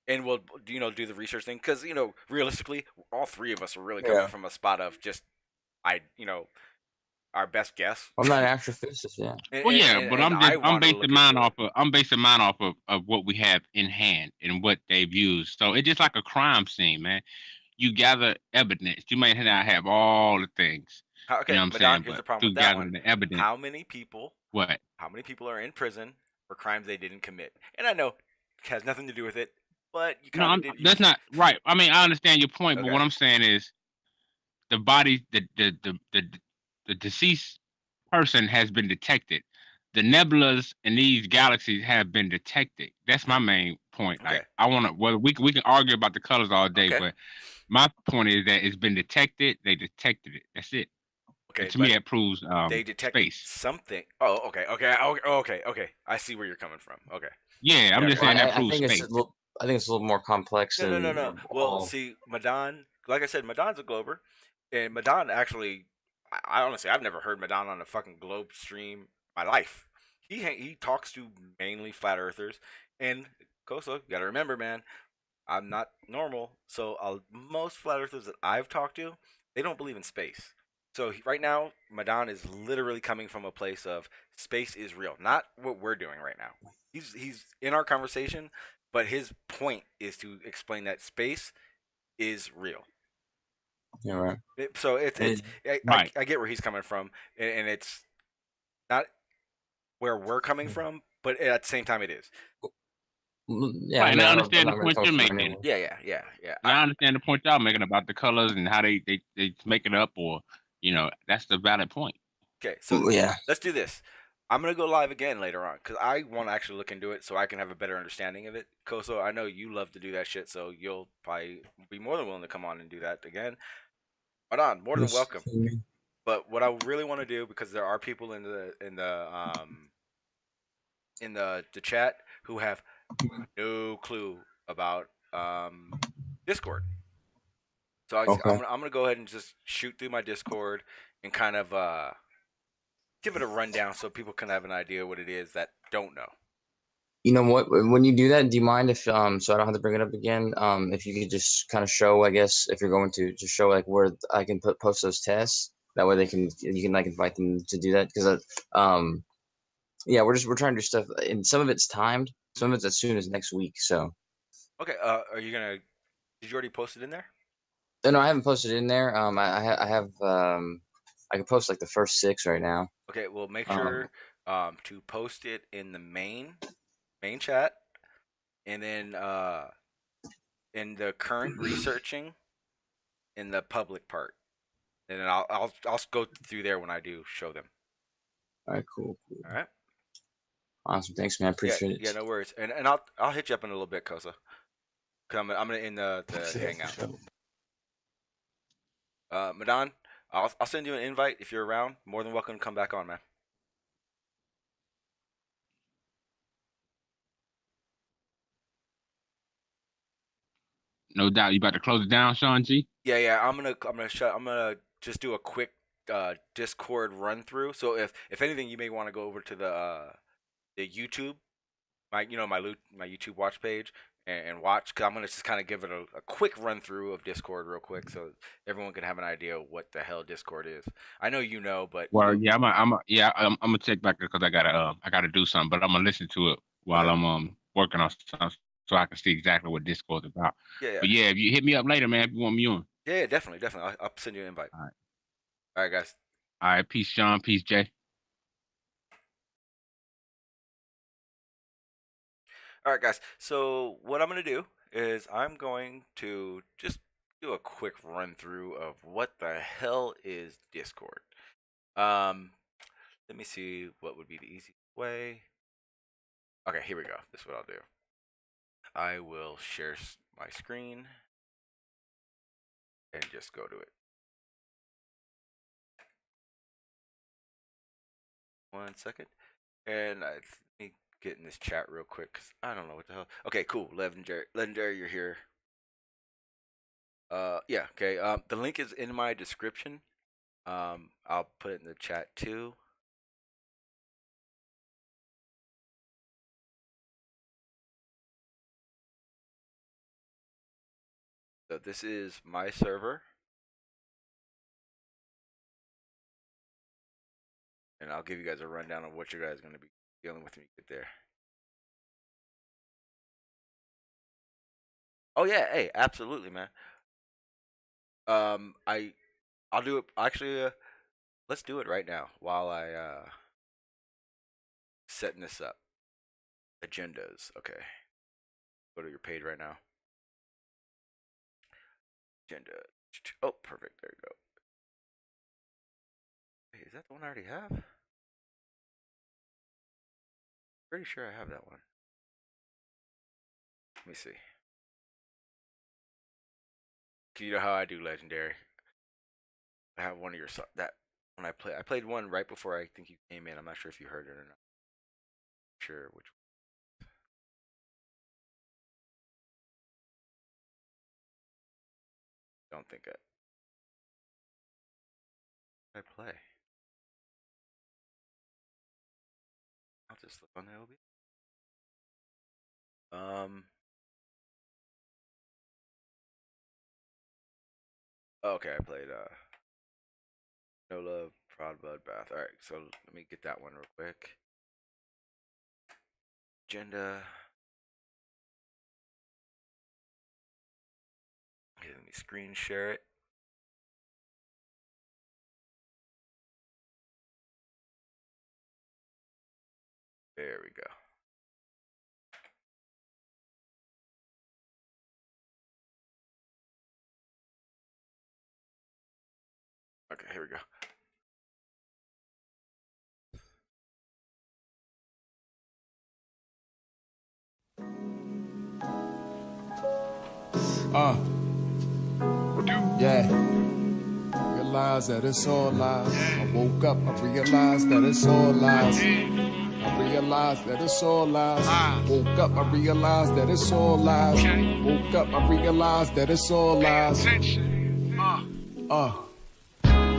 and we'll do the research thing because realistically, all three of us are really coming yeah, from a spot of just our best guess, I'm not an astrophysicist. Yeah, and, Well, and, yeah, and but and I wanted to look into it. I'm basing mine off of what we have in hand and what they've used. So it's just like a crime scene, man. You gather evidence. You may not have all the things, you Okay, know what I'm Madon, saying, here's the but problem with through that one. gathering the evidence, How many people? what? How many people are in prison for crimes they didn't commit? And I know it has nothing to do with it, but you No, kind of did. that's not right. I mean, I understand your point, but Okay. what I'm saying is the body, the deceased person has been detected. The nebulas in these galaxies have been detected. That's my main point. Okay. Like, I want to. Well, we can argue about the colors all day, Okay. but my point is that it's been detected. They detected it. That's it. And Okay. to me, But that proves they detected space. something. Oh, okay. Okay. Okay. Okay. I see where you're coming from. Okay. Yeah, I'm Yeah. just Okay. saying that I proves think it's space. a little. I think it's a little more complex No, no, no, than no. Well, all. see, Madon, like I said, Madon's a Glober, and Madon actually, I honestly, I've never heard Madon on a fucking Globe stream in my life. He talks to mainly flat earthers, and Koso, you gotta remember, man, I'm not normal, so most flat earthers that I've talked to, they don't believe in space. So right now, Madon is literally coming from a place of space is real, not what we're doing right now. He's in our conversation, but his point is to explain that space is real. Yeah, right. So it's And Right. I get where he's coming from, and it's not where we're coming from, but at the same time, it is. yeah, Right. I And mean, I I don't understand the know where it point comes you're from making. anyway. Yeah. And I understand the point y'all making about the colors and how they make it up, or that's the valid point. Okay, so Yeah. let's do this. I'm gonna go live again later on because I want to actually look into it so I can have a better understanding of it. Koso, I know you love to do that shit, so you'll probably be more than willing to come on and do that again. Right on, more than Yes. welcome. But what I really want to do, because there are people in the chat who have no clue about Discord. So Okay. I'm gonna go ahead and just shoot through my Discord and kind of give it a rundown so people can have an idea what it is that don't know. You know what? When you do that, do you mind if so I don't have to bring it up again? If you could just kind of show, I guess, if you're going to just show like where I can post those tests. That way you can like invite them to do that because yeah, we're trying to do stuff and some of it's timed, some of it's as soon as next week. So Okay, are you gonna? Did you already post it in there? no, I haven't posted it in there. I have I can post like the first 6 right now. Okay, well make Um, sure to post it in the main. main chat, and then in the current researching, in the public part, and then I'll go through there when I do show them. All right, cool. All right. Awesome. Thanks, man. Appreciate it. Yeah, no worries. And I'll hit you up in a little bit, Kosa. I'm gonna end the hangout. Madan, I'll send you an invite if you're around. More than welcome to come back on, man. No doubt. You about to close it down, Sean G? Yeah. I'm gonna just do a quick Discord run through. So if anything, you may want to go over to the YouTube, my YouTube watch page and watch, because I'm gonna just kind of give it a quick run through of Discord real quick, so everyone can have an idea of what the hell Discord is. I know you know, but well, yeah, I'm gonna check back because I gotta do something, but I'm gonna listen to it while I'm working on something so I can see exactly what Discord's about. Yeah. But yeah, if you hit me up later, man, if you want me on. Yeah, definitely. I'll send you an invite. All right, guys. All right, peace, Sean. Peace, Jay. All right, guys. So what I'm going to do is I'm going to just do a quick run through of what the hell is Discord. Let me see what would be the easiest way. Okay, here we go. This is what I'll do. I will share my screen and just go to it. 1 second. And let me get in this chat real quick because I don't know what the hell. Okay, cool. Legendary, you're here. Yeah, okay. The link is in my description. I'll put it in the chat too. So this is my server. And I'll give you guys a rundown of what you guys are going to be dealing with when you get there. Oh yeah, hey, absolutely, man. I'll do it. Actually, let's do it right now while I setting this up. Agendas. Okay. Go to your page right now. Agenda. Oh, perfect. There you go. Hey, is that the one I already have? Pretty sure I have that one. Let me see. You know how I do Legendary. I have one of your that when I played one right before I think you came in. I'm not sure if you heard it or not. Sure which one. Don't think it. I play. I'll just look on the OB. Okay, I played No Love, Proud Bloodbath. Alright, so let me get that one real quick. Agenda. Okay, let me screen share it. There we go. Okay, here we go. Yeah. Realize that it's all lies. I woke up, I realized that it's all lies. I realized that it's all lies. Woke up, I realized that it's all lies. Woke up, I realized that it's all lies.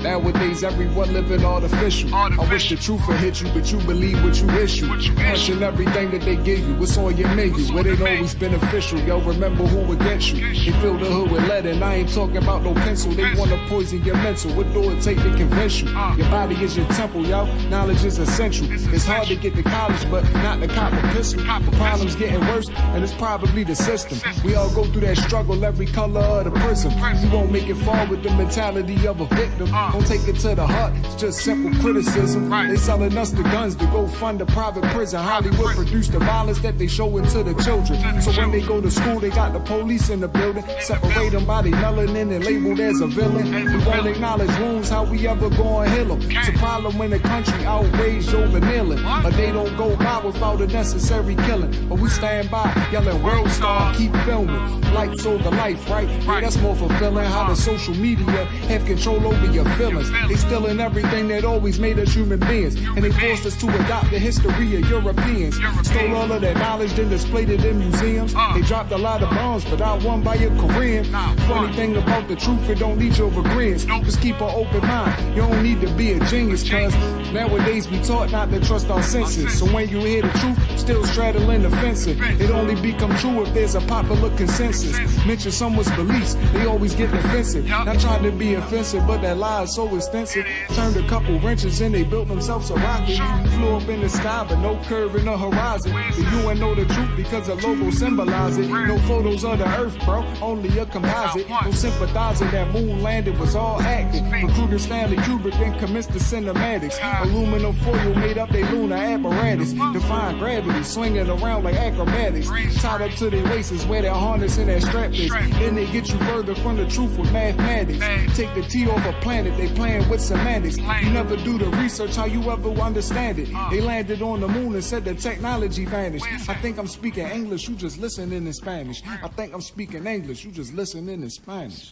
Nowadays, everyone living artificial. I wish the truth would hit you, but you believe what you issue. Punching everything that they give you, it's on your menu. It ain't always beneficial. Yo, remember who against you. They fill the hood with lead, and I ain't talking about no pencil. They wanna poison your mental. What do it take to convince you? Your body is your temple, yo. Knowledge is essential. It's hard to get to college, but not to cop a pistol. The problem's getting worse, and it's probably the system. We all go through that struggle, every color of the prism. You won't make it far with the mentality of a victim. Don't take it to the heart, it's just simple criticism. They selling us the guns to go fund a private prison. Hollywood produced the violence that they show into the children. So when they go to school, they got the police in the building. Separate them by their melanin and labeled as a villain. We won't acknowledge wounds, how we ever gonna heal them? It's a problem when the country outraged over kneeling. But they don't go by without a necessary killing. But we stand by, yelling world star, keep filming. Life's over life, right? Yeah, that's more fulfilling. How the social media have control over your feelings. They stealing everything that always made us human beings. And they forced us to adopt the history of Europeans. Stole all of that knowledge, then displayed it in museums. They dropped a lot of bombs, but I won by a Korean. Funny thing about the truth, it don't need your agreements. Just keep an open mind. You don't need to be a genius, cause nowadays we taught not to trust our senses. So when you hear the truth, still straddling the fences. It only become true if there's a popular consensus. Mention someone's beliefs, they always get defensive. Not trying to be offensive, but that lie is so extensive. Turned a couple wrenches and they built themselves a rocket. Flew up in the sky, but no curve in the horizon. The UN know the truth because the logo symbolize it. No photos of the earth, bro, only a composite. No sympathizing that moon landed was all acting. Recruited Stanley Kubrick then commenced the cinematics. Aluminum foil made up their lunar apparatus. Defying gravity, swinging around like acrobatics. Tied up to their waists where their harness and that strap is. Then they get you further from the truth with mathematics. Take the T off a planet, they playing with semantics. You never do the research, how you ever understand it? They landed on the moon and said the technology vanished. I think I'm speaking English, you just listening in Spanish. I think I'm speaking English, you just listening in Spanish.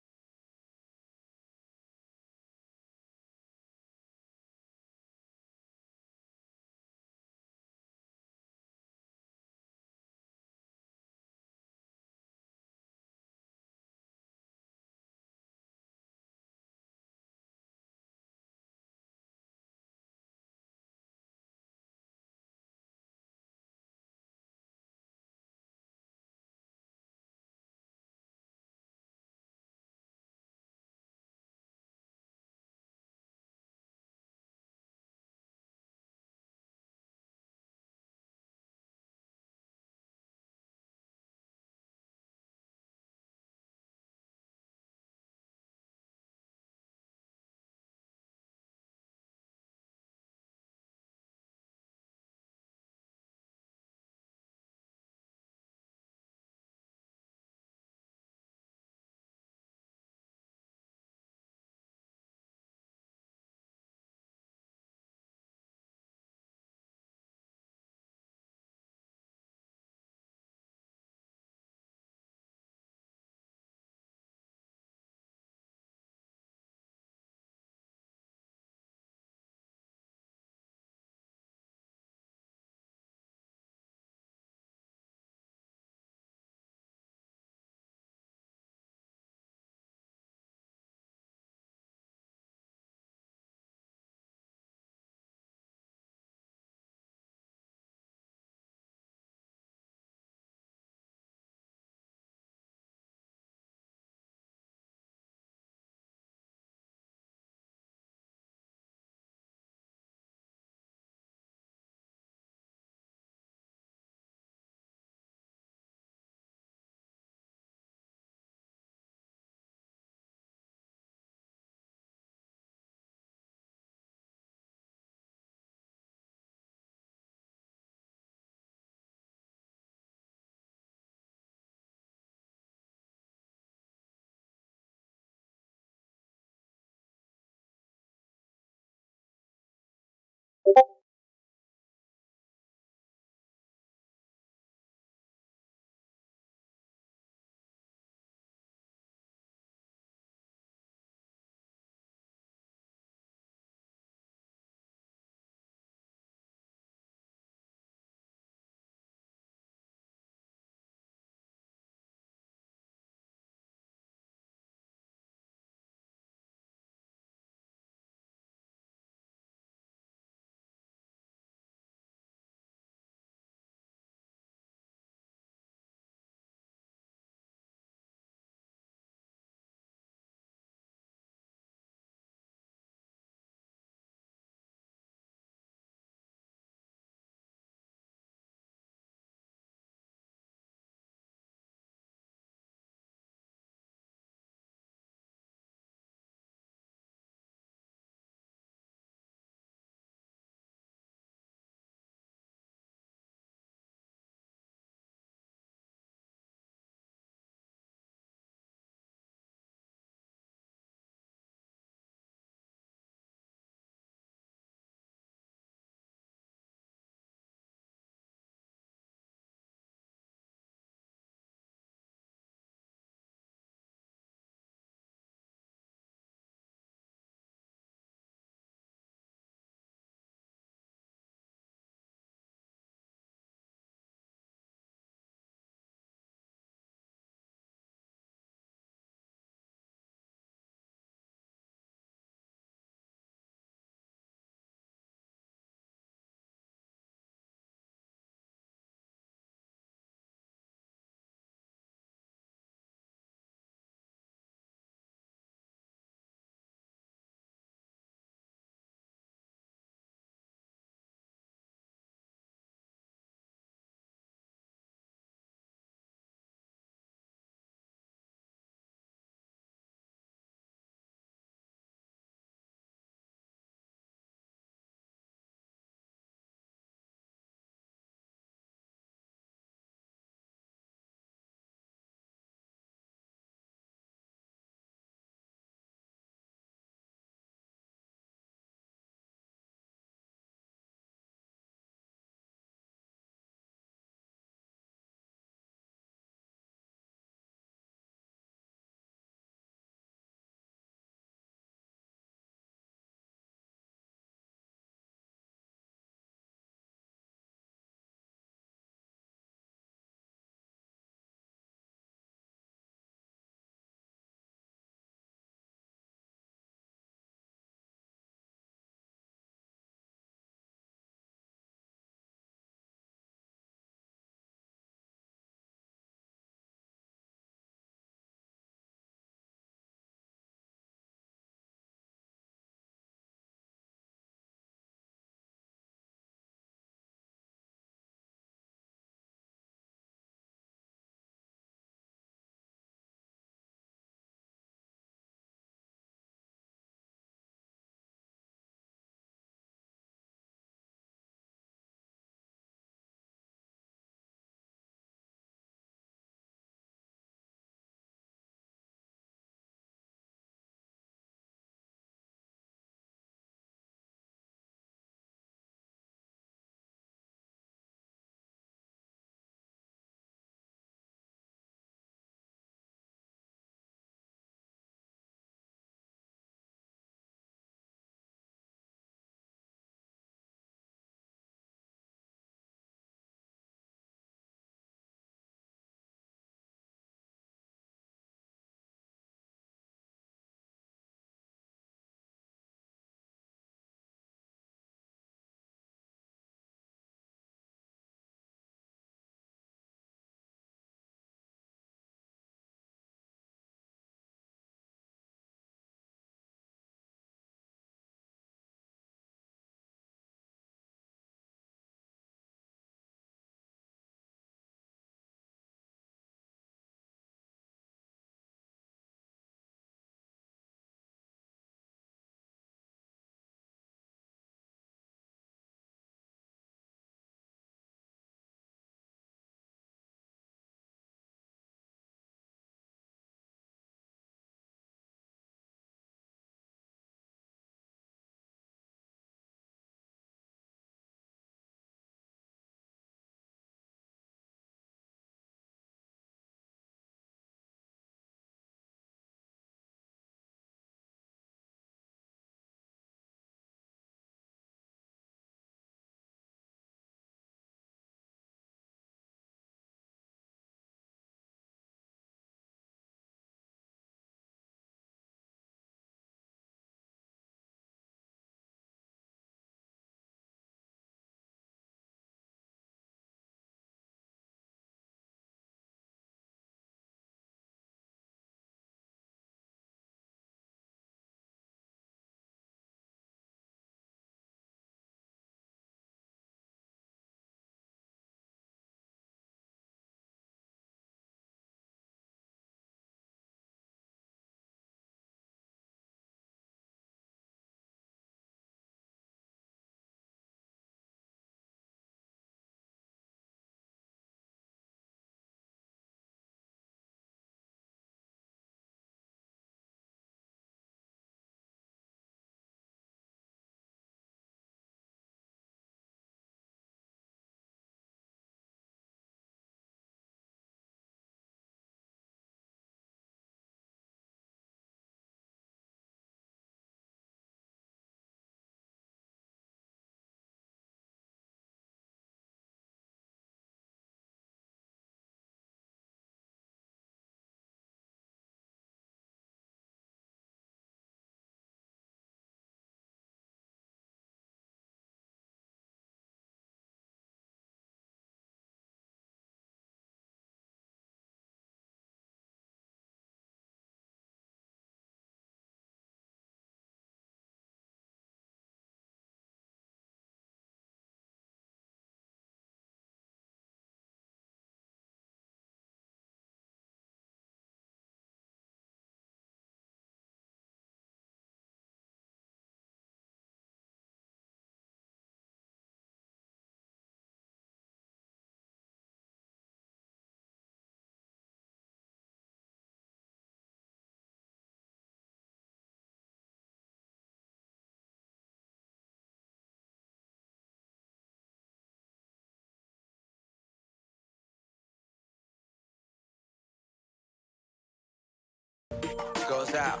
out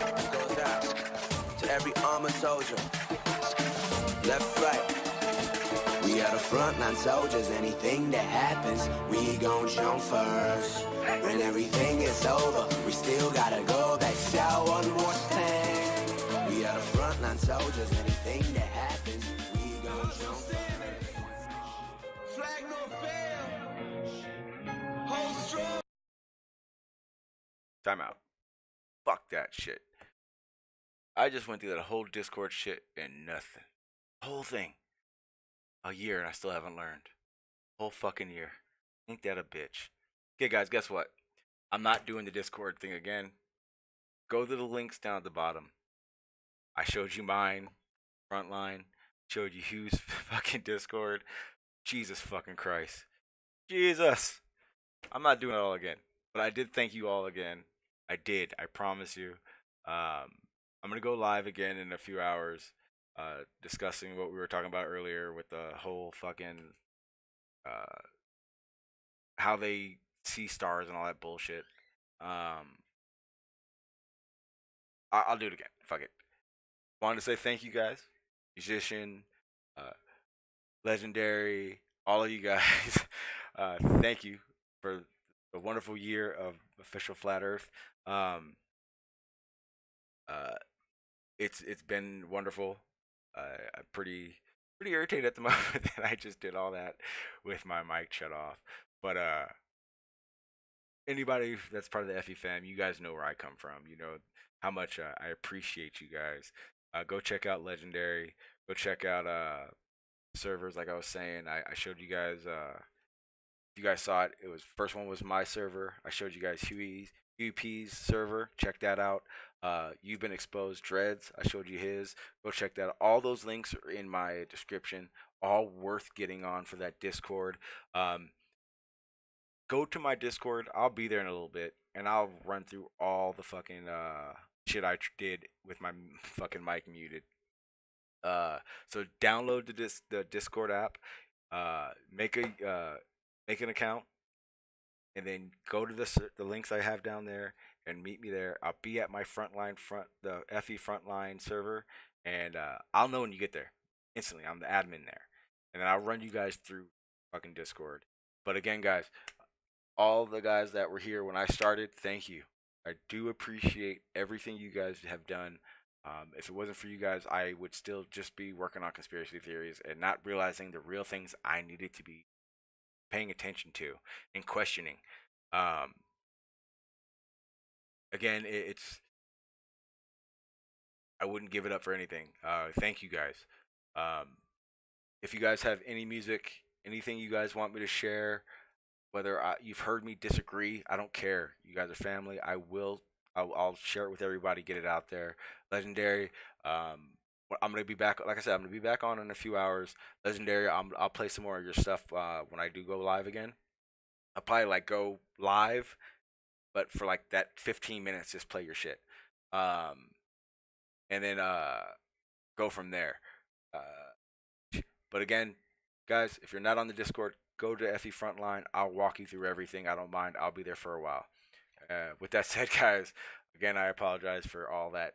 to every armored soldier. Left, right. We are the frontline soldiers. Anything that happens, we gon' jump first. When everything is over, we still gotta go back. Shout one more time. We are the frontline soldiers. Anything that happens, we gon' jump first. Flag no fail. Hold strong. Time out. Fuck that shit. I just went through that whole Discord shit and nothing. Whole thing. A year and I still haven't learned. Whole fucking year. Ain't that a bitch? Okay, guys, guess what? I'm not doing the Discord thing again. Go to the links down at the bottom. I showed you mine, Frontline. Showed you Hugh's fucking Discord. Jesus fucking Christ. Jesus. I'm not doing it all again. But I did thank you all again. I did. I promise you. I'm going to go live again in a few hours. Discussing what we were talking about earlier with the whole fucking how they see stars and all that bullshit. I'll do it again. Fuck it. Wanted to say thank you guys, musician, legendary, all of you guys. Thank you for a wonderful year of official Flat Earth. It's been wonderful. I'm pretty irritated at the moment that I just did all that with my mic shut off. But anybody that's part of the FE fam, you guys know where I come from. You know how much I appreciate you guys. Go check out Legendary. Go check out servers. Like I was saying, I showed you guys. If you guys saw it, it was first one was my server. I showed you guys Huey P's server. Check that out. You've Been Exposed Dreads. I showed you his. Go check that out. All those links are in my description. All worth getting on for that Discord. Go to my Discord. I'll be there in a little bit, and I'll run through all the fucking shit I did with my fucking mic muted. So download the Discord app. Make an account, and then go to the links I have down there and meet me there. I'll be at my the FE Frontline server, and I'll know when you get there instantly. I'm the admin there, and then I'll run you guys through fucking Discord. But again, guys, all the guys that were here when I started, thank you. I do appreciate everything you guys have done. If it wasn't for you guys, I would still just be working on conspiracy theories and not realizing the real things I needed to be paying attention to and questioning. Again, I wouldn't give it up for anything. Thank you guys. If you guys have any music, anything you guys want me to share, whether you've heard me disagree, I don't care. You guys are family. I'll share it with everybody, get it out there. Legendary, I'm gonna be back. Like I said, I'm gonna be back on in a few hours. Legendary, I'll play some more of your stuff when I do go live again. I'll probably like go live, but for like that 15 minutes, just play your shit, and then go from there. But again, guys, if you're not on the Discord, go to FE Frontline. I'll walk you through everything. I don't mind. I'll be there for a while. With that said, guys, again, I apologize for all that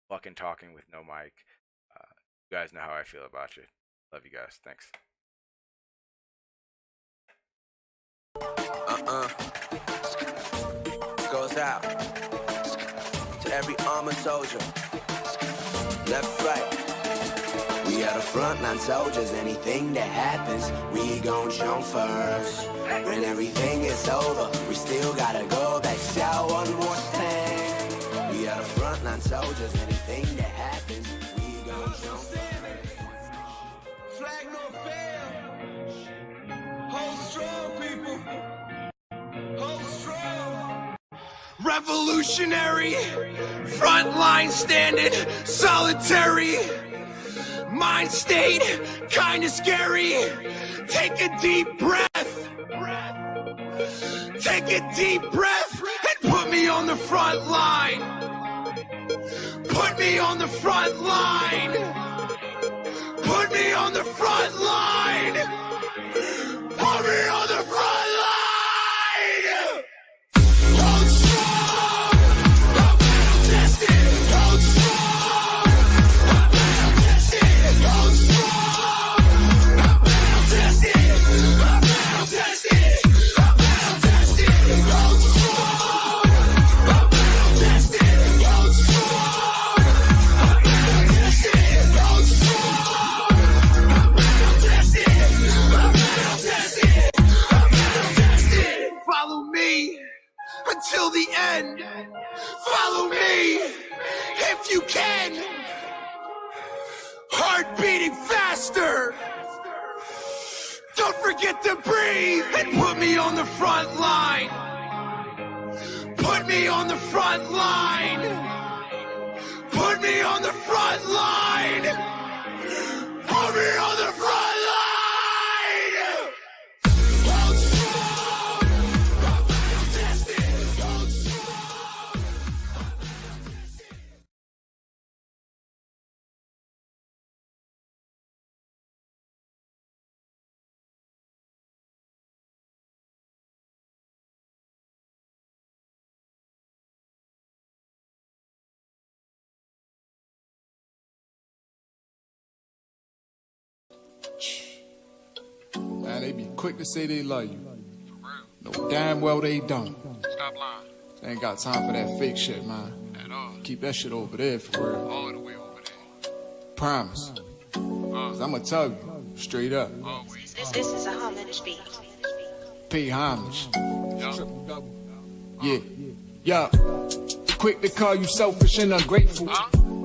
fucking talking with no mic. You guys know how I feel about you. Love you guys. Thanks. Goes out to every armored soldier. Left, right. We are the frontline soldiers. Anything that happens, we gon' jump first. When everything is over, we still gotta go back. Shout one more time. We are the frontline soldiers. Anything that happens, we gon' jump first. Flag no fail. Hold strong, people. Hold strong. Revolutionary. Frontline standing. Solitary. Mind state. Kinda scary. Take a deep breath. Take a deep breath and put me on the front line. Put me on the front line. Put me on the front line. Put me on the front line. Hold strong. I'm battle tested. till the end. Follow me if you can. Heart beating faster. Don't forget to breathe and put me on the front line. Put me on the front line. Put me on the front line. Put me on the front line. Hold strong. I'm tested. Hold strong. Man, they be quick to say they love you. No, damn well they don't. Stop lying. They ain't got time for that fake shit, man. At all. Keep that shit over there for real. All the way over there. Promise. Cause I'ma tell you, straight up. Always. This is a homage beat. Pay homage. Yo. Yeah. Yeah. Quick to call you selfish and ungrateful.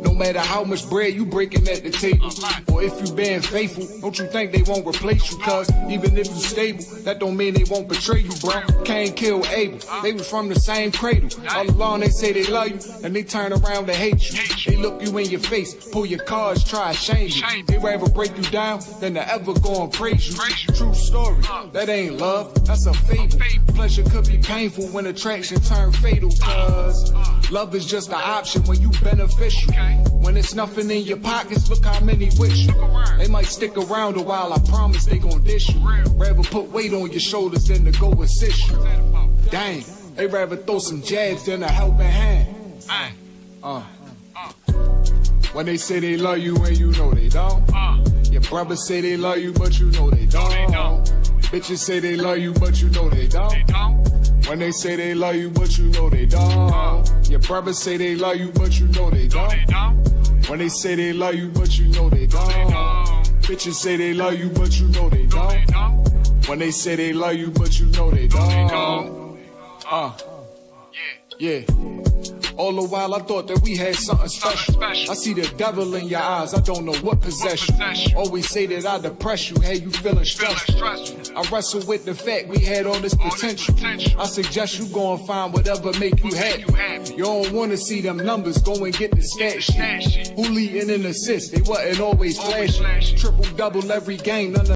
No matter how much bread you breaking at the table, or if you being faithful, don't you think they won't replace you? Cause even if you stable, that don't mean they won't betray you, bro. Cain killed Abel, they was from the same cradle. All along they say they love you, and they turn around to hate you. They look you in your face, pull your cards, try to shame you. They rather break you down than to ever go and praise you. True story, that ain't love, that's a fable. Pleasure could be painful when attraction turn fatal. Cause love is just an option when you beneficial. When it's nothing in your pockets, look how many wish you. They might stick around a while, I promise they gon' dish you. Rather put weight on your shoulders than to go assist you. Dang, they rather throw some jabs than a helping hand. When they say they love you and you know they don't. Your brothers say they love you but you know they don't. Bitches say they love you but you know they don't. When they say they love you but you know they don't. Your brothers say they love you but you know they don't. When they say they love you but you know they don't. Bitches say they love you but you know they don't. When they say they love you but you know they don't. Yeah. All the while I thought that we had something special. I see the devil in your eyes, I don't know what possess you. Always say that I depress you, hey, you feeling stressed. I wrestle with the fact we had all this potential. I suggest you go and find whatever make you happy. You don't want to see them numbers, go and get the stat shit. Who leading in assists, they wasn't always flashy. Triple double every game, none of